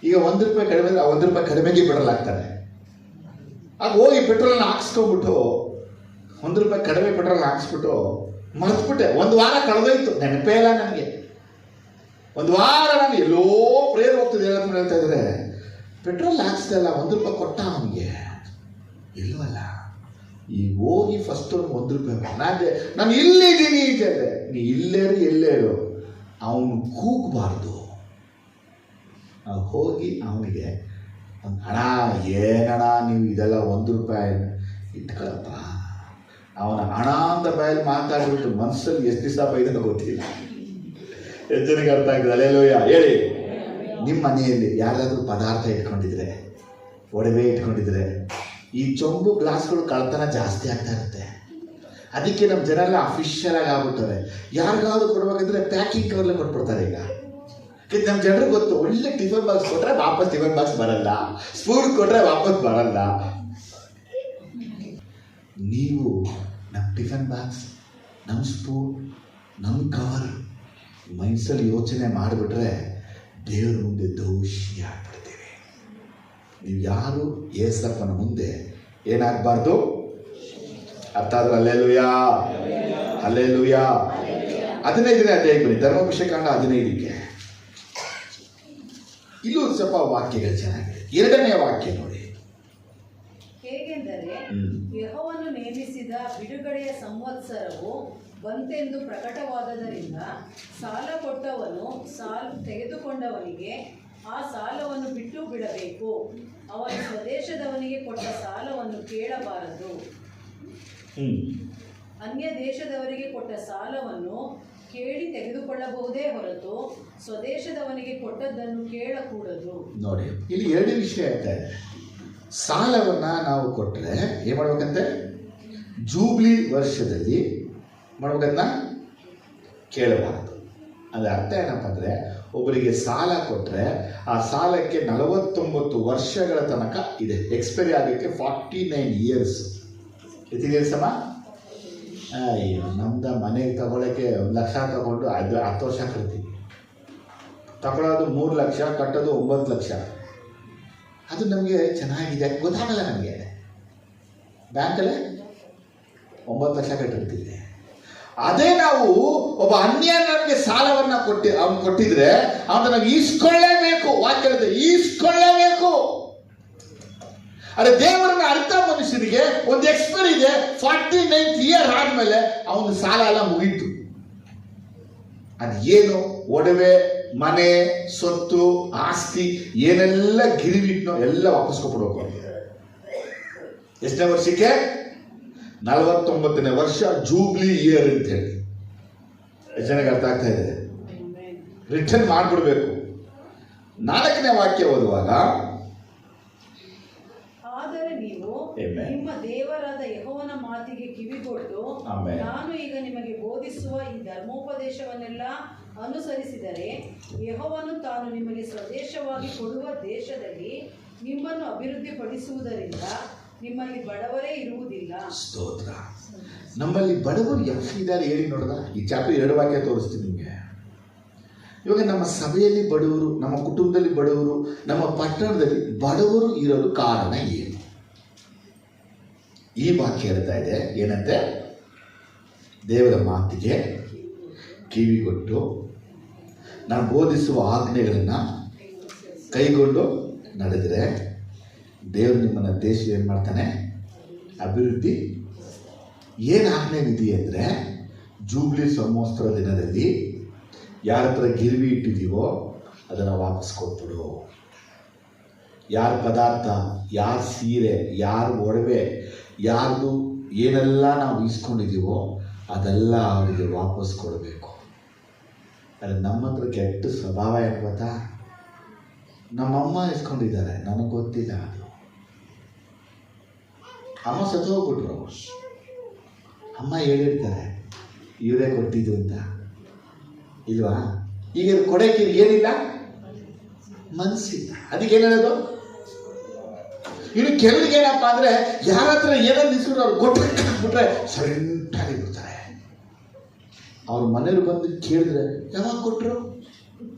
ಈಗ ₹1 ಕಡಿಮೆ ಇದ್ರೆ ₹1 ಕಡಿಮೆಗೆ ಪೆಟ್ರೋಲ್ ಹಾಕ್ತಾರೆ. ಆಗ ಹೋಗಿ ಪೆಟ್ರೋಲ್ನ ಹಾಕ್ಸ್ಕೊಂಡ್ಬಿಟ್ಟು ₹1 ಕಡಿಮೆ ಪೆಟ್ರೋಲ್ ಹಾಕ್ಸ್ಬಿಟ್ಟು ಮರೆತ್ಬಿಟ್ಟೆ. 1 ವಾರ ಕಳೆದೋಯ್ತು, ನೆನಪೇ ಇಲ್ಲ ನನಗೆ. 1 ವಾರ ನಾನು ಎಲ್ಲೋ ಪ್ರೇರ್ ಹೋಗ್ತದೆ ಹೇಳ್ತಾ ಇದ್ರೆ, ಪೆಟ್ರೋಲ್ ಹಾಕ್ಸ್ತಾ ಇಲ್ಲ, ₹1 ಕೊಟ್ಟ ಅವನಿಗೆ ಇಲ್ವಲ್ಲ. ಈಗ ಹೋಗಿ ಫಸ್ಟ್ ₹1 ನಾನು ಇಲ್ಲಿದ್ದೀನಿ ಅಂತ ಹೇಳಿದೆ. ನೀ ಇಲ್ಲೇರು ಎಲ್ಲೇರು, ಅವನು ಕೂಗಬಾರ್ದು. ನಾವು ಹೋಗಿ ಅವನಿಗೆ ಅಣ್ಣ ಏನಣ್ಣ ನೀವು ಇದೆಲ್ಲ ₹1 ಇಟ್ಕೊಳಪ್ಪ. ಅವನ ಹಣ ಅಂತ ಬಾಯಲ್ಲಿ ಮಾತಾಡ್ಬಿಟ್ಟು ಮನಸ್ಸಲ್ಲಿ ಎಷ್ಟು ದಿವಸ ಬೈದನೋ ಗೊತ್ತಿಲ್ಲ. ಎಷ್ಟು ಜನಕ್ಕೆ ಅರ್ಥ ಆಗ್ತದೆ? ಅಲ್ಲೇಲೂಯ ಹೇಳಿ. ನಿಮ್ಮ ಮನೆಯಲ್ಲಿ ಯಾರಾದರೂ ಪದಾರ್ಥ ಇಟ್ಕೊಂಡಿದ್ರೆ, ಒಡವೆ ಇಟ್ಕೊಂಡಿದ್ರೆ, ಈ ಚೊಂಬು ಗ್ಲಾಸ್ಗಳು ಕಳ್ತನ ಜಾಸ್ತಿ ಆಗ್ತಾ ಇರುತ್ತೆ. ಅದಕ್ಕೆ ನಮ್ಮ ಜನ ಎಲ್ಲ ಅಫಿಷಿಯಲ್ ಆಗಿ ಆಗ್ಬಿಡ್ತಾರೆ. ಯಾರಿಗಾದ್ರು ಕೊಡ್ಬೇಕಂದ್ರೆ ಪ್ಯಾಕಿಂಗ್ ಕವರ್ಲೆ ಕೊಟ್ಬಿಡ್ತಾರೆ. ಈಗ ನಮ್ಮ ಜನರಿಗೆ ಗೊತ್ತು, ಒಳ್ಳೆ ಟಿಫನ್ ಬಾಕ್ಸ್ ಕೊಟ್ಟರೆ ವಾಪಸ್ ಟಿಫನ್ ಬಾಕ್ಸ್ ಬರಲ್ಲ, ಸ್ಪೂನ್ ಕೊಟ್ಟರೆ ವಾಪಸ್ ಬರಲ್ಲ. ನೀವು ನಮ್ಮ ಟಿಫನ್ ಬಾಕ್ಸ್, ನಮ್ಮ ಸ್ಪೂನ್, ನಮ್ಮ ಕವರ್ ಮೈನ್ಸಲ್ಲಿ ಯೋಚನೆ ಮಾಡಿಬಿಟ್ರೆ ದೇವ್ರ ಮುಂದೆ ದೋಷಿ ಆಗ್ಬಿಡ್ತೀವಿ. ನೀವು ಯಾರು ಏಸಪ್ಪನ ಮುಂದೆ ಏನಾಗಬಾರ್ದು. ಅರ್ಥ ಆದ್ರೆ ಅಲ್ಲೇಲುಯಾ, ಅಲ್ಲೇಲುಯಾ. 15ನೇ ಅಧ್ಯಾಯ ಬನ್ನಿ, ಧರ್ಮಪುರುಷಕಾಂಡ 15ಕ್ಕೆ. ಇಲ್ಲೂ ಸ್ವಲ್ಪ ವಾಕ್ಯಗಳು ಚೆನ್ನಾಗಿದೆ. 2ನೇ ವಾಕ್ಯ ನೋಡಿ. ಹೇಗೆಂದರೆ ಯೆಹೋವನು ನೇಮಿಸಿದ ಬಿಡುಗಡೆಯ ಸಂವತ್ಸರವು ಬಂತೆಂದು ಪ್ರಕಟವಾದದರಿಂದ ಸಾಲ ಕೊಟ್ಟವನು ತೆಗೆದುಕೊಂಡವನಿಗೆ ಆ ಸಾಲವನ್ನು ಬಿಟ್ಟು ಬಿಡಬೇಕು. ಅವನು ಸ್ವದೇಶದವನಿಗೆ ಕೊಟ್ಟ ಸಾಲವನ್ನು ಕೇಳಬಾರದು. ಅನ್ಯ ದೇಶದವರಿಗೆ ಕೊಟ್ಟ ಸಾಲವನ್ನು ಕೇಳಿ ತೆಗೆದುಕೊಳ್ಳಬಹುದೇ ಹೊರತು ಸ್ವದೇಶದವನಿಗೆ ಕೊಟ್ಟದ್ದನ್ನು ಕೇಳಕೂಡದು. ನೋಡಿ, ಇಲ್ಲಿ 2 ವಿಷಯ ಹೇಳ್ತಾ ಇದೆ. ಸಾಲವನ್ನ ನಾವು ಕೊಟ್ಟರೆ ಏನ್ ಮಾಡ್ಬೇಕಂತೆ? ಜೂಬ್ಲಿ ವರ್ಷದಲ್ಲಿ ಮಾಡ್ಬೇಕನ್ನ ಕೇಳಬಾರದು. ಅದ್ರ ಅರ್ಥ ಏನಪ್ಪ ಅಂದರೆ, ಒಬ್ಬರಿಗೆ ಸಾಲ ಕೊಟ್ಟರೆ ಆ ಸಾಲಕ್ಕೆ 49 ವರ್ಷಗಳ ತನಕ ಇದೆ. ಎಕ್ಸ್ಪೈರಿ ಆಗಲಿಕ್ಕೆ 49 ಇಯರ್ಸ್. ಎಷ್ಟಿದೆ ಅಮ್ಮ? ಅಯ್ಯೋ, ನಮ್ದು ಮನೆಗೆ ತಗೊಳ್ಳೋಕ್ಕೆ 1 ಲಕ್ಷ ತಗೊಂಡು 10 ವರ್ಷ ಕಟ್ತೀವಿ. ತಗೊಳ್ಳೋದು 3 ಲಕ್ಷ, ಕಟ್ಟೋದು 9 ಲಕ್ಷ. ಅದು ನಮಗೆ ಚೆನ್ನಾಗಿದೆ ಗೊತ್ತಾಗಲ್ಲ. ನಮಗೆ ಬ್ಯಾಂಕಲ್ಲೇ 9 ಲಕ್ಷ ಕಟ್ಟಿರ್ತೀವಿ. ಅದೇ ನಾವು ಒಬ್ಬ ಅನ್ಯ ನಮಗೆ ಸಾಲವನ್ನು ಅವನು ಕೊಟ್ಟಿದ್ರೆ ಅವನ್ನ ನಾವು ಈಸ್ಕೊಳ್ಳೇಬೇಕು. ವಾಕ್ಯದ ಈಸ್ಕೊಳ್ಳೇಬೇಕು. ಅದೇ ದೇವರನ್ನ ಅರ್ಥ ಮನುಷ್ಯನಿಗೆ ಒಂದು ಎಕ್ಸ್ಪೈರಿ ಇದೆ. 49th ಇಯರ್ ಆದ್ಮೇಲೆ ಅವನ ಸಾಲ ಎಲ್ಲ ಮುಗೀತು. ಅದು ಏನು ಒಡವೆ, ಮನೆ, ಸೊತ್ತು, ಆಸ್ತಿ ಏನೆಲ್ಲ ಗಿರಿವಿಟ್ನೋ ಎಲ್ಲ ವಾಪಸ್ ಕೊಟ್ಬಿಡ್ಬೇಕು. ಎಷ್ಟನೇ ವರ್ಷಕ್ಕೆ? 49ನೇ ವರ್ಷ, ಜೂಬ್ಲಿ ಇಯರ್ ಅಂತ ಹೇಳಿ. ಎಷ್ಟು ಜನಕ್ಕೆ ಅರ್ಥ ಆಗ್ತಾ ಇದೆ? ರಿಟರ್ನ್ ಮಾಡಿಬಿಡ್ಬೇಕು. 4ನೇ ವಾಕ್ಯ ಓದುವಾಗ, ಆದರೆ ನೀವು ನಿಮ್ಮ ದೇವರಾದ ಯೆಹೋವನ ಮಾತಿಗೆ ಕಿವಿಗೊಟ್ಟು ನಾನು ಈಗ ನಿಮಗೆ ಬೋಧಿಸುವ ಈ ಧರ್ಮೋಪದೇಶವನ್ನೆಲ್ಲ ಅನುಸರಿಸಿದರೆ ಯೆಹೋವನು ತಾನು ನಿಮಗೆ ಸ್ವದೇಶವಾಗಿ ಕೊಡುವ ದೇಶದಲ್ಲಿ ನಿಮ್ಮನ್ನು ಅಭಿವೃದ್ಧಿಪಡಿಸುವುದರಿಂದ ನಿಮ್ಮಲ್ಲಿ ಬಡವರೇ ಇರುವುದಿಲ್ಲ. ಸ್ತೋತ್ರ. ನಮ್ಮಲ್ಲಿ ಬಡವರು ಎಷ್ಟಿದ್ದಾರೆ ಹೇಳಿ ನೋಡೋಣ. ಈ ಚಾಪ್ಟರ್ 2 ವಾಕ್ಯ ತೋರಿಸ್ತೀನಿ ನಿಮಗೆ. ಇವಾಗ ನಮ್ಮ ಸಭೆಯಲ್ಲಿ ಬಡವರು, ನಮ್ಮ ಕುಟುಂಬದಲ್ಲಿ ಬಡವರು, ನಮ್ಮ ಪಟ್ಟಣದಲ್ಲಿ ಬಡವರು ಇರಲು ಕಾರಣ ಏನು? ಈ ವಾಕ್ಯ ಹೇಳ್ತಾ ಇದೆ ಏನಂತೆ? ದೇವರ ಮಾತಿಗೆ ಕಿವಿಗೊಟ್ಟು ನಾನು ಬೋಧಿಸುವ ಆಜ್ಞೆಗಳನ್ನು ಕೈಗೊಂಡು ನಡೆದರೆ ದೇವರು ನಿಮ್ಮನ್ನು ದೇಶ ಏನು ಮಾಡ್ತಾನೆ? ಅಭಿವೃದ್ಧಿ. ಏನು ಆಜ್ಞೆ ವಿಧಿ ಅಂದರೆ, ಜೂಬ್ಲಿ ಸಂವತ್ಸರ ದಿನದಲ್ಲಿ ಯಾರ ಹತ್ರ ಗಿರ್ವಿ ಇಟ್ಟಿದ್ದೀವೋ ಅದನ್ನು ವಾಪಸ್ ಕೊಟ್ಬಿಡು. ಯಾರ ಪದಾರ್ಥ, ಯಾರ ಸೀರೆ, ಯಾರ ಒಡವೆ, ಯಾರ್ದು ಏನೆಲ್ಲ ನಾವು ಇಸ್ಕೊಂಡಿದ್ದೀವೋ ಅದೆಲ್ಲ ಅವರಿಗೆ ವಾಪಸ್ ಕೊಡಬೇಕು. ಆದರೆ ನಮ್ಮ ಹತ್ರ ಕೆಟ್ಟ ಸ್ವಭಾವ ಏನು ಗೊತ್ತಾ? ನಮ್ಮಮ್ಮ ಇಸ್ಕೊಂಡಿದ್ದಾರೆ, ನನಗೆ ಗೊತ್ತಿಲ್ಲ. ಅದು ಅಮ್ಮ ಸತ್ತು ಹೋಗ್ಬಿಟ್ರು, ಅಮ್ಮ ಹೇಳಿರ್ತಾರೆ ಇವರೇ ಕೊಟ್ಟಿದ್ದು ಅಂತ, ಇಲ್ವಾ? ಈಗ ಕೊಡೋಕ್ಕೆ ಏನಿಲ್ಲ, ಮನಸ್ಸಿಲ್ಲ. ಅದಕ್ಕೆ ಏನು ಹೇಳೋದು? ಇನ್ನು ಕೆಲವ್ರಿಗೆ ಏನಪ್ಪ ಅಂದರೆ, ಯಾರ ಹತ್ರ ಏನನ್ನು ಇಸ್ಕೊಂಡು ಅವ್ರು ಕೊಟ್ಟರೆ ಸೈಲೆಂಟಾಗಿ ಬಿಡ್ತಾರೆ. ಅವ್ರ ಮನೇಲಿ ಬಂದು ಕೇಳಿದ್ರೆ ಯಾವಾಗ ಕೊಟ್ಟರು,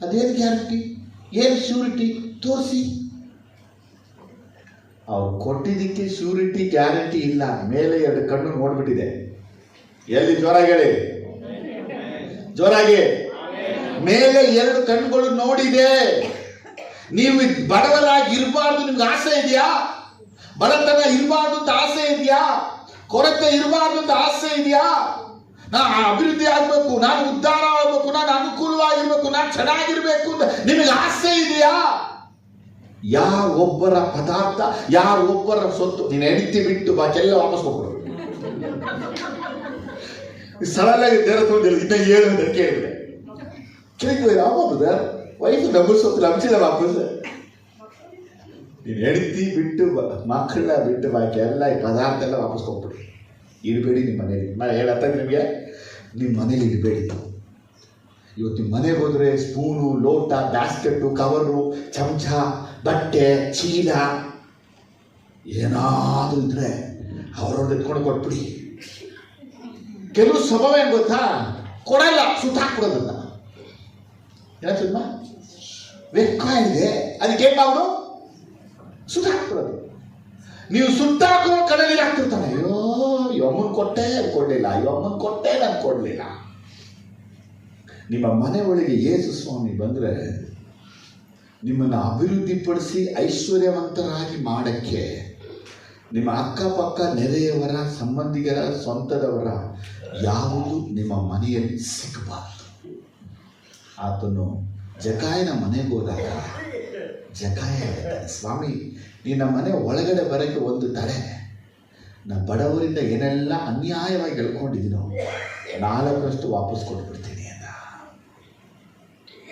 ಅದೇನು ಗ್ಯಾರಂಟಿ, ಏನು ಶ್ಯೂರಿಟಿ ತೋರಿಸಿ. ಅವ್ರು ಕೊಟ್ಟಿದ್ದಕ್ಕೆ ಶ್ಯೂರಿಟಿ ಗ್ಯಾರಂಟಿ ಇಲ್ಲ. ಮೇಲೆ 2 ಕಣ್ಣು ನೋಡ್ಬಿಟ್ಟಿದೆ. ಎಲ್ಲಿ? ಜೋರಾಗಿ ಹೇಳಿ, ಜೋರಾಗಿ. ಮೇಲೆ 2 ಕಣ್ಣುಗಳು ನೋಡಿದೆ. ನೀವು ಬಡವರಾಗಿ ಇರಬಾರ್ದು, ನಿಮ್ಗೆ ಆಸೆ ಇದೆಯಾ? ಬಡತನ ಇರಬಾರ್ದು ಅಂತ ಆಸೆ ಇದೆಯಾ? ಕೊರತೆ ಇರಬಾರ್ದು ಅಂತ ಆಸೆ ಇದೆಯಾ? ನಾನು ಅಭಿವೃದ್ಧಿ ಆಗಬೇಕು, ನಾನು ಉದ್ಧಾರ ಆಗಬೇಕು, ನಾನು ಅನುಕೂಲವಾಗಿರ್ಬೇಕು, ನಾನು ಚೆನ್ನಾಗಿರ್ಬೇಕು ಅಂತ ನಿಮಗೆ ಆಸೆ ಇದೆಯಾ? ಯಾರೊಬ್ಬರ ಪದಾರ್ಥ, ಯಾರೊಬ್ಬರ ಸೊತ್ತು ನೀನು ಹೆಂಡತಿ ಬಿಟ್ಟು ಬಾಕೆಲ್ಲ ವಾಪಸ್ ಕೊಟ್ಬಿಡು. ಸಡನ್ ಆಗಿ ದೇವರ ತಗೊಂಡಿಲ್ಲ, ಇನ್ನ ಏನು ಅಂತ ಕೇಳಿದ್ರೆ ಕೇಳಿದ್ರೆ ಬ್ರದರ್ ವೈಫ್ ಡಬಲ್ ಸೊತ್ತು ಅಂಶಿಲ್ಲ ವಾಪಸ್. ನೀನು ಹೆಂಡತಿ ಬಿಟ್ಟು ಮಕ್ಕಳನ್ನ ಬಿಟ್ಟು ಬಾಕಿ ಎಲ್ಲ ಈ ಪದಾರ್ಥ ಎಲ್ಲ ವಾಪಸ್ ಕೊಟ್ಬಿಡಿ. ಇಡಬೇಡಿ ನಿಮ್ಮ ಮನೇಲಿ. ಹೇಳತ್ತ ನಿಮಗೆ, ನಿಮ್ಮ ಮನೇಲಿ ಇಡಬೇಡಿ. ಇವತ್ತು ನಿಮ್ಮ ಮನೆಗೆ ಹೋದರೆ ಸ್ಪೂನು, ಲೋಟ, ಬ್ಯಾಸ್ಕೆಟ್ಟು, ಕವರು, ಚಮಚ, ಬಟ್ಟೆ, ಚೀಲ ಏನಾದರೂ ಇದ್ರೆ ಅವ್ರವ್ರದ್ದು ಎತ್ಕೊಂಡು ಕೊಟ್ಬಿಡಿ. ಕೆಲವು ಸ್ವಭಾವ ಏನ್ ಗೊತ್ತಾ, ಕೊಡಲ್ಲ, ಸುಟ್ಟಾಕ್ಬಿಡೋದನ್ನ. ಏನಾಗ್ತದಮ್ಮ, ವೆಕ್ಕ ಇದೆ, ಅದಕ್ಕೆ ಏನ್ ಮಾಡೋದು, ಸುಟ್ಟಾಕ್ಬಿಡೋದು. ನೀವು ಸುಟ್ಟಾಕೋ ಕಡಲಿ ಹಾಕ್ತಿರ್ತಾನೆ, ಅಯ್ಯೋ ಯಮ್ಮನ್ ಕೊಟ್ಟೆ ಕೊಡ್ಲಿಲ್ಲ, ಯಮ್ಮನ್ ಕೊಟ್ಟೆ ನಾನು ಕೊಡ್ಲಿಲ್ಲ. ನಿಮ್ಮ ಮನೆ ಒಳಗೆ ಯೇಸು ಸ್ವಾಮಿ ಬಂದ್ರೆ ನಿಮ್ಮನ್ನು ಅಭಿವೃದ್ಧಿಪಡಿಸಿ ಐಶ್ವರ್ಯವಂತರಾಗಿ ಮಾಡಕ್ಕೆ ನಿಮ್ಮ ಅಕ್ಕಪಕ್ಕ ನೆರೆಯವರ, ಸಂಬಂಧಿಗರ, ಸ್ವಂತದವರ ಯಾವುದು ನಿಮ್ಮ ಮನೆಯಲ್ಲಿ ಸಿಗಬಾರದು. ಆತನು ಜಕಾಯನ ಮನೆಗೆ ಹೋದಾಗ ಜಕಾಯ ಹೇಳ್ತಾನೆ, ಸ್ವಾಮಿ ನಿನ್ನ ಮನೆ ಒಳಗಡೆ ಬರೋಕ್ಕೆ ಒಂದು ತಡೆ, ನಾ ಬಡವರಿಂದ ಏನೆಲ್ಲ ಅನ್ಯಾಯವಾಗಿ ಎಳ್ಕೊಂಡಿದ್ದೀನೋ 4% ವಾಪಸ್ ಕೊಟ್ಬಿಡ್ತೀನಿ ಅಂತ.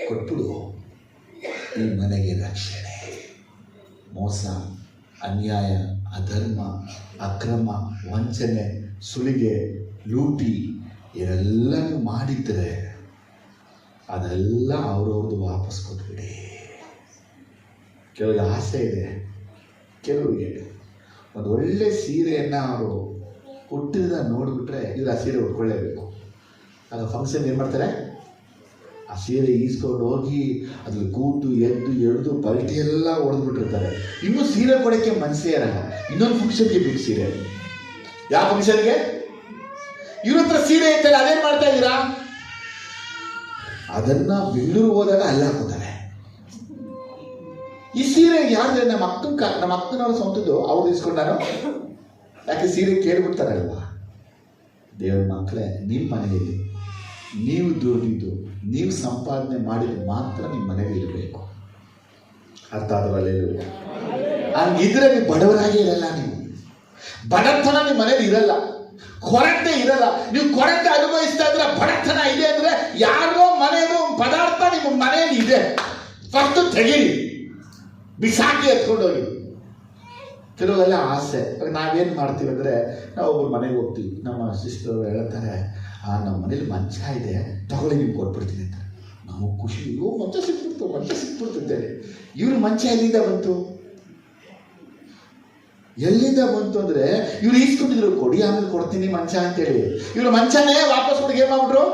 ಕೊಟ್ಬಿಡು, ಈ ಮನೆಗೆ ರಕ್ಷಣೆ. ಮೋಸ, ಅನ್ಯಾಯ, ಅಧರ್ಮ, ಅಕ್ರಮ, ವಂಚನೆ, ಸುಲಿಗೆ, ಲೂಟಿ ಇವೆಲ್ಲ ನೀವು ಮಾಡಿದ್ರೆ ಅದೆಲ್ಲ ಅವ್ರವ್ರದ್ದು ವಾಪಸ್ ಕೊಟ್ಬಿಡಿ. ಕೆಲವ್ರಿಗೆ ಆಸೆ ಇದೆ, ಕೆಲವರಿಗೆ ಒಂದು ಒಳ್ಳೆ ಸೀರೆಯನ್ನು ಅವರು ಹುಟ್ಟಿದ ನೋಡಿಬಿಟ್ರೆ ಇವ್ರು ಆ ಸೀರೆ ಉಟ್ಕೊಳ್ಳೇಬೇಕು. ಆಗ ಫಂಕ್ಷನ್ ಏನು ಮಾಡ್ತಾರೆ, ಆ ಸೀರೆ ಈಸ್ಕೊಂಡು ಹೋಗಿ ಅದ್ರ ಕೂತು ಎದ್ದು ಎಳೆದು ಪಲ್ಟಿ ಎಲ್ಲ ಹೊಡೆದ್ಬಿಟ್ಟಿರ್ತಾರೆ. ಇನ್ನೂ ಸೀರೆ ಕೊಡೋಕ್ಕೆ ಮನಸ್ಸೇ ಇರಲ್ಲ, ಇನ್ನೊಂದು ಫಂಕ್ಷನ್ಗೆ ಬೇಕು ಸೀರೆ. ಯಾವ ಫಂಕ್ಷನ್ಗೆ? ಇವ್ರ ಹತ್ರ ಸೀರೆ ಇರ್ತಲ್ಲ, ಅದೇನು ಮಾಡ್ತಾ ಇದ್ದೀರಾ, ಅದನ್ನ ಬೆಂಗಳೂರು ಹೋದಾಗ ಅಲ್ಲ ಹಾಕೋತಾರೆ. ಈ ಸೀರೆ ಯಾರು, ನಮ್ಮ ಅಕ್ಕನವ್ರ ಸ್ವಂತದ್ದು, ಅವ್ರು ಇಸ್ಕೊಂಡಾರೋ, ಯಾಕೆ ಸೀರೆ ಕೇಳ್ಬಿಡ್ತಾರಲ್ವಾ. ದೇವ್ರ ಮಕ್ಕಳೇ, ನಿಮ್ಮ ಮನೆಯಲ್ಲಿ ನೀವು ದುಡಿದು ನೀವು ಸಂಪಾದನೆ ಮಾಡಿದ್ರೆ ಮಾತ್ರ ನಿಮ್ಮ ಮನೆಗೆ ಇರಬೇಕು. ಅರ್ಥ ಆದವಲ್ಲ? ಹಂಗಿದ್ರೆ ನೀವು ಬಡವರಾಗಿ ಇರಲ್ಲ. ನೀವು ಬಡತನ ನಿಮ್ಮ ಮನೇಲಿ ಇರಲ್ಲ, ಕೊರತೆ ಇರಲ್ಲ. ನೀವು ಕೊರತೆ ಅನುಭವಿಸ್ತಾ ಇದ್ರೆ, ಬಡತನ ಇದೆ ಅಂದ್ರೆ ಯಾರೋ ಮನೆಯದು ಪದಾರ್ಥ ನಿಮ್ಮ ಮನೆಯಲ್ಲಿ ಇದೆ, ಫಸ್ಟ್ ತೆಗೀರಿ, ಬಿಸಾಕಿ ಎತ್ಕೊಂಡೋಗಿ. ಕೆಲವೆಲ್ಲ ಆಸೆ. ನಾವೇನು ಮಾಡ್ತೀವಿ ಅಂದರೆ, ನಾವು ಒಬ್ಬರು ಮನೆಗೆ ಹೋಗ್ತೀವಿ, ನಮ್ಮ ಸಿಸ್ಟರ್ ಹೇಳ್ತಾರೆ, ನಮ್ಮ ಮನೇಲಿ ಮಂಚ ಇದೆ, ತಗೊಳ್ಳಿ ನೀವು ಕೊಟ್ಬಿಡ್ತೀನಿ ಅಂತ. ನಮಗೆ ಖುಷಿ, ಮಂಚ ಸಿಕ್ಬಿಡ್ತಿದ್ದೇನೆ. ಇವ್ರ ಮಂಚ ಎಲ್ಲಿಂದ ಬಂತು? ಅಂದರೆ ಇವ್ರು ಈಸ್ಕೊಂಡಿದ್ರು, ಕೊಡಿ ಆಮೇಲೆ ಕೊಡ್ತೀನಿ ಮಂಚ ಅಂತೇಳಿ. ಇವ್ರು ಮಂಚನೇ ವಾಪಸ್ ಕೊಡಿಗೆ ಏನು ಮಾಡ್ಬಿಟ್ರು,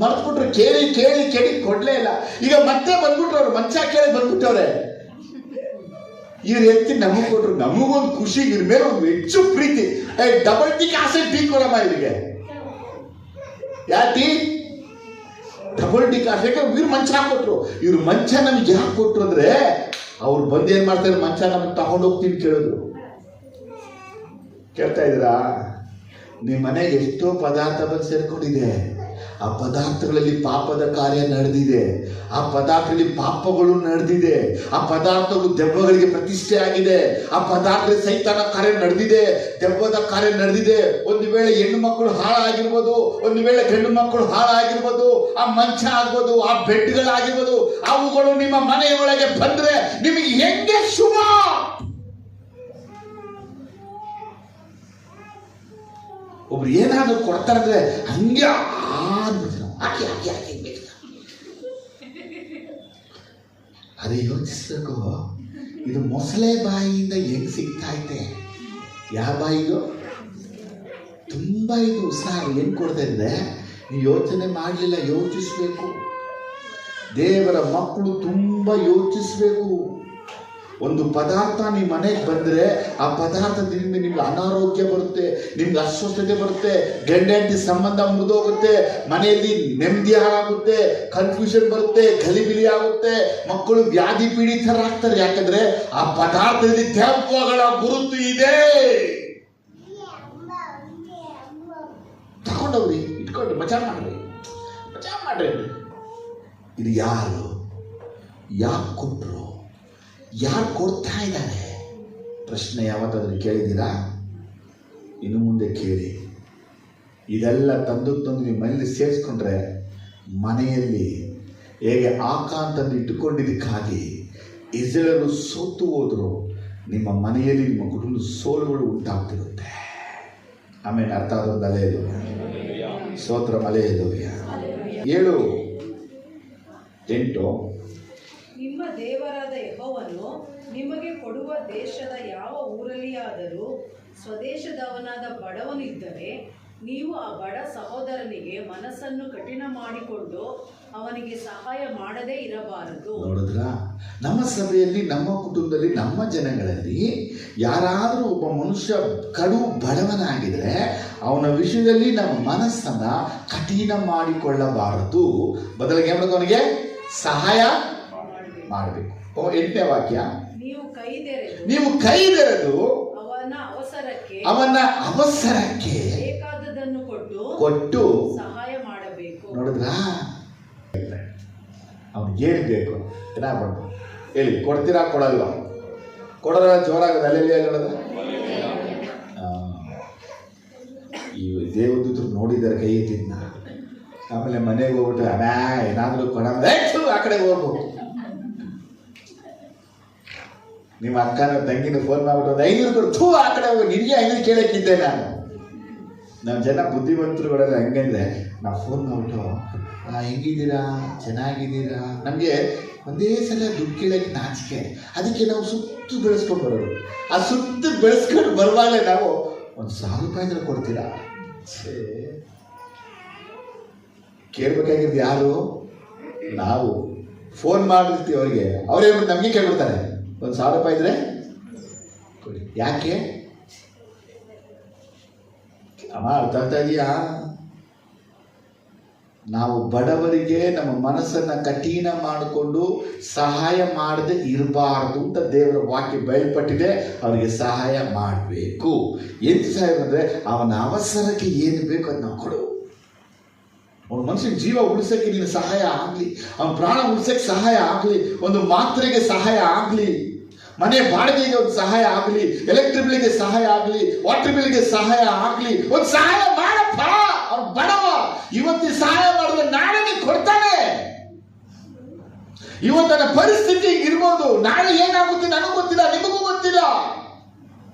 ಮರ್ತ್ಬಿಟ್ರು. ಕೇಳಿ ಕೇಳಿ ಕೇಳಿ ಕೊಡ್ಲೇ ಇಲ್ಲ. ಈಗ ಮತ್ತೆ ಬಂದ್ಬಿಟ್ರು, ಅವ್ರು ಮಂಚ ಕೇಳಿ ಬಂದ್ಬಿಟ್ಟವ್ರೆ. ಇವ್ರು ಎತ್ತಿ ನಮಗೆ ಕೊಟ್ರು, ನಮಗೊಂದು ಖುಷಿ, ಇವ್ರ ಮೇಲೆ ಒಂದು ಹೆಚ್ಚು ಪ್ರೀತಿ. ಡಬಲ್ ಟೀ ಕಾಸೆ ಟೀ ಕೊಡಮ್ಮ ಇವರಿಗೆ. ಯಾಕೆ ಡಬಲ್ ಟೀ ಕಾಸೆ? ಇವ್ರು ಮಂಚ ಹಾಕೊಟ್ರು. ಇವ್ರು ಮಂಚ ನಮ್ಗೆ ಯಾಕೆ ಕೊಟ್ರು ಅಂದ್ರೆ, ಅವ್ರು ಬಂದು ಏನ್ ಮಾಡ್ತಾರೆ, ಮಂಚ ನಮಗೆ ತಗೊಂಡು ಹೋಗ್ತೀನಿ ಕೇಳಿದ್ರು. ಕೇಳ್ತಾ ಇದ್ದೀರಾ? ನಿಮ್ಮ ಮನೆಗೆ ಎಷ್ಟೋ ಪದಾರ್ಥ ಬಂದು ಸೇರ್ಕೊಂಡಿದೆ. ಆ ಪದಾರ್ಥಗಳಲ್ಲಿ ಪಾಪದ ಕಾರ್ಯ ನಡೆದಿದೆ, ಆ ಪದಾರ್ಥಗಳಲ್ಲಿ ಪಾಪಗಳು ನಡೆದಿದೆ, ಆ ಪದಾರ್ಥಗಳು ದೆವ್ವಗಳಿಗೆ ಪ್ರತಿಷ್ಠೆ ಆಗಿದೆ, ಆ ಪದಾರ್ಥದಲ್ಲಿ ಸೈತಾನ ಕಾರ್ಯ ನಡೆದಿದೆ, ದೆವ್ವದ ಕಾರ್ಯ ನಡೆದಿದೆ. ಒಂದು ವೇಳೆ ಹೆಣ್ಣು ಮಕ್ಕಳು ಹಾಳಾಗಿರ್ಬೋದು, ಒಂದು ವೇಳೆ ಗಂಡು ಮಕ್ಕಳು ಹಾಳಾಗಿರ್ಬೋದು, ಆ ಮಂಚ ಆಗ್ಬೋದು, ಆ ಬೆಡ್ಗಳಾಗಿರ್ಬೋದು, ಅವುಗಳು ನಿಮ್ಮ ಮನೆಯ ಒಳಗೆ ಬಂದ್ರೆ ನಿಮಗೆ ಹೆಂಗೆ ಶುಭ. ಒಬ್ರು ಏನಾದ್ರು ಕೊಡ್ತಾರಂದ್ರೆ ಹಂಗೆ ಹಾಕಿ ಹಾಕಿ ಹಾಕಿ ಬೇಕು. ಅದೇ ಯೋಚಿಸ್ಬೇಕು, ಇದು ಮೊಸಳೆ ಬಾಯಿಯಿಂದ ಹೆಂಗ್ ಸಿಗ್ತಾ ಐತೆ? ಯಾವ ಬಾಯಿಗೂ ತುಂಬಾ ಇದು ಉತ್ಸಾಹ. ಏನ್ ಕೊಡ್ತಾ ಇದ್ರೆ ನೀವು ಯೋಚನೆ ಮಾಡಲಿಲ್ಲ, ಯೋಚಿಸ್ಬೇಕು. ದೇವರ ಮಕ್ಕಳು ತುಂಬಾ ಯೋಚಿಸ್ಬೇಕು. ಒಂದು ಪದಾರ್ಥ ನಿಮ್ಮ ಮನೆಗೆ ಬಂದರೆ ಆ ಪದಾರ್ಥದಿಂದ ನಿಮ್ಗೆ ಅನಾರೋಗ್ಯ ಬರುತ್ತೆ, ನಿಮ್ಗೆ ಅಸ್ವಸ್ಥತೆ ಬರುತ್ತೆ, ಗಂಡ ಹೆಂಡತಿ ಸಂಬಂಧ ಮುರಿದೋಗುತ್ತೆ, ಮನೆಯಲ್ಲಿ ನೆಮ್ಮದಿ ಹಾಳಾಗುತ್ತೆ, ಕನ್ಫ್ಯೂಷನ್ ಬರುತ್ತೆ, ಗಲಿಬಿಲಿ ಆಗುತ್ತೆ, ಮಕ್ಕಳು ವ್ಯಾಧಿ ಪೀಡಿತರಾಗ್ತಾರೆ. ಯಾಕಂದ್ರೆ ಆ ಪದಾರ್ಥದಲ್ಲಿ ದೆವ್ವಗಳ ಗುರುತು ಇದೆ. ತಗೊಂಡವ್ರಿ, ಇಟ್ಕೊಂಡ್ರಿ, ಮಜಾ ಮಾಡ್ರಿ. ಇದು ಯಾರು, ಯಾಕೆ ಕೊಟ್ಟರು, ಯಾರು ಕೊಡ್ತಾ ಇದ್ದಾರೆ? ಪ್ರಶ್ನೆ ಯಾವತ್ತಾದ್ರೂ ಕೇಳಿದ್ದೀರಾ? ಇನ್ನು ಮುಂದೆ ಕೇಳಿ. ಇದೆಲ್ಲ ತಂದು ನೀವು ಮನೆಯಲ್ಲಿ ಸೇರಿಸ್ಕೊಂಡ್ರೆ ಮನೆಯಲ್ಲಿ ಹೇಗೆ ಆಕಾಂತಂದು ಇಟ್ಟುಕೊಂಡಿದ್ದಕ್ಕಾಗಿ ಇಸ್ರೇಲರು ಸೋತು ಹೋದ್ರು, ನಿಮ್ಮ ಮನೆಯಲ್ಲಿ ನಿಮ್ಮ ಕುಟುಂಬದ ಸೋಲುಗಳು ಉಂಟಾಗ್ತಿರುತ್ತೆ. ಆಮೇಲೆ ಅರ್ಥ ಆದದ್ದು ಅಲೆ ಇದು ಸ್ತೋತ್ರ ಮಲೆ ಇದು 7:8. ನಿಮ್ಮ ದೇವರಾದ ಯೆಹೋವನು ನಿಮಗೆ ಕೊಡುವ ದೇಶದ ಯಾವ ಊರಲ್ಲಿಯಾದರೂ ಸ್ವದೇಶದವನಾದ ಬಡವನಿದ್ದರೆ ನೀವು ಆ ಬಡ ಸಹೋದರನಿಗೆ ಮನಸ್ಸನ್ನು ಕಠಿಣ ಮಾಡಿಕೊಂಡು ಅವನಿಗೆ ಸಹಾಯ ಮಾಡದೇ ಇರಬಾರದು. ನೋಡಿದ್ರ, ನಮ್ಮ ಸಭೆಯಲ್ಲಿ, ನಮ್ಮ ಕುಟುಂಬದಲ್ಲಿ, ನಮ್ಮ ಜನಗಳಲ್ಲಿ ಯಾರಾದರೂ ಒಬ್ಬ ಮನುಷ್ಯ ಕಡು ಬಡವನಾಗಿದ್ರೆ ಅವನ ವಿಷಯದಲ್ಲಿ ನಮ್ಮ ಮನಸ್ಸನ್ನ ಕಠಿಣ ಮಾಡಿಕೊಳ್ಳಬಾರದು. ಬದಲಾಗಿ ಏನ್ ಮಾಡಬೇಕು? ಅವನಿಗೆ ಸಹಾಯ ಮಾಡಬೇಕು. 8ನೇ ವಾಕ್ಯ, ನೀವು ಕೈದೆರೆದು ಅವನ ಅವಸರಕ್ಕೆ ಬೇಕಾದದನ್ನು ಕೊಟ್ಟು ಸಹಾಯ ಮಾಡಬೇಕು. ನೋಡಿದ್ರಾ, ಅವನಿಗೆ ಏನು ಬೇಕು ಏನಾಗ್ಬಾರ್ದು ಹೇಳಿ. ಕೊಡ್ತೀರಾ? ಕೊಡಲ್ವ? ಕೊಡೋದ್ರ ಜೋರಾಗದ ಅಲ್ಲೆಲ್ಲಿ ಹೇಳೋದು. ಈ ದೇವದೂತರು ನೋಡಿದ್ದಾರೆ, ಕೈ ಎತ್ತಿದ್ನ. ಆಮೇಲೆ ಮನೆಗೆ ಹೋಗ್ಬಿಟ್ಟು ಅಣ್ಣ ಏನಾದರೂ ಕೊಡೋದು ಆ ಕಡೆ ಹೋಗ್ಬೇಕು. ನಿಮ್ಮ ಅಕ್ಕನ ತಂಗಿನ ಫೋನ್ ಮಾಡ್ಬಿಟ್ಟು ಒಂದು 500 ಕೊಡು, ಆ ಕಡೆ ಹೋಗಿ, ನಿನಗೆ 500 ಕೇಳಕ್ಕಿದ್ದೆ ನಾನು. ನಮ್ಮ ಜನ ಬುದ್ಧಿವಂತರುಗಳೆಲ್ಲ ಹೆಂಗಂದ್ರೆ, ನಾವು ಫೋನ್ ಮಾಡ್ಬಿಟ್ಟು ಹೆಂಗಿದ್ದೀರಾ, ಚೆನ್ನಾಗಿದ್ದೀರಾ, ನಮಗೆ ಒಂದೇ ಸಲ ದುಡ್ಡು ಕೇಳಕ್ಕೆ ನಾಚಿಕೆ. ಅದಕ್ಕೆ ನಾವು ಸುತ್ತು ಬೆಳೆಸ್ಕೊಂಡು ಬರೋದು. ಆ ಸುತ್ತು ಬೆಳೆಸ್ಕೊಂಡು ಬರುವಾಗಲೇ ನಾವು 1,000 ರೂಪಾಯಿ ಕೊಡ್ತೀರಾ? ಕೇಳ್ಬೇಕಾಗಿದ್ದು ಯಾರು? ನಾವು. ಫೋನ್ ಮಾಡಿರ್ತೀವಿ ಅವ್ರಿಗೆ, ಅವರೇ ನಮಗೆ ಕೇಳ್ಬಿಡ್ತಾರೆ 1,000 ರೂಪಾಯಿ ಇದ್ರೆ ಕೊಡಿ. ಯಾಕೆ ಅಮ್ಮ ಅರ್ಥ ಆಗ್ತಾ ಇದೆಯಾ? ನಾವು ಬಡವರಿಗೆ ನಮ್ಮ ಮನಸ್ಸನ್ನ ಕಠಿಣ ಮಾಡಿಕೊಂಡು ಸಹಾಯ ಮಾಡದೆ ಇರಬಾರ್ದು ಅಂತ ದೇವರ ವಾಕ್ಯ ಬಯಲ್ಪಟ್ಟಿದೆ. ಅವರಿಗೆ ಸಹಾಯ ಮಾಡಬೇಕು. ಎಂತ ಸಹಾಯ ಅಂದರೆ ಅವನ ಅವಸರಕ್ಕೆ ಏನು ಬೇಕು ಅದು ನಾವು ಕೊಡು. ಅವನ ಮನುಷ್ಯನ ಜೀವ ಉಳಿಸೋಕ್ಕೆ ನೀನು ಸಹಾಯ ಆಗಲಿ, ಅವನ ಪ್ರಾಣ ಉಳಿಸೋಕ್ಕೆ ಸಹಾಯ ಆಗಲಿ, ಒಂದು ಮಾತ್ರೆಗೆ ಸಹಾಯ ಆಗಲಿ, ಮನೆ ಬಾಡಿಗೆಗೆ ಒಂದು ಸಹಾಯ ಆಗಲಿ, ಎಲೆಕ್ಟ್ರಿಕ್ ಬಿಲ್ಗೆ ಸಹಾಯ ಆಗಲಿ, ವಾಟರ್ ಬಿಲ್ಗೆ ಸಹಾಯ ಆಗಲಿ, ಒಂದು ಸಹಾಯ ಮಾಡಪ್ಪ. ಅವ್ನು ಬಡವ, ಇವತ್ತು ಸಹಾಯ ಮಾಡಿದ್ರೆ ನಾಳೆ ನೀನು ಕೊಡ್ತಾನೆ. ಇವತ್ತನ ಪರಿಸ್ಥಿತಿ ಇರ್ಬೋದು, ನಾಳೆ ಏನಾಗುತ್ತೆ ನನಗೂ ಗೊತ್ತಿಲ್ಲ, ನಿಮಗೂ ಗೊತ್ತಿಲ್ಲ.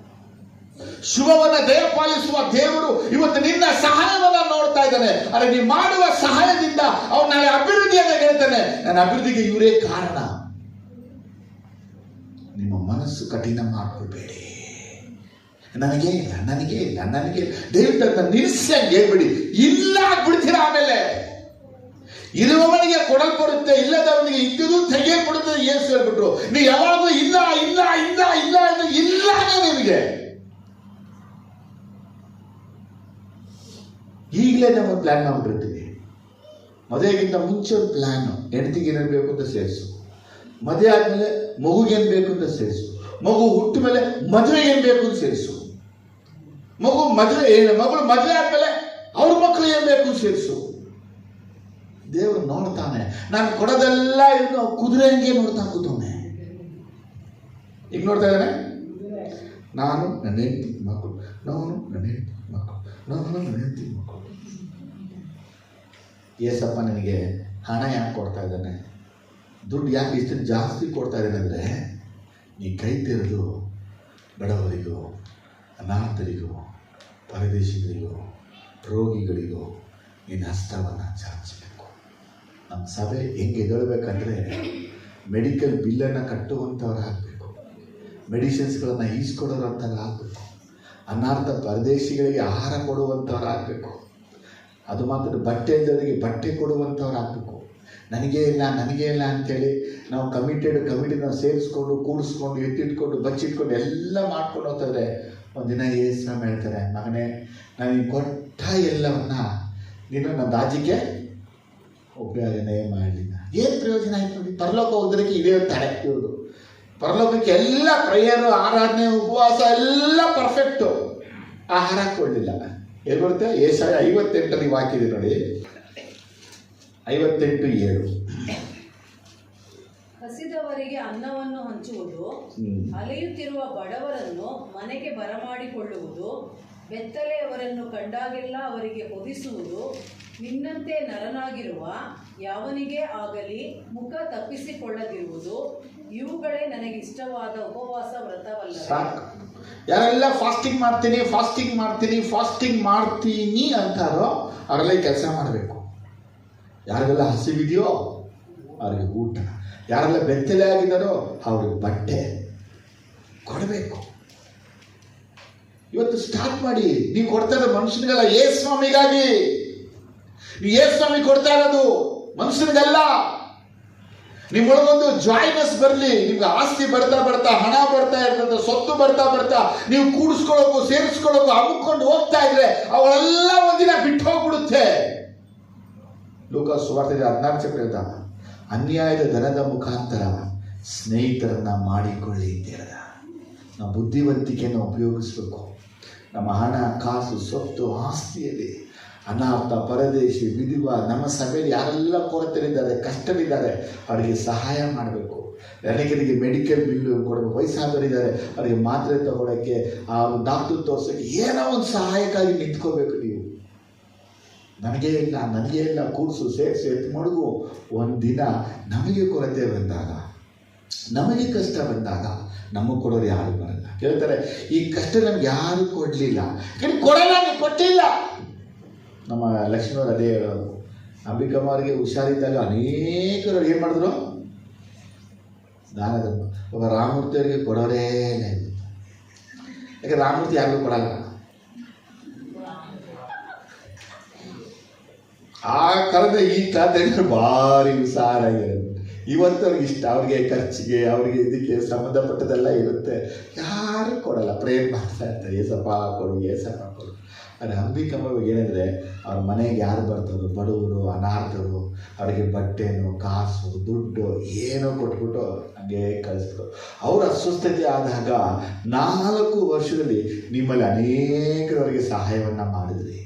ಶುಭವನ್ನ ದಯಪಾಲಿಸುವ ದೇವರು ಇವತ್ತು ನಿನ್ನ ಸಹಾಯವನ್ನ ನೋಡ್ತಾ ಇದ್ದಾನೆ. ಆದರೆ ನೀವು ಮಾಡುವ ಸಹಾಯದಿಂದ ಅವ್ನು ನಾಳೆ ಅಭಿವೃದ್ಧಿಯನ್ನು ಹೇಳ್ತಾನೆ. ನನ್ನ ಅಭಿವೃದ್ಧಿಗೆ ಇವರೇ ಕಾರಣ. ನಿಮ್ಮ ಮನಸ್ಸು ಕಠಿಣ ಮಾಡ್ಕೊಳ್ಬೇಡಿ. ನನಗೆ ಇಲ್ಲ, ನನಗೆ ಇಲ್ಲ, ನನಗೆ ದಯವಿಟ್ಟು ಅಂತ ನಿಲ್ಸಂಗೆ ಹೇಳ್ಬೇಡಿ. ಇಲ್ಲ ಬಿಡ್ತೀರ. ಆಮೇಲೆ ಇರುವವನಿಗೆ ಕೊಡಲ್ಪಡುತ್ತೆ, ಇಲ್ಲದವನಿಗೆ ಇದ್ದುದು ತೆಗೆಯಲ್ಪಡುತ್ತೆ ಯೇಸು ಹೇಳ್ಬಿಟ್ರು. ನೀವು ಯಾವಾಗೂ ಇಲ್ಲ ಇಲ್ಲ ಇಲ್ಲ ಇಲ್ಲ ಅಂದ್ರೆ ಇಲ್ಲನೇ ನಿಮಗೆ. ಈಗಲೇ ನಾವು ಪ್ಲಾನ್ ಮಾಡ್ಬಿಟ್ಟಿರ್ತೀವಿ. ಮದುವೆಗಿಂತ ಮುಂಚೆ ಒಂದು ಪ್ಲಾನ್, ಹೆಂಡತಿಗೆ ಏನೇನು ಬೇಕು ಅಂತ ಸೇರಿಸು, ಮದುವೆ ಆದ್ಮೇಲೆ ಮಗುಗೇನು ಬೇಕು ಅಂತ ಸೇರಿಸು, ಮಗು ಹುಟ್ಟ ಮೇಲೆ ಮದುವೆಗೆ ಏನು ಬೇಕು ಅಂತ ಸೇರಿಸು, ಮಗಳು ಮದುವೆ ಆದ್ಮೇಲೆ ಅವ್ರ ಮಕ್ಕಳು ಏನ್ ಬೇಕು ಸೇರಿಸು. ದೇವರು ನೋಡ್ತಾನೆ. ನಾನು ಕೊಡೋದೆಲ್ಲ ಇನ್ನು ಕುದುರೆ ಹಂಗೆ ನೋಡ್ತಾ ಕೂತವನೆ. ಈಗ ನೋಡ್ತಾ ಇದ್ದಾನೆ. ನಾನು ನನ್ನ ಹೆಂಡತಿ ಮಕ್ಕಳು, ನಾನು ನನ್ನ ಹೆಂಡತಿ ಮಕ್ಕಳು, ನಾನು ನನ್ನ ಹೆಂಡತಿ ಮಕ್ಕಳು. ಏಸಪ್ಪ ನಿನಗೆ ಹಣ ಯಾಕೆ ಕೊಡ್ತಾ ಇದ್ದಾನೆ, ದುಡ್ಡು ಯಾಕೆ ಇಷ್ಟು ಜಾಸ್ತಿ ಕೊಡ್ತಾ ಇದ್ದಾನೆ ಅಂದರೆ, ನೀ ಕೈ ತೆರೆದು ಬಡವರಿಗೂ, ಅನಾಥರಿಗೂ, ಪರದೇಶಿಗಳಿಗೂ, ರೋಗಿಗಳಿಗೂ ನಿನ್ನ ಹಸ್ತವನ್ನು ಚಾಚಬೇಕು. ನಮ್ಮ ಸಭೆ ಹೆಂಗೆ ಎದಳಬೇಕಂದ್ರೆ, ಮೆಡಿಕಲ್ ಬಿಲ್ಲನ್ನು ಕಟ್ಟುವಂಥವ್ರಾಗಬೇಕು, ಮೆಡಿಸಿನ್ಸ್ಗಳನ್ನು ಈಸ್ಕೊಡೋರಂಥವ್ರು ಆಗಬೇಕು, ಅನಾಥ ಪರದೇಶಿಗಳಿಗೆ ಆಹಾರ ಕೊಡುವಂಥವ್ರಾಗಬೇಕು. ಅದು ಮಾತ್ರ ಬಟ್ಟೆ ಇದ್ದವರಿಗೆ ಬಟ್ಟೆ ಕೊಡುವಂಥವ್ರು ಆಗಬೇಕು. ನನಗೇ ಇಲ್ಲ ಅಂಥೇಳಿ ನಾವು ಕಮಿಟಿ ನಾವು ಸೇರಿಸ್ಕೊಂಡು ಕೂಡಿಸ್ಕೊಂಡು ಎತ್ತಿಟ್ಕೊಂಡು ಬಚ್ಚಿಟ್ಕೊಂಡು ಎಲ್ಲ ಮಾಡ್ಕೊಂಡು ಹೋಗ್ತಾರೆ. ಒಂದಿನ ಏಸ್ರಾಮ್ ಹೇಳ್ತಾರೆ, ಮಗನೇ ನನಗೆ ಕೊಟ್ಟ ಎಲ್ಲವನ್ನ ನೀನು ನನ್ನ ರಾಜ್ಯಕ್ಕೆ ಉಪಯೋಗನೇ ಮಾಡಲಿಲ್ಲ. ಏನು ಪ್ರಯೋಜನ ಆಯ್ತು ನೋಡಿ. ಪರಲೋಕ ಹೋಗೋದಕ್ಕೆ ಇದೇ ತಡೆ ಇವರು. ಪರಲೋಕಕ್ಕೆ ಎಲ್ಲ ಪ್ರೇಯರು, ಆರಾಧನೆ, ಉಪವಾಸ ಎಲ್ಲ ಪರ್ಫೆಕ್ಟು. ಆಹಾರ ಕೊಡಲಿಲ್ಲ. ಏನು ಬರುತ್ತೆ? ಏಸಾಯ 58 ವಾಕ್ಯದೆ ನೋಡಿ, 58:7. ಹಸಿದವರಿಗೆ ಅನ್ನವನ್ನು ಹಂಚುವುದು, ಅಲೆಯುತ್ತಿರುವ ಬಡವರನ್ನು ಮನೆಗೆ ಬರಮಾಡಿಕೊಳ್ಳುವುದು, ಬೆತ್ತಲೆಯವರನ್ನು ಕಂಡಾಗೆಲ್ಲ ಅವರಿಗೆ ಹೊದಿಸುವುದು, ನಿನ್ನಂತೆ ನರನಾಗಿರುವ ಯಾವನಿಗೆ ಆಗಲಿ ಮುಖ ತಪ್ಪಿಸಿಕೊಳ್ಳದಿರುವುದು, ಇವುಗಳೇ ನನಗೆ ಇಷ್ಟವಾದ ಉಪವಾಸ ವ್ರತವಲ್ಲ. ಯಾರೆಲ್ಲ ಫಾಸ್ಟಿಂಗ್ ಮಾಡ್ತೀನಿ ಅಂತಾರೋ ಅವರೆಲ್ಲ ಕೆಲಸ ಮಾಡಬೇಕು. ಯಾರಿಗೆಲ್ಲ ಹಸಿವಿದೆಯೋ ಅವ್ರಿಗೆ ಊಟ, ಯಾರೆಲ್ಲ ಬೆತ್ತಲೆ ಆಗಿದ್ದಾರೋ ಅವ್ರಿಗೆ ಬಟ್ಟೆ ಕೊಡಬೇಕು. ಇವತ್ತು ಸ್ಟಾರ್ಟ್ ಮಾಡಿ. ನೀವು ಕೊಡ್ತಾ ಇರೋ ಮನುಷ್ಯನಿಗಲ್ಲ, ಯೇಸು ಸ್ವಾಮಿಗಾಗಿ. ನೀವು ಯೇಸು ಸ್ವಾಮಿ ಕೊಡ್ತಾ ಇರೋದು ಮನುಷ್ಯನಿಗಲ್ಲ. ನಿಮ್ಮೊಳಗೊಂದು ಜಾಯ್ನೆಸ್ ಬರಲಿ. ನಿಮ್ಗೆ ಆಸ್ತಿ ಬರ್ತಾ ಬರ್ತಾ, ಹಣ ಬರ್ತಾ ಇರ್ತದೆ, ಸೊತ್ತು ಬರ್ತಾ ಬರ್ತಾ ನೀವು ಕೂಡಿಸ್ಕೊಳ್ಳೋಕು, ಸೇರಿಸ್ಕೊಳ್ಳೋಕು ಅಮ್ಕೊಂಡು ಹೋಗ್ತಾ ಇದ್ರೆ ಅವಳೆಲ್ಲ ಒಂದಿನ ಬಿಟ್ಟು ಹೋಗ್ಬಿಡುತ್ತೆ. ಲೂಕ ಸುವಾರ್ತೆ 14 ಹೇಳ್ದ, ಅನ್ಯಾಯದ ಧನದ ಮುಖಾಂತರ ಸ್ನೇಹಿತರನ್ನ ಮಾಡಿಕೊಳ್ಳಿ ಅಂತ ಹೇಳ್ದ. ನಾವು ಬುದ್ಧಿವಂತಿಕೆಯನ್ನು ಉಪಯೋಗಿಸ್ಬೇಕು. ನಮ್ಮ ಹಣ, ಕಾಸು, ಸೊತ್ತು, ಆಸ್ತಿಯಲ್ಲಿ ಅನಾಥ, ಪರದೇಶಿ, ವಿಧವ, ನಮ್ಮ ಸಭೆಯಲ್ಲಿ ಯಾರೆಲ್ಲ ಕೊರತೆಯಿದ್ದಾರೆ, ಕಷ್ಟವಿದ್ದಾರೆ, ಅವರಿಗೆ ಸಹಾಯ ಮಾಡಬೇಕು. ಅನೇಕರಿಗೆ ಮೆಡಿಕಲ್ ಬಿಲ್ಲು ಕೊಡಬೇಕು. ವಯಸ್ಸಾದವರಿದ್ದಾರೆ, ಅವರಿಗೆ ಮಾತ್ರೆ ತಗೊಳ್ಳೋಕ್ಕೆ, ಆ ಡಾಕ್ಟರ್ ತೋರಿಸೋಕ್ಕೆ ಏನೋ ಒಂದು ಸಹಾಯಕ್ಕಾಗಿ ನಿಂತ್ಕೋಬೇಕು. ನೀವು ನನಗೇ ಇಲ್ಲ ಕೂಡಿಸು, ಸೇರಿಸು, ಎತ್ತು ಮಡಗು. ಒಂದಿನ ನಮಗೆ ಕೊರತೆ ಬಂದಾಗ, ನಮಗೆ ಕಷ್ಟ ಬಂದಾಗ ನಮಗೆ ಕೊಡೋರು ಯಾರು ಬರಲ್ಲ. ಕೇಳ್ತಾರೆ, ಈ ಕಷ್ಟ ನಮ್ಗೆ ಯಾರು ಕೊಡಲಿಲ್ಲ, ಕೊಡಲ್ಲ, ನೀವು ಕೊಟ್ಟಿಲ್ಲ. ನಮ್ಮ ಲಕ್ಷ್ಮೀಯವರು ಅದೇ ಹೇಳೋದು. ಅಂಬಿಕಮ್ಮ ಅವರಿಗೆ ಹುಷಾರಿದ್ದಾಗ ಅನೇಕರು ಏನು ಮಾಡಿದ್ರು, ದಾನ ಧರ್ಮ. ಒಬ್ಬ ರಾಮಮೂರ್ತಿ ಅವರಿಗೆ ಕೊಡೋರೇ ಇಲ್ಲ. ಯಾಕೆ ರಾಮಮೂರ್ತಿ ಯಾರಿಗೂ ಕೊಡಲ್ಲ. ಆ ಕಾಲದ ಈ ಕಾಲದಲ್ಲಿ ಭಾರಿ ಹುಷಾರಾಗಿರೋದು. ಇವತ್ತು ಅವ್ರಿಗೆ ಇಷ್ಟ, ಅವ್ರಿಗೆ ಖರ್ಚಿಗೆ, ಅವ್ರಿಗೆ ಇದಕ್ಕೆ ಸಂಬಂಧಪಟ್ಟದೆಲ್ಲ ಇರುತ್ತೆ. ಯಾರು ಕೊಡಲ್ಲ, ಪ್ರೇಮ್ ಮಾಡ್ತಾ ಇರ್ತಾರೆ, ಏಸಪ್ಪ ಕೊಡು, ಏಸಪ್ಪ ಕೊಡು. ಆದರೆ ಅಂಬಿಕಮ್ಮ ಏನಂದರೆ, ಅವ್ರ ಮನೆಗೆ ಯಾರು ಬರ್ತಾರೋ, ಬಡವರು, ಅನಾಥರು, ಅವರಿಗೆ ಬಟ್ಟೆನೋ, ಕಾಸು, ದುಡ್ಡು ಏನೋ ಕೊಟ್ಬಿಟ್ಟು ಹಂಗೆ ಕಳಿಸ್ಬಿಟ್ಟು, ಅವ್ರ ಅಸ್ವಸ್ಥತೆ ಆದಾಗ 4 ವರ್ಷದಲ್ಲಿ ನಿಮ್ಮಲ್ಲಿ ಅನೇಕರವರಿಗೆ ಸಹಾಯವನ್ನು ಮಾಡಿದ್ರಿ.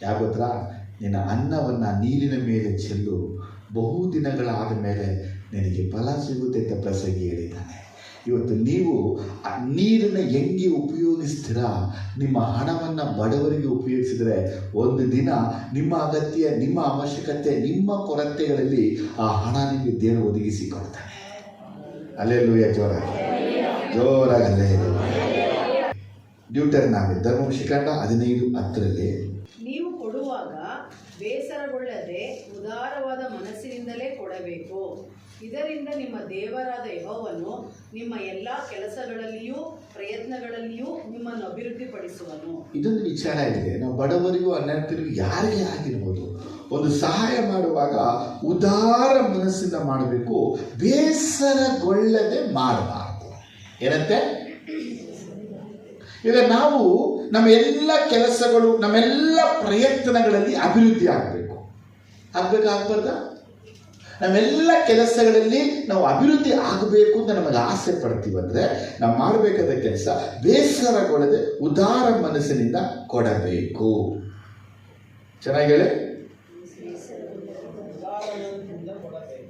ಯಾಕೆ ಗೊತ್ತಾ? ನಿನ್ನ ಅನ್ನವನ್ನು ನೀರಿನ ಮೇಲೆ ಚೆಲ್ಲು, ಬಹುದಿನಗಳಾದ ಮೇಲೆ ನಿನಗೆ ಫಲ ಸಿಗುತ್ತೆ ಅಂತ ಪ್ರಸಂಗಿ ಹೇಳಿದ್ದಾನೆ. ಇವತ್ತು ನೀವು ಆ ನೀರನ್ನು ಹೆಂಗೆ ಉಪಯೋಗಿಸ್ತೀರಾ? ನಿಮ್ಮ ಹಣವನ್ನು ಬಡವರಿಗೆ ಉಪಯೋಗಿಸಿದರೆ ಒಂದು ದಿನ ನಿಮ್ಮ ಅಗತ್ಯ, ನಿಮ್ಮ ಅವಶ್ಯಕತೆ, ನಿಮ್ಮ ಕೊರತೆಗಳಲ್ಲಿ ಆ ಹಣ ನಿಮಗೆ ದೇವರು ಒದಗಿಸಿಕೊಡ್ತಾನೆ. ಅಲ್ಲೆಲ್ಲೂಯ, ಜೋರಾಗಿ ಅಲ್ಲೆಲ್ಲೂಯ. ಡ್ಯೂಟರನಾಮಿ ಧರ್ಮಶಿಖಂಡ 15:10 ನೀವು ಕೊಡುವಾಗ ಬೇಸರಗೊಳ್ಳದೆ ಉದಾರವಾದ ಮನಸ್ಸಿನಿಂದಲೇ ಕೊಡಬೇಕು. ಇದರಿಂದ ನಿಮ್ಮ ದೇವರಾದ ಯೆಹೋವನು ನಿಮ್ಮ ಎಲ್ಲ ಕೆಲಸಗಳಲ್ಲಿಯೂ ಪ್ರಯತ್ನಗಳಲ್ಲಿಯೂ ನಿಮ್ಮನ್ನು ಅಭಿವೃದ್ಧಿಪಡಿಸುವನು. ಇದೊಂದು ವಿಚಾರ ಇದೆ. ನಾವು ಬಡವರಿಗೂ ಅನಾಥರಿಗೂ ಯಾರಿಗೆ ಆಗಿರ್ಬೋದು, ಒಂದು ಸಹಾಯ ಮಾಡುವಾಗ ಉದಾರ ಮನಸ್ಸಿಂದ ಮಾಡಬೇಕು, ಬೇಸರಗೊಳ್ಳದೆ ಮಾಡಬಾರ್ದು. ಏನಂತೆ? ಈಗ ನಾವು ನಮ್ಮ ಎಲ್ಲ ಕೆಲಸಗಳು, ನಮ್ಮೆಲ್ಲ ಪ್ರಯತ್ನಗಳಲ್ಲಿ ಅಭಿವೃದ್ಧಿ ಆಗಬೇಕು. ಆಗ್ಬಾರ್ದ? ನಮ್ಮೆಲ್ಲ ಕೆಲಸಗಳಲ್ಲಿ ನಾವು ಅಭಿವೃದ್ಧಿ ಆಗಬೇಕು ಅಂತ ನಮಗೆ ಆಸೆ ಪಡ್ತೀವಂದರೆ ನಾವು ಮಾಡಬೇಕಾದ ಕೆಲಸ ಬೇಸರಗೊಳ್ಳದೆ ಉದಾರ ಮನಸ್ಸಿನಿಂದ ಕೊಡಬೇಕು. ಚೆನ್ನಾಗಿ ಹೇಳಿ,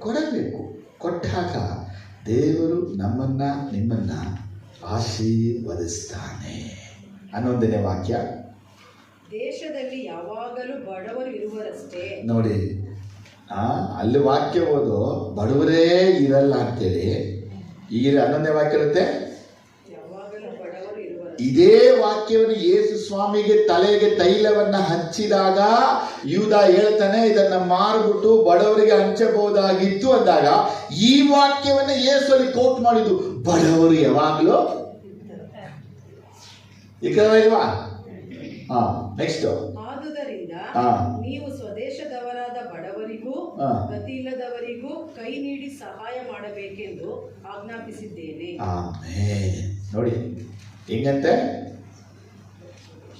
ಕೊಡಬೇಕು. ಕೊಟ್ಟಾಗ ದೇವರು ನಿಮ್ಮನ್ನ ಆಶೀರ್ವದಿಸ್ತಾನೆ. 11ನೇ ವಾಕ್ಯ. ದೇಶದಲ್ಲಿ ಯಾವಾಗಲೂ ಬಡವರು ಇರುವರಷ್ಟೇ. ನೋಡಿ, ಅಲ್ಲಿ ವಾಕ್ಯ ಓದು, ಬಡವರೇ ಇರಲ್ಲ ಅಂತೇಳಿ. ಈಗ 11ನೇ ವಾಕ್ಯ ಇರುತ್ತೆ, ಇದೇ ವಾಕ್ಯವನ್ನು ಯೇಸು ಸ್ವಾಮಿಗೆ ತಲೆಗೆ ತೈಲವನ್ನ ಹಚ್ಚಿದಾಗ ಯೂದ ಹೇಳ್ತಾನೆ, ಇದನ್ನ ಮಾರ್ಬಿಟ್ಟು ಬಡವರಿಗೆ ಹಂಚಬಹುದಾಗಿತ್ತು ಅಂದಾಗ ಈ ವಾಕ್ಯವನ್ನ ಯೇಸು ಅಲ್ಲಿ ಕೋಟ್ ಮಾಡಿದ್ದು. ಬಡವರು ಯಾವಾಗಲೂ ಇಲ್ವಾ? ನೆಕ್ಸ್ಟ್. ಆದುದರಿಂದ ನೀವು ಸ್ವದೇಶದವರಾದ ಬಡವರಿಗೂ ಗತಿಯಿಲ್ಲದವರಿಗೂ ಕೈ ನೀಡಿ ಸಹಾಯ ಮಾಡಬೇಕೆಂದು ಆಜ್ಞಾಪಿಸಿದ್ದೇನೆ. ನೋಡಿ ಹೆಂಗಂತೆ,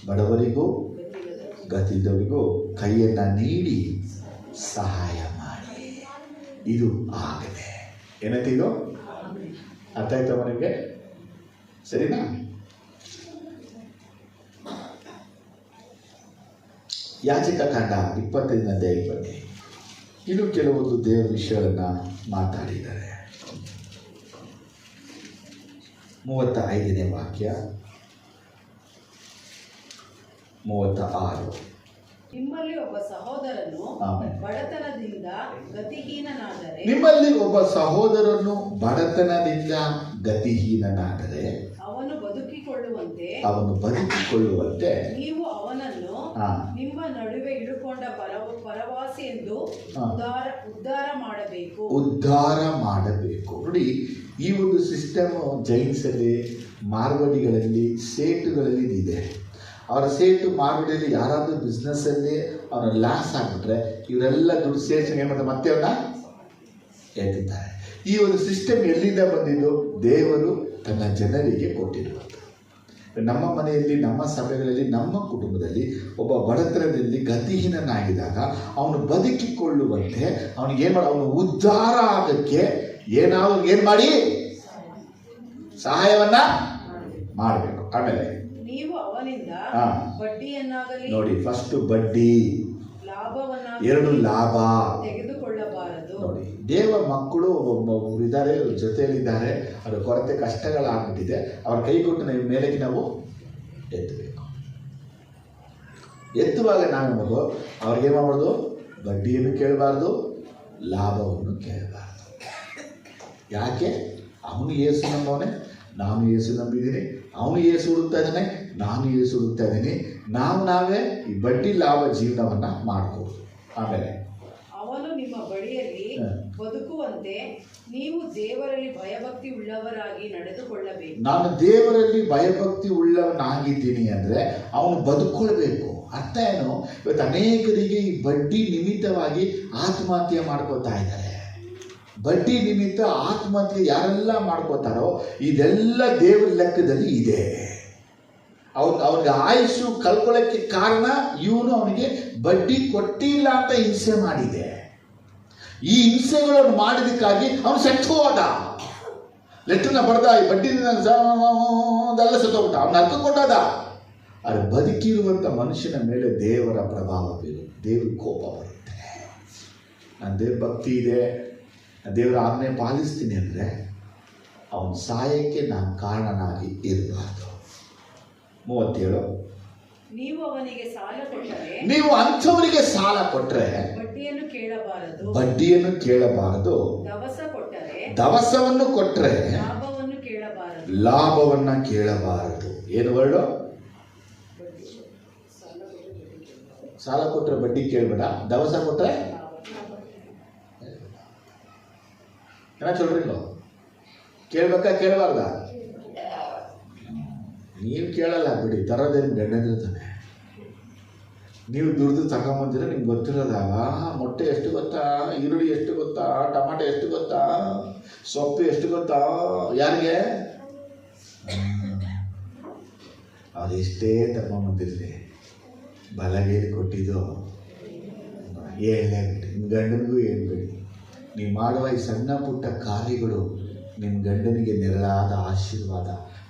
ಬಡವರಿಗೂ ಗತಿಯಿಲ್ಲದವರಿಗೂ ಕೈಯನ್ನ ನೀಡಿ ಸಹಾಯ ಮಾಡಿ. ಇದು ಆಗದೆ ಏನಂತ, ಇದು ಅರ್ಥ ಆಯ್ತವ ನಿಮಗೆ? ಸರಿನಾ? ಯಾಜಕ ಕಾಂಡ 25ನೇ ಅಧ್ಯಾಯಕ್ಕೆ ಬನ್ನಿ. ಇದು ಕೆಲವೊಂದು ದೇವರ ವಿಷಯಗಳನ್ನು ಮಾತಾಡಿದ್ದಾರೆ. 35ನೇ ವಾಕ್ಯ, 36. ನಿಮ್ಮಲ್ಲಿ ಒಬ್ಬ ಸಹೋದರನು ಬಡತನದಿಂದ ಗತಿಹೀನನಾದರೆ ಅವನು ಬದುಕಿಕೊಳ್ಳುವಂತೆ ನೀವು ಅವನನ್ನು ನಿಮ್ಮ ನಡುವೆ ಇಡುಕೊಂಡ ಪರವಾಸಿ ಎಂದು ಉದ್ಧಾರ ಮಾಡಬೇಕು. ನೋಡಿ, ಈ ಒಂದು ಸಿಸ್ಟಮ್ ಜೈನ್ಸ್ ಅಲ್ಲಿ, ಮಾರ್ವಾಡಿಗಳಲ್ಲಿ, ಸೇಟುಗಳಲ್ಲಿ ಇದೆ. ಅವರ ಸೇಟು ಮಾರ್ವಾಡಿಯಲ್ಲಿ ಯಾರಾದರೂ ಬಿಸ್ನೆಸ್ಸಲ್ಲಿ ಅವರ ಲಾಸ್ ಆಗಿಬಿಟ್ರೆ ಇವರೆಲ್ಲ ದುಡ್ಡು ಸೇರಿಸಿ ಮತ್ತೆ ಅವನ್ನ ಎತ್ತಿದ್ದಾರೆ. ಈ ಒಂದು ಸಿಸ್ಟಮ್ ಎಲ್ಲಿಂದ ಬಂದಿದ್ದು? ದೇವರು ತನ್ನ ಜನರಿಗೆ ಕೊಟ್ಟಿರುವಂಥ. ನಮ್ಮ ಮನೆಯಲ್ಲಿ, ನಮ್ಮ ಸಭೆಗಳಲ್ಲಿ, ನಮ್ಮ ಕುಟುಂಬದಲ್ಲಿ ಒಬ್ಬ ಬಡತನದಲ್ಲಿ ಗತಿಹೀನನಾಗಿದ್ದಾಗ ಅವನು ಬದುಕಿಕೊಳ್ಳುವಂತೆ ಅವನಿಗೆ ಏನು ಮಾಡಿ, ಅವನು ಉದ್ಧಾರ ಆಗಕ್ಕೆ ಏನು ಮಾಡಿ ಸಹಾಯವನ್ನ ಮಾಡಬೇಕು. ಆಮೇಲೆ ನೀವು ಅವನಿಂದ ಬಡ್ಡಿಯನ್ನಾಗಲಿ, ನೋಡಿ, ಫಸ್ಟ್ ಬಡ್ಡಿ, ಲಾಭವನ್ನಾಗಲಿ, ಎರಡು ಲಾಭ ತೆಗೆದುಕೊಳ್ಳಬಾರದು. ನೋಡಿ, ದೇವ ಮಕ್ಕಳು ಇದ್ದಾರೆ, ಜೊತೆಯಲ್ಲಿದ್ದಾರೆ, ಅವರ ಕೊರತೆ ಕಷ್ಟಗಳಾಗ್ಬಿಟ್ಟಿದೆ, ಅವ್ರ ಕೈ ಕೊಟ್ಟು ನಾವು ಮೇಲಕ್ಕೆ ನಾವು ಎತ್ತಬೇಕು. ಎತ್ತುವಾಗ ನಾವೇನೋದು ಅವ್ರಿಗೆ ಏನು ಮಾಡ್ಬೋದು? ಬಡ್ಡಿಯನ್ನು ಕೇಳಬಾರ್ದು, ಲಾಭವನ್ನು ಕೇಳಬಾರ್ದು. ಯಾಕೆ? ಅವನು ಯೇಸು ನಂಬವನೇ, ನಾನು ಯೇಸು ನಂಬಿದ್ದೀನಿ. ಅವನು ಯೇಸು ಹುಡುಕ್ತಾ ಇದ್ದಾನೆ, ನಾನು ಯೇಸು ಹುಡುಕ್ತಾ ಇದ್ದೀನಿ. ನಾವೇ ಈ ಬಡ್ಡಿ ಲಾಭ ಜೀವನವನ್ನು ಮಾಡ್ಬೋದು. ಆಮೇಲೆ ಅವನು ನಿಮ್ಮ ಬಳಿಯಲ್ಲಿ ಬದುಕುವಂತೆ ನೀವು ದೇವರಲ್ಲಿ ಭಯಭಕ್ತಿ ಉಳ್ಳವರಾಗಿ ನಡೆದುಕೊಳ್ಳಬೇಕು. ನಾನು ದೇವರಲ್ಲಿ ಭಯಭಕ್ತಿ ಉಳ್ಳವನಾಗಿದ್ದೀನಿ ಅಂದರೆ ಅವನು ಬದುಕೊಳ್ಬೇಕು. ಅರ್ಥ ಏನು? ಇವತ್ತು ಅನೇಕರಿಗೆ ಈ ಬಡ್ಡಿ ನಿಮಿತ್ತವಾಗಿ ಆತ್ಮಹತ್ಯೆ ಮಾಡ್ಕೋತಾ ಇದ್ದಾರೆ. ಬಡ್ಡಿ ನಿಮಿತ್ತ ಆತ್ಮಹತ್ಯೆ ಯಾರೆಲ್ಲ ಮಾಡ್ಕೋತಾರೋ ಇದೆಲ್ಲ ದೇವರ ಲೆಕ್ಕದಲ್ಲಿ ಇದೆ. ಅವ್ನಿಗೆ ಆಯುಷು ಕಳ್ಕೊಳ್ಳೋಕ್ಕೆ ಕಾರಣ ಇವನು ಅವನಿಗೆ ಬಡ್ಡಿ ಕೊಟ್ಟಿಲ್ಲ ಅಂತ ಹಿಂಸೆ ಮಾಡಿದೆ. ಈ ಹಿಂಸೆಗಳನ್ನು ಮಾಡಿದಕ್ಕಾಗಿ ಅವನು ಸತ್ತು ಹೋದ. ಲೆಟ್ರನ್ನ ಬರೆದ, ಈ ಬಡ್ಡಿನ ಅದೆಲ್ಲ ಸತ್ತೋಗ್ಬಿಟ್ಟ, ಅವನ ಅರ್ಥ ಕೊಟ್ಟದ. ಆದರೆ ಬದುಕಿರುವಂಥ ಮನುಷ್ಯನ ಮೇಲೆ ದೇವರ ಪ್ರಭಾವ ಬೀರುತ್ತೆ, ದೇವ್ರ ಕೋಪ ಬರುತ್ತೆ. ನನ್ನ ದೇವ್ರ ಭಕ್ತಿ ಇದೆ, ದೇವರ ಆಜ್ಞೆ ಪಾಲಿಸ್ತೀನಿ ಅಂದರೆ ಅವನ ಸಾಯಕ್ಕೆ ನಾನು ಕಾರಣನಾಗಿ ಇರಬಾರ್ದು. 37, ನೀವು ಅವನಿಗೆ ಸಾಲ ಕೊಟ್ಟರೆ, ನೀವು ಅಂಥವರಿಗೆ ಸಾಲ ಕೊಟ್ಟರೆ ಬಡ್ಡಿಯನ್ನು ಕೇಳಬಾರದು, ಬಡ್ಡಿಯನ್ನು ಕೇಳಬಾರದು. ದವಸವನ್ನು ಕೊಟ್ಟರೆ ಲಾಭವನ್ನು ಕೇಳಬಾರದು, ಲಾಭವನ್ನ ಕೇಳಬಾರದು. ಏನು ವರ್ಡು? ಸಾಲ ಕೊಟ್ಟರೆ ಬಡ್ಡಿ ಕೇಳಬೇಡ, ದವಸ ಕೊಟ್ಟರೆ ಏನ ಚೊಲ್ರಿಲ್ಲೋ ಕೇಳ್ಬೇಕಾ ಕೇಳಬಾರ್ದ? ನೀವು ಕೇಳಲ್ಲ ಬಿಡಿ, ತರೋದೇನು ಗಂಡನಿರ್ತಾನೆ. ನೀವು ದುಡ್ದು ತಗೊಂಬಂದಿರ ನಿಮ್ಗೆ ಗೊತ್ತಿರೋದಾಗ ಮೊಟ್ಟೆ ಎಷ್ಟು ಗೊತ್ತಾ, ಈರುಳ್ಳಿ ಎಷ್ಟು ಗೊತ್ತಾ, ಟಮಾಟೆ ಎಷ್ಟು ಗೊತ್ತಾ, ಸೊಪ್ಪು ಎಷ್ಟು ಗೊತ್ತಾ, ಯಾರಿಗೆ? ಅದೆಷ್ಟೇ ತಗೊಂಬಂದಿರಲಿ ಬಲಗೈಲಿ ಕೊಟ್ಟಿದ್ದು ಹೇಳಲೇಬಿಡಿ, ನಿಮ್ಮ ಗಂಡನಿಗೂ ಹೇಳ್ಬೇಡಿ. ನೀವು ಮಾಡುವ ಈ ಸಣ್ಣ ಪುಟ್ಟ ಕಾರ್ಯಗಳು ನಿಮ್ಮ ಗಂಡನಿಗೆ ನೆರಳಾದ ಆಶೀರ್ವಾದ,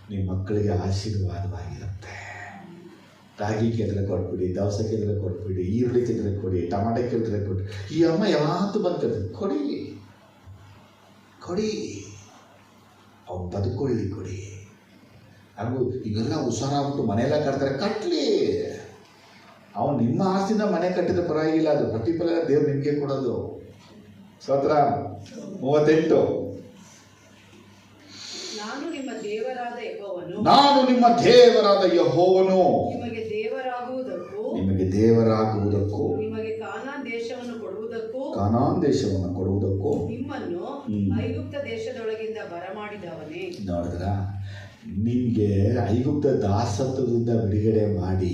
ನಿಮ್ಮ ಮಕ್ಕಳಿಗೆ ಆಶೀರ್ವಾದವಾಗಿರುತ್ತೆ. ರಾಗಿ ಕೆದ್ರೆ ಕೊಟ್ಬಿಡಿ, ದವಸ ಕೆದ್ರೆ ಕೊಟ್ಬಿಡಿ, ಈರುಳ್ಳಿ ಕೆದ್ರೆ ಕೊಡಿ, ಟಮಾಟೆ ಕೆದ್ರೆ ಕೊಡಿ. ಈ ಅಮ್ಮ ಯಾವತ್ತು ಬಂತದ್ದು ಕೊಡಿ ಕೊಡಿ, ಅವ್ನು ಬದುಕೊಳ್ಳಿ ಕೊಡಿ. ಹಾಗೂ ಈಗೆಲ್ಲ ಹುಷಾರಾಗ್ಬಿಟ್ಟು ಮನೆಯೆಲ್ಲ ಕಟ್ತಾರೆ, ಕಟ್ಟಲಿ. ಅವನು ನಿಮ್ಮ ಆಸ್ತಿನ ಮನೆ ಕಟ್ಟಿದ ಪರವಾಗಿಲ್ಲ, ಅದು ಪ್ರತಿಫಲ ದೇವ್ರು ನಿಮಗೆ ಕೊಡೋದು. ಸ್ತೋತ್ರ. 38, ನಾನು ನಿಮ್ಮ ದೇವರಾದ ಯೆಹೋವನು ನಿಮಗೆ ದೇವರಾಗುವುದಕ್ಕೂ ನಿಮಗೆ ಕಾನಾನ್ ದೇಶವನ್ನು ಕೊಡುವುದಕ್ಕೂ ನಿಮ್ಮನ್ನು ಐಗುಪ್ತ ದೇಶದೊಳಗಿಂದ ಬರಮಾಡಿದವನೇ. ನೋಡಿದ್ರ, ನಿಮಗೆ ಐಗುಪ್ತ ದಾಸತ್ವದಿಂದ ಬಿಡುಗಡೆ ಮಾಡಿ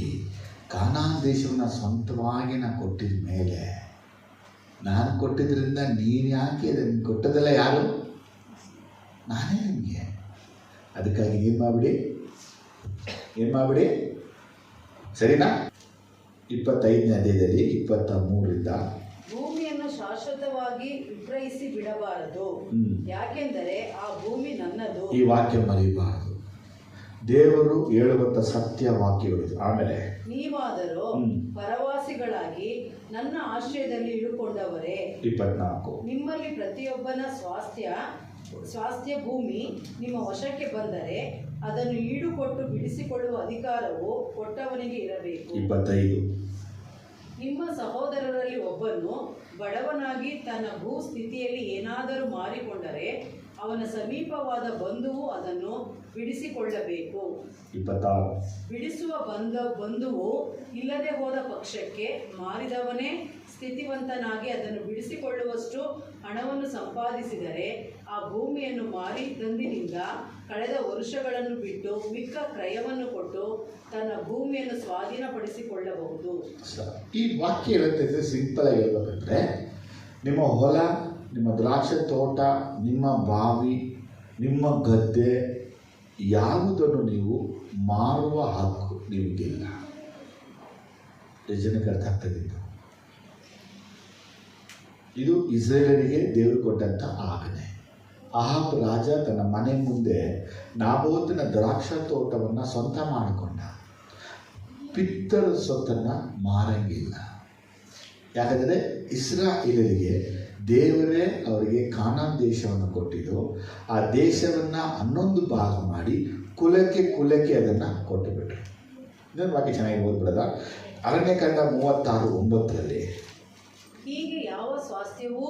ಕಾನಾನ್ ದೇಶವನ್ನು ಸ್ವಂತವಾಗಿ ನಾನು ಕೊಟ್ಟಿದ ಮೇಲೆ, ನಾನು ಕೊಟ್ಟಿದ್ರಿಂದ ನೀನು ಯಾಕೆ ಅದನ್ನು ಕೊಟ್ಟದಲ್ಲ? ಯಾರು? ನಾನೇ ನಿಮಗೆ. ಅದಕ್ಕಾಗಿ ಏನು ಮಾಡಿಬಿಡಿ ಸರಿನಾ? 25ನೇ ಅಧ್ಯಾಯದಲ್ಲಿ 23ರಿಂದ ಭೂಮಿಯನ್ನು ಶಾಶ್ವತವಾಗಿ ವಿಗ್ರಹಿಸಿ ಬಿಡಬಾರದು, ಯಾಕೆಂದರೆ ಆ ಭೂಮಿ ನನ್ನದು. ಈ ವಾಕ್ಯ ಮರೆಯಬಾರದು. ದೇವರು ಹೇಳುವಂಥ ಸತ್ಯ ವಾಕ್ಯಗಳು. ಆಮೇಲೆ ನೀವಾದರೂ ಪರವಾಸಿಗಳಾಗಿ ನನ್ನ ಆಶ್ರಯದಲ್ಲಿ ಇಳುಕೊಂಡವರೇ, 24 ನಿಮ್ಮಲ್ಲಿ ಪ್ರತಿಯೊಬ್ಬನ ಸ್ವಾಸ್ಥ್ಯ ಭೂಮಿ ನಿಮ್ಮ ವಶಕ್ಕೆ ಬಂದರೆ ಅದನ್ನು ಈಡುಕೊಟ್ಟು ಬಿಡಿಸಿಕೊಳ್ಳುವ ಅಧಿಕಾರವು ಕೊಟ್ಟವನಿಗೆ ಇರಬೇಕು. 25 ನಿಮ್ಮ ಸಹೋದರರಲ್ಲಿ ಒಬ್ಬನು ಬಡವನಾಗಿ ತನ್ನ ಭೂ ಸ್ಥಿತಿಯಲ್ಲಿ ಏನಾದರೂ ಮಾರಿಕೊಂಡರೆ ಅವನ ಸಮೀಪವಾದ ಬಂಧುವು ಅದನ್ನು ಬಿಡಿಸಿಕೊಳ್ಳಬೇಕು. 26 ಬಿಡಿಸುವ ಬಂಧುವು ಇಲ್ಲದೆ ಹೋದ ಪಕ್ಷಕ್ಕೆ ಮಾರಿದವನೇ ಸ್ಥಿತಿವಂತನಾಗಿ ಅದನ್ನು ಬಿಡಿಸಿಕೊಳ್ಳುವಷ್ಟು ಹಣವನ್ನು ಸಂಪಾದಿಸಿದರೆ ಆ ಭೂಮಿಯನ್ನು ಮಾರಿ ತಂದಿನಿಂದ ಕಳೆದ ವರ್ಷಗಳನ್ನು ಬಿಟ್ಟು ಮಿಕ್ಕ ಕ್ರಯವನ್ನು ಕೊಟ್ಟು ತನ್ನ ಭೂಮಿಯನ್ನು ಸ್ವಾಧೀನಪಡಿಸಿಕೊಳ್ಳಬಹುದು. ಈ ವಾಕ್ಯ ಹೇಳುತ್ತಿದ್ರೆ ಸಿಂಪಲ್ ಆಗಿ ಹೇಳ್ಬೇಕಂದ್ರೆ, ನಿಮ್ಮ ಹೊಲ, ನಿಮ್ಮ ದ್ರಾಕ್ಷಿ ತೋಟ, ನಿಮ್ಮ ಬಾವಿ, ನಿಮ್ಮ ಗದ್ದೆ ಯಾವುದನ್ನು ನೀವು ಮಾರುವ ಹಕ್ಕು ನಿಮಗಿಲ್ಲ. ಜನಕ್ಕೆ ಅರ್ಥ ಆಗ್ತದೆ. ಇದು ಇಸ್ರೇಲರಿಗೆ ದೇವರು ಕೊಟ್ಟಂಥ ಆಜ್ಞೆ. ಅಹಾಬ್ ರಾಜ ತನ್ನ ಮನೆ ಮುಂದೆ ನಾಬೋತಿನ ದ್ರಾಕ್ಷ ತೋಟವನ್ನು ಸ್ವಂತ ಮಾಡಿಕೊಂಡ. ಪಿತ್ತರ ಸೊತ್ತನ್ನು ಮಾರಂಗಿಲ್ಲ. ಯಾಕಂದರೆ ಇಸ್ರಾಯೇಲರಿಗೆ ದೇವರೇ ಅವರಿಗೆ ಕಾನಾನ್ ದೇಶವನ್ನು ಕೊಟ್ಟಿದ್ದು. ಆ ದೇಶವನ್ನು 11 ಭಾಗ ಮಾಡಿ ಕುಲಕ್ಕೆ ಅದನ್ನು ಕೊಟ್ಟುಬಿಟ್ರು. ಇದನ್ನು ಬಾಕಿ ಚೆನ್ನಾಗಿ ಓದ್ಬಿಡದ. ಅರಣ್ಯಕಾಂಡ 36:9 ಹೀಗೆ ಯಾವ ಸ್ವಾಸ್ಥ್ಯವೂ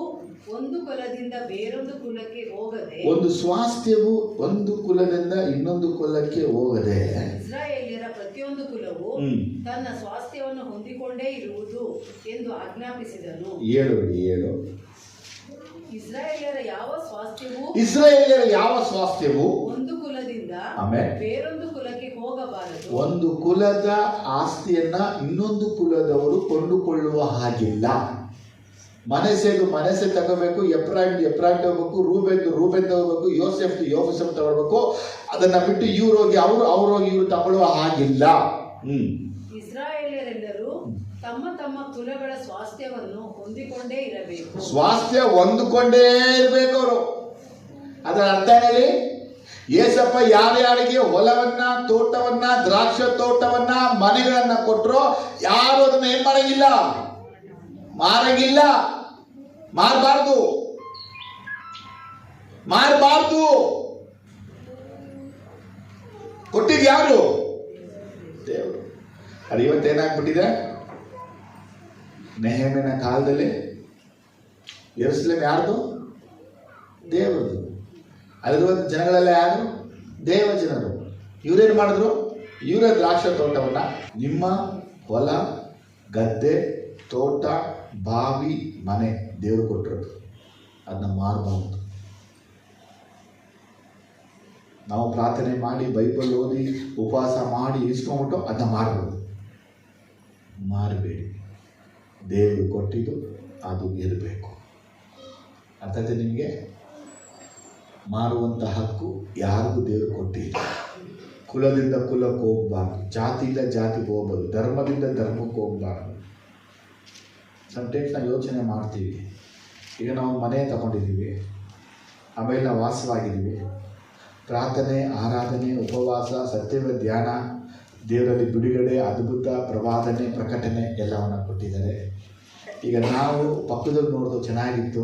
ಒಂದು ಕುಲದಿಂದ ಬೇರೊಂದು ಕುಲಕ್ಕೆ ಹೋಗದೆ, ಒಂದು ಸ್ವಾಸ್ಥ್ಯವು ಒಂದು ಕುಲದಿಂದ ಇನ್ನೊಂದು ಕುಲಕ್ಕೆ ಹೋಗದೆ ಇಸ್ರಾಯೇಲ್ಯರ ಪ್ರತಿಯೊಂದು ಕುಲವು ತನ್ನ ಸ್ವಾಸ್ಥ್ಯವನ್ನು ಹೊಂದಿಕೊಂಡೇ ಇರುವುದು ಎಂದು ಆಜ್ಞಾಪಿಸಿದನು. 7 ಇಸ್ರಾಯೇಲ್ಯರ ಯಾವ ಸ್ವಾಸ್ಥ್ಯವು ಒಂದು ಕುಲದಿಂದ ಬೇರೊಂದು ಕುಲಕ್ಕೆ ಹೋಗಬಾರದು. ಒಂದು ಕುಲದ ಆಸ್ತಿಯನ್ನ ಇನ್ನೊಂದು ಕುಲದವರು ಕೊಂಡುಕೊಳ್ಳುವ ಹಾಗಿಲ್ಲ. ಮನಸ್ಸೆ ತಗೋಬೇಕು, ಎಫ್ರಾಯಿಮ್ ತಗೋಬೇಕು, ರೂಬೆನ್ ತಗೋಬೇಕು, ಯೋಸೆಫ್ ತಗೋಬೇಕು. ಅದನ್ನ ಬಿಟ್ಟು ಇವ್ರು ಹೋಗಿ ಇವ್ರು ತಗೊಳ್ಳುವ ಹಾಗಿಲ್ಲ. ಇಸ್ರಾಯೇಲ್ಯರೆಲ್ಲರೂ ತಮ್ಮ ತಮ್ಮ ಕುಲಗಳ ಸ್ವಾಸ್ಥ್ಯವನ್ನು ಹೊಂದಿಕೊಂಡೇ ಇರಬೇಕು. ಸ್ವಾಸ್ಥ್ಯ ಹೊಂದಿಕೊಂಡೇ ಇರಬೇಕು ಅವರು. ಅದರ ಅರ್ಥ ಹೇಳಿ, ಏಸಪ್ಪ ಯಾರ್ಯಾರಿಗೆ ಹೊಲವನ್ನ, ತೋಟವನ್ನ, ದ್ರಾಕ್ಷ ತೋಟವನ್ನ, ಮನೆಗಳನ್ನ ಕೊಟ್ಟರು, ಯಾರು ಅದನ್ನ ಏನ್ ಮಾಡಂಗಿಲ್ಲ, ಮಾರಂಗಿಲ್ಲ. ಮಾರಬಾರ್ದು. ಕೊಟ್ಟಿದ್ ಯಾರು? ದೇವರು. ಅದು ಇವತ್ತೇನಾಗ್ಬಿಟ್ಟಿದೆ, ನೆಹೆಮೀಯನ ಕಾಲದಲ್ಲಿ ಯೆರೂಸಲೇಮ್ ಯಾರ್ದು? ದೇವರದು. ಅಲ್ಲಿರುವಂಥ ಜನಗಳೆಲ್ಲ ಯಾರು? ದೇವ ಜನರು. ಇವರೇನು ಮಾಡಿದ್ರು? ಇವರ ದ್ರಾಕ್ಷ ತೋಟವನ್ನು, ನಿಮ್ಮ ಹೊಲ, ಗದ್ದೆ, ತೋಟ, ಬಾವಿ, ಮನೆ ದೇವರು ಕೊಟ್ಟಿರೋದು, ಅದನ್ನ ಮಾರಬಾರ್ದು. ನಾವು ಪ್ರಾರ್ಥನೆ ಮಾಡಿ, ಬೈಬಲ್ ಓದಿ, ಉಪವಾಸ ಮಾಡಿ ಇಸ್ಕೊಂಡ್ಬಿಟ್ಟು ಅದನ್ನ ಮಾರಬಹುದು. ಮಾರಬೇಡಿ. ದೇವರು ಕೊಟ್ಟಿದ್ದು ಅದು ಇರಬೇಕು. ಅರ್ಥಾತ್ ನಿಮಗೆ ಮಾರುವಂಥ ಹಕ್ಕು ಯಾರಿಗೂ ದೇವರು ಕೊಟ್ಟಿಲ್ಲ. ಕುಲದಿಂದ ಕುಲಕ್ಕೆ ಹೋಗಬಾರ್ದು, ಜಾತಿಯಿಂದ ಜಾತಿಗೆ ಹೋಗ್ಬಾರ್ದು, ಧರ್ಮದಿಂದ ಧರ್ಮಕ್ಕೆ ಹೋಗಬಾರ್ದು. ಸಮ್ಟೈಮ್ಸ್ ನಾವು ಯೋಚನೆ ಮಾಡ್ತೀವಿ, ಈಗ ನಾವು ಮನೆ ತಗೊಂಡಿದ್ದೀವಿ, ಆಮೇಲೆ ನಾವು ವಾಸವಾಗಿದ್ದೀವಿ, ಪ್ರಾರ್ಥನೆ, ಆರಾಧನೆ, ಉಪವಾಸ, ಸತ್ಯವ ಧ್ಯಾನ, ದೇವರಲ್ಲಿ ಬಿಡುಗಡೆ, ಅದ್ಭುತ, ಪ್ರವಾದನೆ, ಪ್ರಕಟಣೆ ಎಲ್ಲವನ್ನು ಕೊಟ್ಟಿದ್ದಾರೆ. ಈಗ ನಾವು ಪಕ್ಕದಲ್ಲಿ ನೋಡೋದು ಚೆನ್ನಾಗಿತ್ತು,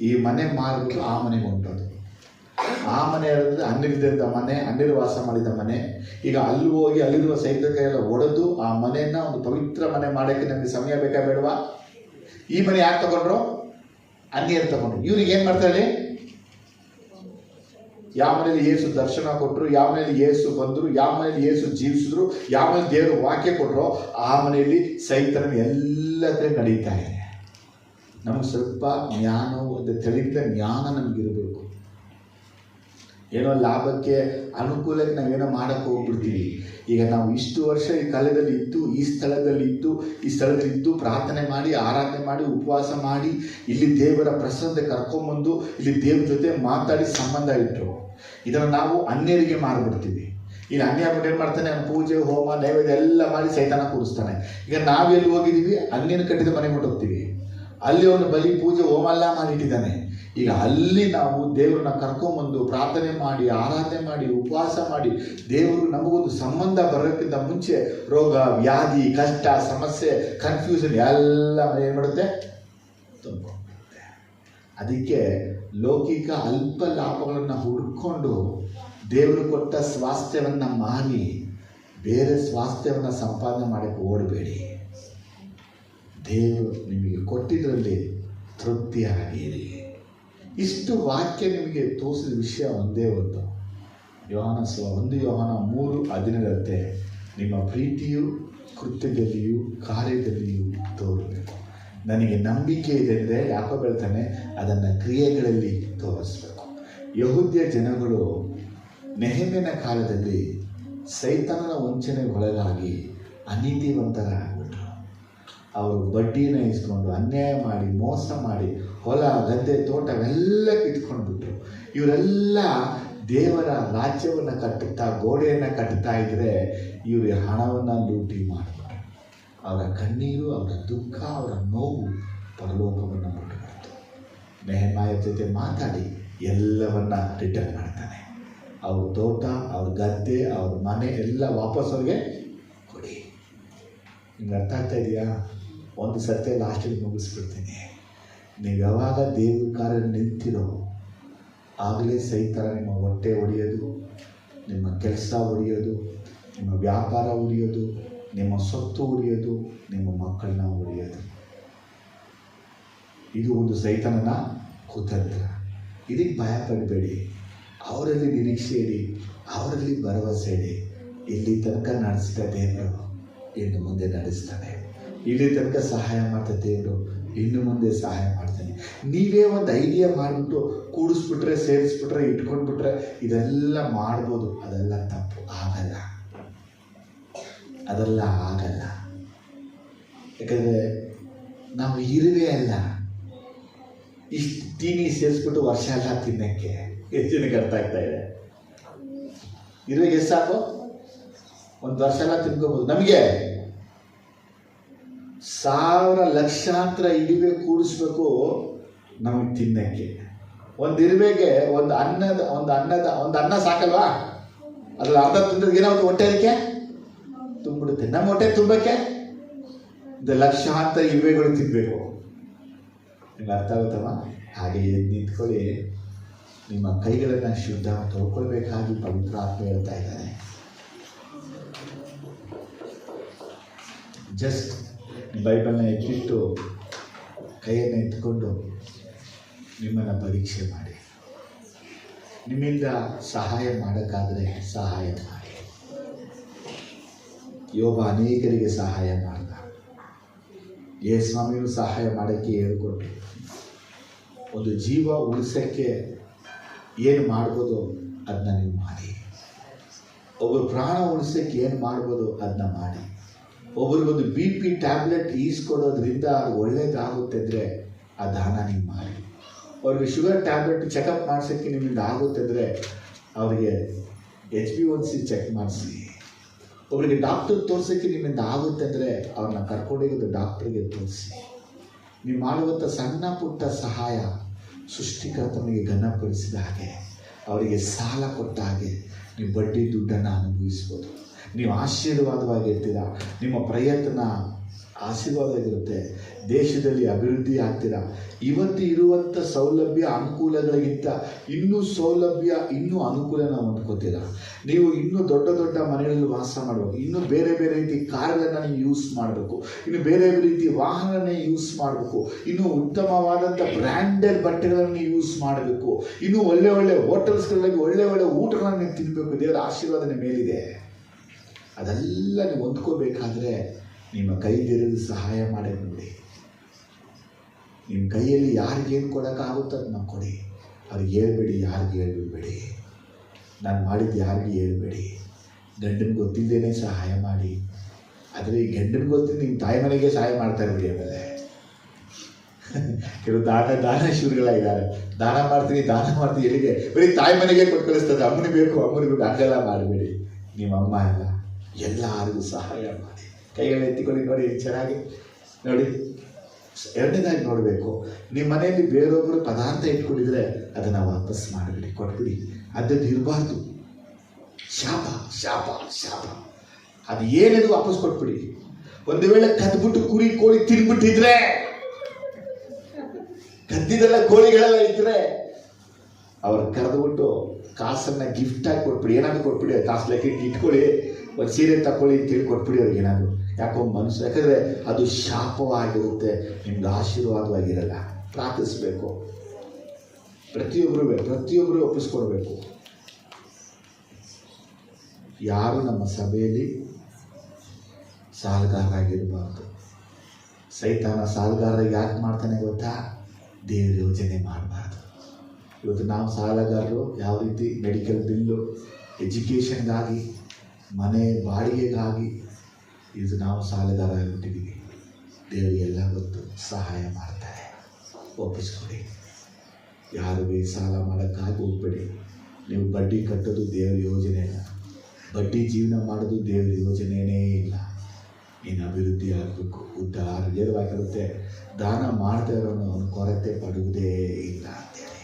ಈ ಮನೆ ಮಾರ್ಬಿಟ್ಟು ಆ ಮನೆಗೆ ಹೊಂಟೋದು. ಆ ಮನೆ ಹೇಳಿದ್ರೆ ಅನ್ನಿಲ್ದಿದ್ದ ಮನೆ, ಅನ್ನಿರು ವಾಸ ಮಾಡಿದ ಮನೆ. ಈಗ ಅಲ್ಲಿ ಹೋಗಿ ಅಲ್ಲಿರುವ ಸೈನಿಕ ಎಲ್ಲ ಒಡೆದು ಆ ಮನೆಯನ್ನ ಒಂದು ಪವಿತ್ರ ಮನೆ ಮಾಡೋಕ್ಕೆ ನಮಗೆ ಸಮಯ ಬೇಕಾ ಬೇಡವಾ? ಈ ಮನೆ ಯಾರು ತಗೊಂಡ್ರು? ಅನ್ಯರು ತಗೊಂಡ್ರು. ಇವ್ರಿಗೆ ಏನು ಮಾಡ್ತಾರೆ? ಯಾವ ಮನೇಲಿ ಯೇಸು ದರ್ಶನ ಕೊಟ್ಟರು, ಯಾವ ಮನೇಲಿ ಯೇಸು ಬಂದರು, ಯಾವ ಮನೇಲಿ ಯೇಸು ಜೀವಿಸಿದ್ರು, ಯಾವ ಮನೇಲಿ ದೇವರು ವಾಕ್ಯ ಕೊಟ್ಟರು, ಆ ಮನೆಯಲ್ಲಿ ಸೈತನ ಎಲ್ಲದರೇ ನಡೀತಾ ಇದೆ. ನಮಗೆ ಸ್ವಲ್ಪ ಜ್ಞಾನವು, ಒಂದು ತಿಳಿದ ಜ್ಞಾನ ನಮಗಿರಬೇಕು. ಏನೋ ಲಾಭಕ್ಕೆ, ಅನುಕೂಲಕ್ಕೆ ನಾವೇನೋ ಮಾಡೋಕ್ಕೆ ಹೋಗ್ಬಿಡ್ತೀವಿ. ಈಗ ನಾವು ಇಷ್ಟು ವರ್ಷ ಈ ಕಾಲದಲ್ಲಿ ಇದ್ದು, ಈ ಸ್ಥಳದಲ್ಲಿ ಇದ್ದು ಪ್ರಾರ್ಥನೆ ಮಾಡಿ, ಆರಾಧನೆ ಮಾಡಿ, ಉಪವಾಸ ಮಾಡಿ, ಇಲ್ಲಿ ದೇವರ ಪ್ರಸನ್ನತೆ ಕರ್ಕೊಂಬಂದು ಇಲ್ಲಿ ದೇವ್ರ ಜೊತೆ ಮಾತಾಡಿ ಸಂಬಂಧ ಇಟ್ಟರು. ಇದನ್ನು ನಾವು ಅನ್ಯರಿಗೆ ಮಾರಿಬಿಡ್ತೀವಿ. ಇಲ್ಲಿ ಅನ್ಯ ಬಿಟ್ಟು ಏನು ಮಾಡ್ತಾನೆ? ಪೂಜೆ, ಹೋಮ, ನೈವೇದ್ಯ ಎಲ್ಲ ಮಾಡಿ ಸೈತಾನ ಕೂರಿಸ್ತಾನೆ. ಈಗ ನಾವೆಲ್ಲಿ ಹೋಗಿದ್ದೀವಿ? ಅನ್ಯನ ಕಟ್ಟಿದ ಮನೆಗೆ ಹೊಟ್ಟೋಗ್ತೀವಿ. ಅಲ್ಲಿ ಅವನು ಬಲಿ, ಪೂಜೆ, ಹೋಮ ಎಲ್ಲ ಮಾಡಿಟ್ಟಿದ್ದಾನೆ. ಈಗ ಅಲ್ಲಿ ನಾವು ದೇವರನ್ನ ಕರ್ಕೊಂಬಂದು ಪ್ರಾರ್ಥನೆ ಮಾಡಿ, ಆರಾಧನೆ ಮಾಡಿ, ಉಪವಾಸ ಮಾಡಿ, ದೇವರು ನಮಗೊಂದು ಸಂಬಂಧ ಬರೋಕ್ಕಿಂತ ಮುಂಚೆ ರೋಗ, ವ್ಯಾಧಿ, ಕಷ್ಟ, ಸಮಸ್ಯೆ, ಕನ್ಫ್ಯೂಷನ್ ಎಲ್ಲ ಏನು ಮಾಡುತ್ತೆ? ತುಂಬಿಕೊಳ್ಳುತ್ತೆ. ಅದಕ್ಕೆ ಲೌಕಿಕ ಅಲ್ಪ ಲಾಭಗಳನ್ನು ಹುಡ್ಕೊಂಡು ದೇವರು ಕೊಟ್ಟ ಸ್ವಾಸ್ಥ್ಯವನ್ನು ಮಾರಿ ಬೇರೆ ಸ್ವಾಸ್ಥ್ಯವನ್ನು ಸಂಪಾದನೆ ಮಾಡೋಕ್ಕೆ ಓಡಬೇಡಿ. ದೇವರು ನಿಮಗೆ ಕೊಟ್ಟಿದ್ರಲ್ಲಿ ತೃಪ್ತಿಯಾಗಿರಿ. ಇಷ್ಟು ವಾಕ್ಯ ನಿಮಗೆ ತೋರಿಸಿದ ವಿಷಯ ಒಂದೇ ಒಂದು. ಯೋಹಾನ 3:17 ನಿಮ್ಮ ಪ್ರೀತಿಯು ಕೃತ್ಯದಲ್ಲಿಯೂ ಕಾರ್ಯದಲ್ಲಿಯೂ ತೋರಬೇಕು. ನನಗೆ ನಂಬಿಕೆ ಇದೆ ಅಂದರೆ ಯಾಕೋ ಹೇಳ್ತಾನೆ, ಅದನ್ನು ಕ್ರಿಯೆಗಳಲ್ಲಿ ತೋರಿಸ್ಬೇಕು. ಯಹೂದ್ಯ ಜನಗಳು ನೆಹೆಮ್ಯನ ಕಾಲದಲ್ಲಿ ಸೈತಾನನ ವಂಚನೆಗೆ ಒಳಗಾಗಿ ಅನೀತಿವಂತರಾಗ್ಬಿಟ್ರು. ಅವರು ಬಡ್ಡಿನ ಇಸ್ಕೊಂಡು ಅನ್ಯಾಯ ಮಾಡಿ ಮೋಸ ಮಾಡಿ ಹೊಲ ಗದ್ದೆ ತೋಟವೆಲ್ಲ ಕಿತ್ಕೊಂಡ್ಬಿಟ್ರು. ಇವರೆಲ್ಲ ದೇವರ ರಾಜ್ಯವನ್ನು ಕಟ್ಟುತ್ತಾ ಗೋಡೆಯನ್ನು ಕಟ್ಟುತ್ತಾ ಇದ್ದರೆ ಇವರು ಹಣವನ್ನು ಲೂಟಿ ಮಾಡಿಬಿಟ್ರು. ಅವರ ಕಣ್ಣೀರು, ಅವರ ದುಃಖ, ಅವರ ನೋವು ಪರಲೋಕವನ್ನು ಮುಟ್ಟುಬಿಡ್ತು. ನೆಹೆಮಾಯ ಜೊತೆ ಮಾತಾಡಿ ಎಲ್ಲವನ್ನ ರಿಟರ್ನ್ ಮಾಡ್ತಾನೆ. ಅವ್ರ ತೋಟ, ಅವ್ರ ಗದ್ದೆ, ಅವ್ರ ಮನೆ ಎಲ್ಲ ವಾಪಸ್ ಅವ್ರಿಗೆ ಕೊಡಿ. ನಿಮ್ಗೆ ಅರ್ಥ ಆಗ್ತಾ ಇದೆಯಾ? ಒಂದು ಸತ್ಯ ಲಾಸ್ಟಿಗೆ ಮುಗಿಸ್ಬಿಡ್ತೀನಿ. ನೀವು ಯಾವಾಗ ದೇವ್ರ ಕಾರ್ಯ ನಿಂತಿರೋ ಆಗಲೇ ಸೈತಾನ ನಿಮ್ಮ ಹೊಟ್ಟೆ ಹೊಡೆಯೋದು, ನಿಮ್ಮ ಕೆಲಸ ಹೊಡೆಯೋದು, ನಿಮ್ಮ ವ್ಯಾಪಾರ ಹೊಡೆಯೋದು, ನಿಮ್ಮ ಸೊತ್ತು ಹೊಡೆಯೋದು, ನಿಮ್ಮ ಮಕ್ಕಳನ್ನ ಹೊಡೆಯೋದು. ಇದು ಒಂದು ಸೈತಾನನ ಕುತಂತ್ರ. ಇದಕ್ಕೆ ಭಯ ಪಡಬೇಡಿ. ಅವರಲ್ಲಿ ನಿರೀಕ್ಷೆ ಇಡಿ, ಅವರಲ್ಲಿ ಭರವಸೆ ಇಡಿ. ಇಲ್ಲಿ ತನಕ ನಡೆಸಿದ ದೇವರು ಇನ್ನು ಮುಂದೆ ನಡೆಸ್ತಾನೆ. ಇಲ್ಲಿ ತನಕ ಸಹಾಯ ಮಾಡ್ತಾ ದೇವರು ಇನ್ನು ಮುಂದೆ ಸಹಾಯ ಮಾಡ್ತಾನೆ. ನೀವೇ ಒಂದು ಐಡಿಯಾ ಮಾಡಿಬಿಟ್ಟು ಕೂಡಿಸ್ಬಿಟ್ರೆ, ಸೇರಿಸ್ಬಿಟ್ರೆ, ಇಟ್ಕೊಂಡ್ಬಿಟ್ರೆ ಇದೆಲ್ಲ ಮಾಡ್ಬೋದು. ಅದೆಲ್ಲ ತಪ್ಪು. ಆಗಲ್ಲ, ಅದೆಲ್ಲ ಆಗಲ್ಲ. ಯಾಕಂದರೆ ನಾವು ಇರುವೆ ಅಲ್ಲ ಇಷ್ಟು ತೀನಿ ಸೇರಿಸ್ಬಿಟ್ಟು ವರ್ಷ ಎಲ್ಲ ತಿನ್ನೋಕ್ಕೆ. ಎಷ್ಟು ಜನಕ್ಕೆ ಅರ್ಥ ಆಗ್ತಾ ಇದೆ? ಇರುವೆಗೆ ಎಷ್ಟು ಸಾಕು? ಒಂದು ವರ್ಷ ಎಲ್ಲ ತಿನ್ಕೋಬೋದು. ನಮಗೆ 1000 ಲಕ್ಷಾಂತರ ಇರುವೆ ಕೂಡಿಸ್ಬೇಕು ನಮಗೆ ತಿನ್ನಕ್ಕೆ. ಒಂದು ಇರುವೆಗೆ ಒಂದು ಅನ್ನ ಸಾಕಲ್ವಾ? ಅದ್ರಲ್ಲಿ ಅರ್ಧ ತಿಂದ್ರೆ ಏನೋ ಒಂದು ಹೊಟ್ಟೆಗೆ ತುಂಬಿಡುತ್ತೆ. ನಮ್ಮ ಹೊಟ್ಟೆ ತುಂಬಕ್ಕೆ ಲಕ್ಷಾಂತರ ಇರುವೆಗಳು ತಿನ್ನಬೇಕು. ನಿಮ್ಗೆ ಅರ್ಥ ಆಗುತ್ತಮ್ಮ? ಹಾಗೆ ಎದ್ದು ನಿಂತ್ಕೊಳ್ಳಿ. ನಿಮ್ಮ ಕೈಗಳನ್ನು ಶುದ್ಧ ತೊಳ್ಕೊಳ್ಬೇಕಾಗಿ ಪವಿತ್ರ ಆತ್ಮ ಹೇಳ್ತಾ ಇದ್ದಾನೆ. ಜಸ್ಟ್ ಬೈಬಲ್ನ ಎತ್ತಿಟ್ಟು ಕೈಯನ್ನು ಎತ್ಕೊಂಡು ನಿಮ್ಮನ್ನು ಪರೀಕ್ಷೆ ಮಾಡಿ. ನಿಮ್ಮಿಂದ ಸಹಾಯ ಮಾಡೋಕ್ಕಾದರೆ ಸಹಾಯ ಮಾಡಿ. ಯೋಬ ಅನೇಕರಿಗೆ ಸಹಾಯ ಮಾಡ್ದ. ಯೇಸ್ವಾಮಿಯೂ ಸಹಾಯ ಮಾಡೋಕ್ಕೆ ಹೇಳ್ಕೊಟ್ಟು, ಒಂದು ಜೀವ ಉಳಿಸೋಕ್ಕೆ ಏನು ಮಾಡ್ಬೋದು ಅದನ್ನ ನೀವು ಮಾಡಿ. ಒಬ್ಬರು ಪ್ರಾಣ ಉಳಿಸೋಕ್ಕೆ ಏನು ಮಾಡ್ಬೋದು ಅದನ್ನ ಮಾಡಿ. ಒಬ್ರಿಗೊಂದು BP ಟ್ಯಾಬ್ಲೆಟ್ ಈಸ್ಕೊಡೋದ್ರಿಂದ ಅದು ಒಳ್ಳೇದಾಗುತ್ತೆ ಅಂದರೆ ಆ ದಾನ ನೀವು ಮಾಡಿ. ಅವ್ರಿಗೆ ಶುಗರ್ ಟ್ಯಾಬ್ಲೆಟ್ ಚೆಕಪ್ ಮಾಡಿಸೋಕ್ಕೆ ನಿಮ್ಮಿಂದ ಆಗುತ್ತೆ ಅಂದರೆ ಅವರಿಗೆ HbA1c ಚೆಕ್ ಮಾಡಿಸಿ. ಒಬ್ಬರಿಗೆ ಡಾಕ್ಟರ್ ತೋರಿಸೋಕ್ಕೆ ನಿಮ್ಮಿಂದ ಆಗುತ್ತೆ ಅಂದರೆ ಅವ್ರನ್ನ ಕರ್ಕೊಂಡೋಗೋದು ಡಾಕ್ಟ್ರಿಗೆ ತೋರಿಸಿ. ನೀವು ಮಾಡುವಂಥ ಸಣ್ಣ ಪುಟ್ಟ ಸಹಾಯ ಸೃಷ್ಟಿಕರ್ತನಿಗೆ ಘನಪಡಿಸಿದ ಹಾಗೆ, ಅವರಿಗೆ ಸಾಲ ಕೊಟ್ಟ ಹಾಗೆ ನೀವು ಬಡ್ಡಿ ದುಡ್ಡನ್ನು ಅನುಭವಿಸ್ಬೋದು. ನೀವು ಆಶೀರ್ವಾದವಾಗಿರ್ತೀರ. ನಿಮ್ಮ ಪ್ರಯತ್ನ ಆಶೀರ್ವಾದವಾಗಿರುತ್ತೆ. ದೇಶದಲ್ಲಿ ಅಭಿವೃದ್ಧಿ ಆಗ್ತೀರಾ. ಇವತ್ತು ಇರುವಂಥ ಸೌಲಭ್ಯ ಅನುಕೂಲಗಳಿಗಿಂತ ಇನ್ನೂ ಸೌಲಭ್ಯ, ಇನ್ನೂ ಅನುಕೂಲ ನಾವು ಹೊಂದ್ಕೋತೀರ. ನೀವು ಇನ್ನೂ ದೊಡ್ಡ ದೊಡ್ಡ ಮನೆಗಳಲ್ಲಿ ವಾಸ ಮಾಡಬೇಕು. ಇನ್ನೂ ಬೇರೆ ಬೇರೆ ರೀತಿ ಕಾರುಗಳನ್ನು ನೀವು ಯೂಸ್ ಮಾಡಬೇಕು. ಇನ್ನು ಬೇರೆ ಬೇರೆ ರೀತಿ ವಾಹನನೇ ಯೂಸ್ ಮಾಡಬೇಕು. ಇನ್ನೂ ಉತ್ತಮವಾದಂಥ ಬ್ರ್ಯಾಂಡೆಡ್ ಬಟ್ಟೆಗಳನ್ನು ಯೂಸ್ ಮಾಡಬೇಕು. ಇನ್ನೂ ಒಳ್ಳೆ ಒಳ್ಳೆ ಹೋಟೆಲ್ಸ್ಗಳಲ್ಲಿ ಒಳ್ಳೆ ಒಳ್ಳೆ ಊಟಗಳನ್ನು ನೀವು ತಿನ್ನಬೇಕು. ದೇವರ ಆಶೀರ್ವಾದ ನಿಮ್ಮ ಮೇಲಿದೆ. ಅದೆಲ್ಲ ನೀವು ಹೊಂದ್ಕೋಬೇಕಾದ್ರೆ ನಿಮ್ಮ ಕೈಗೆರೆದು ಸಹಾಯ ಮಾಡಿ ನೋಡಿ. ನಿಮ್ಮ ಕೈಯಲ್ಲಿ ಯಾರಿಗೇನು ಕೊಡೋಕ್ಕಾಗುತ್ತೋ ಅದನ್ನ ಕೊಡಿ. ಅವ್ರಿಗೆ ಹೇಳ್ಬೇಡಿ, ಯಾರಿಗೆ ಹೇಳ್ಬಿಡ್ಬೇಡಿ. ನಾನು ಮಾಡಿದ್ದು ಯಾರಿಗೆ ಹೇಳ್ಬೇಡಿ. ಗಂಡನ ಗೊತ್ತಿಲ್ಲದೇನೆ ಸಹಾಯ ಮಾಡಿ. ಆದರೆ ಈ ಗಂಡನ ಗೊತ್ತಿದ್ದು ನಿಮ್ಮ ತಾಯಿ ಮನೆಗೆ ಸಹಾಯ ಮಾಡ್ತಾ ಇರ್ಬಿಡಿ. ಆಮೇಲೆ ಕೆಲವು ದಾನ ಶೂರುಗಳಾಗಿದ್ದಾರೆ. ದಾನ ಮಾಡ್ತೀವಿ ಎಲ್ಲಿಗೆ? ಬರೀ ತಾಯಿ ಮನೆಗೆ ಕೊಟ್ಟು ಕಳಿಸ್ತದೆ. ಅಮ್ಮನಿಗೆ ಬೇಕು ಹಂಗೆಲ್ಲ ಮಾಡಬೇಡಿ. ನಿಮ್ಮ ಅಮ್ಮ ಎಲ್ಲ ಎಲ್ಲರಿಗೂ ಸಹಾಯ ಮಾಡಿ. ಕೈಗಳು ಎತ್ತಿಕೊಳ್ಳಿ. ನೋಡಿ ಚೆನ್ನಾಗಿ ನೋಡಿ. ಎರಡನೇದಾಗಿ ನೋಡಬೇಕು, ನಿಮ್ಮ ಮನೆಯಲ್ಲಿ ಬೇರೊಬ್ಬರು ಪದಾರ್ಥ ಇಟ್ಕೊಂಡಿದ್ರೆ ಅದನ್ನು ವಾಪಸ್ ಮಾಡಿಬಿಡಿ, ಕೊಟ್ಬಿಡಿ. ಅದನ್ನು ಇರಬಾರ್ದು. ಶಾಪ ಶಾಪ ಶಾಪ. ಅದು ಏನಿದು ವಾಪಸ್ ಕೊಟ್ಬಿಡಿ. ಒಂದು ವೇಳೆ ಕದ್ಬಿಟ್ಟು ಕುರಿ ಕೋಳಿ ತಿನ್ಬಿಟ್ಟಿದ್ರೆ, ಕದ್ದಿದೆಲ್ಲ ಕೋಳಿಗಳೆಲ್ಲ ಇದ್ರೆ ಅವ್ರು ಕರೆದುಬಿಟ್ಟು ಕಾಸನ್ನು ಗಿಫ್ಟಾಗಿ ಕೊಟ್ಬಿಡಿ. ಏನಾದರೂ ಕೊಟ್ಬಿಡಿ. ಕಾಸು ಲೆಕ್ಕಕ್ಕೆ ಇಟ್ಕೊಳ್ಳಿ, ಒಂದು ಸೀರೆ ತಗೊಳ್ಳಿ ಅಂತೇಳಿ ಕೊಟ್ಬಿಡಿ ಅವ್ರಿಗೆ ಏನಾದರೂ. ಯಾಕೋ ಮನಸ್ಸು, ಯಾಕಂದರೆ ಅದು ಶಾಪವಾಗಿರುತ್ತೆ, ನಿಮ್ಗೆ ಆಶೀರ್ವಾದವಾಗಿರಲ್ಲ. ಪ್ರಾರ್ಥಿಸಬೇಕು. ಪ್ರತಿಯೊಬ್ಬರು ಒಪ್ಪಿಸ್ಕೊಡ್ಬೇಕು. ಯಾರು ನಮ್ಮ ಸಭೆಯಲ್ಲಿ ಸಾಲಗಾರರಾಗಿರಬಾರ್ದು. ಸೈತಾನ ಸಾಲಗಾರ ಯಾಕೆ ಮಾಡ್ತಾನೆ ಗೊತ್ತಾ? ದೇವ್ರ ಯೋಜನೆ ಮಾಡಬಾರ್ದು. ಇವತ್ತು ನಾವು ಸಾಲಗಾರರು ಯಾವ ರೀತಿ ಮೆಡಿಕಲ್ ಬಿಲ್ಲು, ಎಜುಕೇಷನ್ಗಾಗಿ, ಮನೆ ಬಾಡಿಗೆಗಾಗಿ ಇದು ನಾವು ಸಾಲಗಾರ ಆಗಿಬಿಟ್ಟಿದ್ದೀವಿ. ದೇವರು ಎಲ್ಲ ಗೊತ್ತು, ಸಹಾಯ ಮಾಡ್ತಾರೆ. ಒಪ್ಪಿಸ್ಕೊಡಿ. ಯಾರಿಗೆ ಸಾಲ ಮಾಡೋಕ್ಕಾಗಿ ಹೋಗ್ಬೇಡಿ. ನೀವು ಬಡ್ಡಿ ಕಟ್ಟೋದು ದೇವ್ರ ಯೋಜನೆನ, ಬಡ್ಡಿ ಜೀವನ ಮಾಡೋದು ದೇವ್ರ ಯೋಜನೆಯೇ ಇಲ್ಲ. ನೀನು ಅಭಿವೃದ್ಧಿ ಆಗಬೇಕು, ಉದ್ಧಾರ. ಏರ್ವಾಗಿರುತ್ತೆ, ದಾನ ಮಾಡದೇ ಇರೋನು ಅವನು ಕೊರತೆ ಪಡುವುದೇ ಇಲ್ಲ ಅಂತೇಳಿ.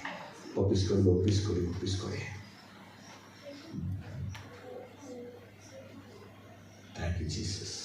ಒಪ್ಪಿಸ್ಕೊಡಿ. Thank you Jesus.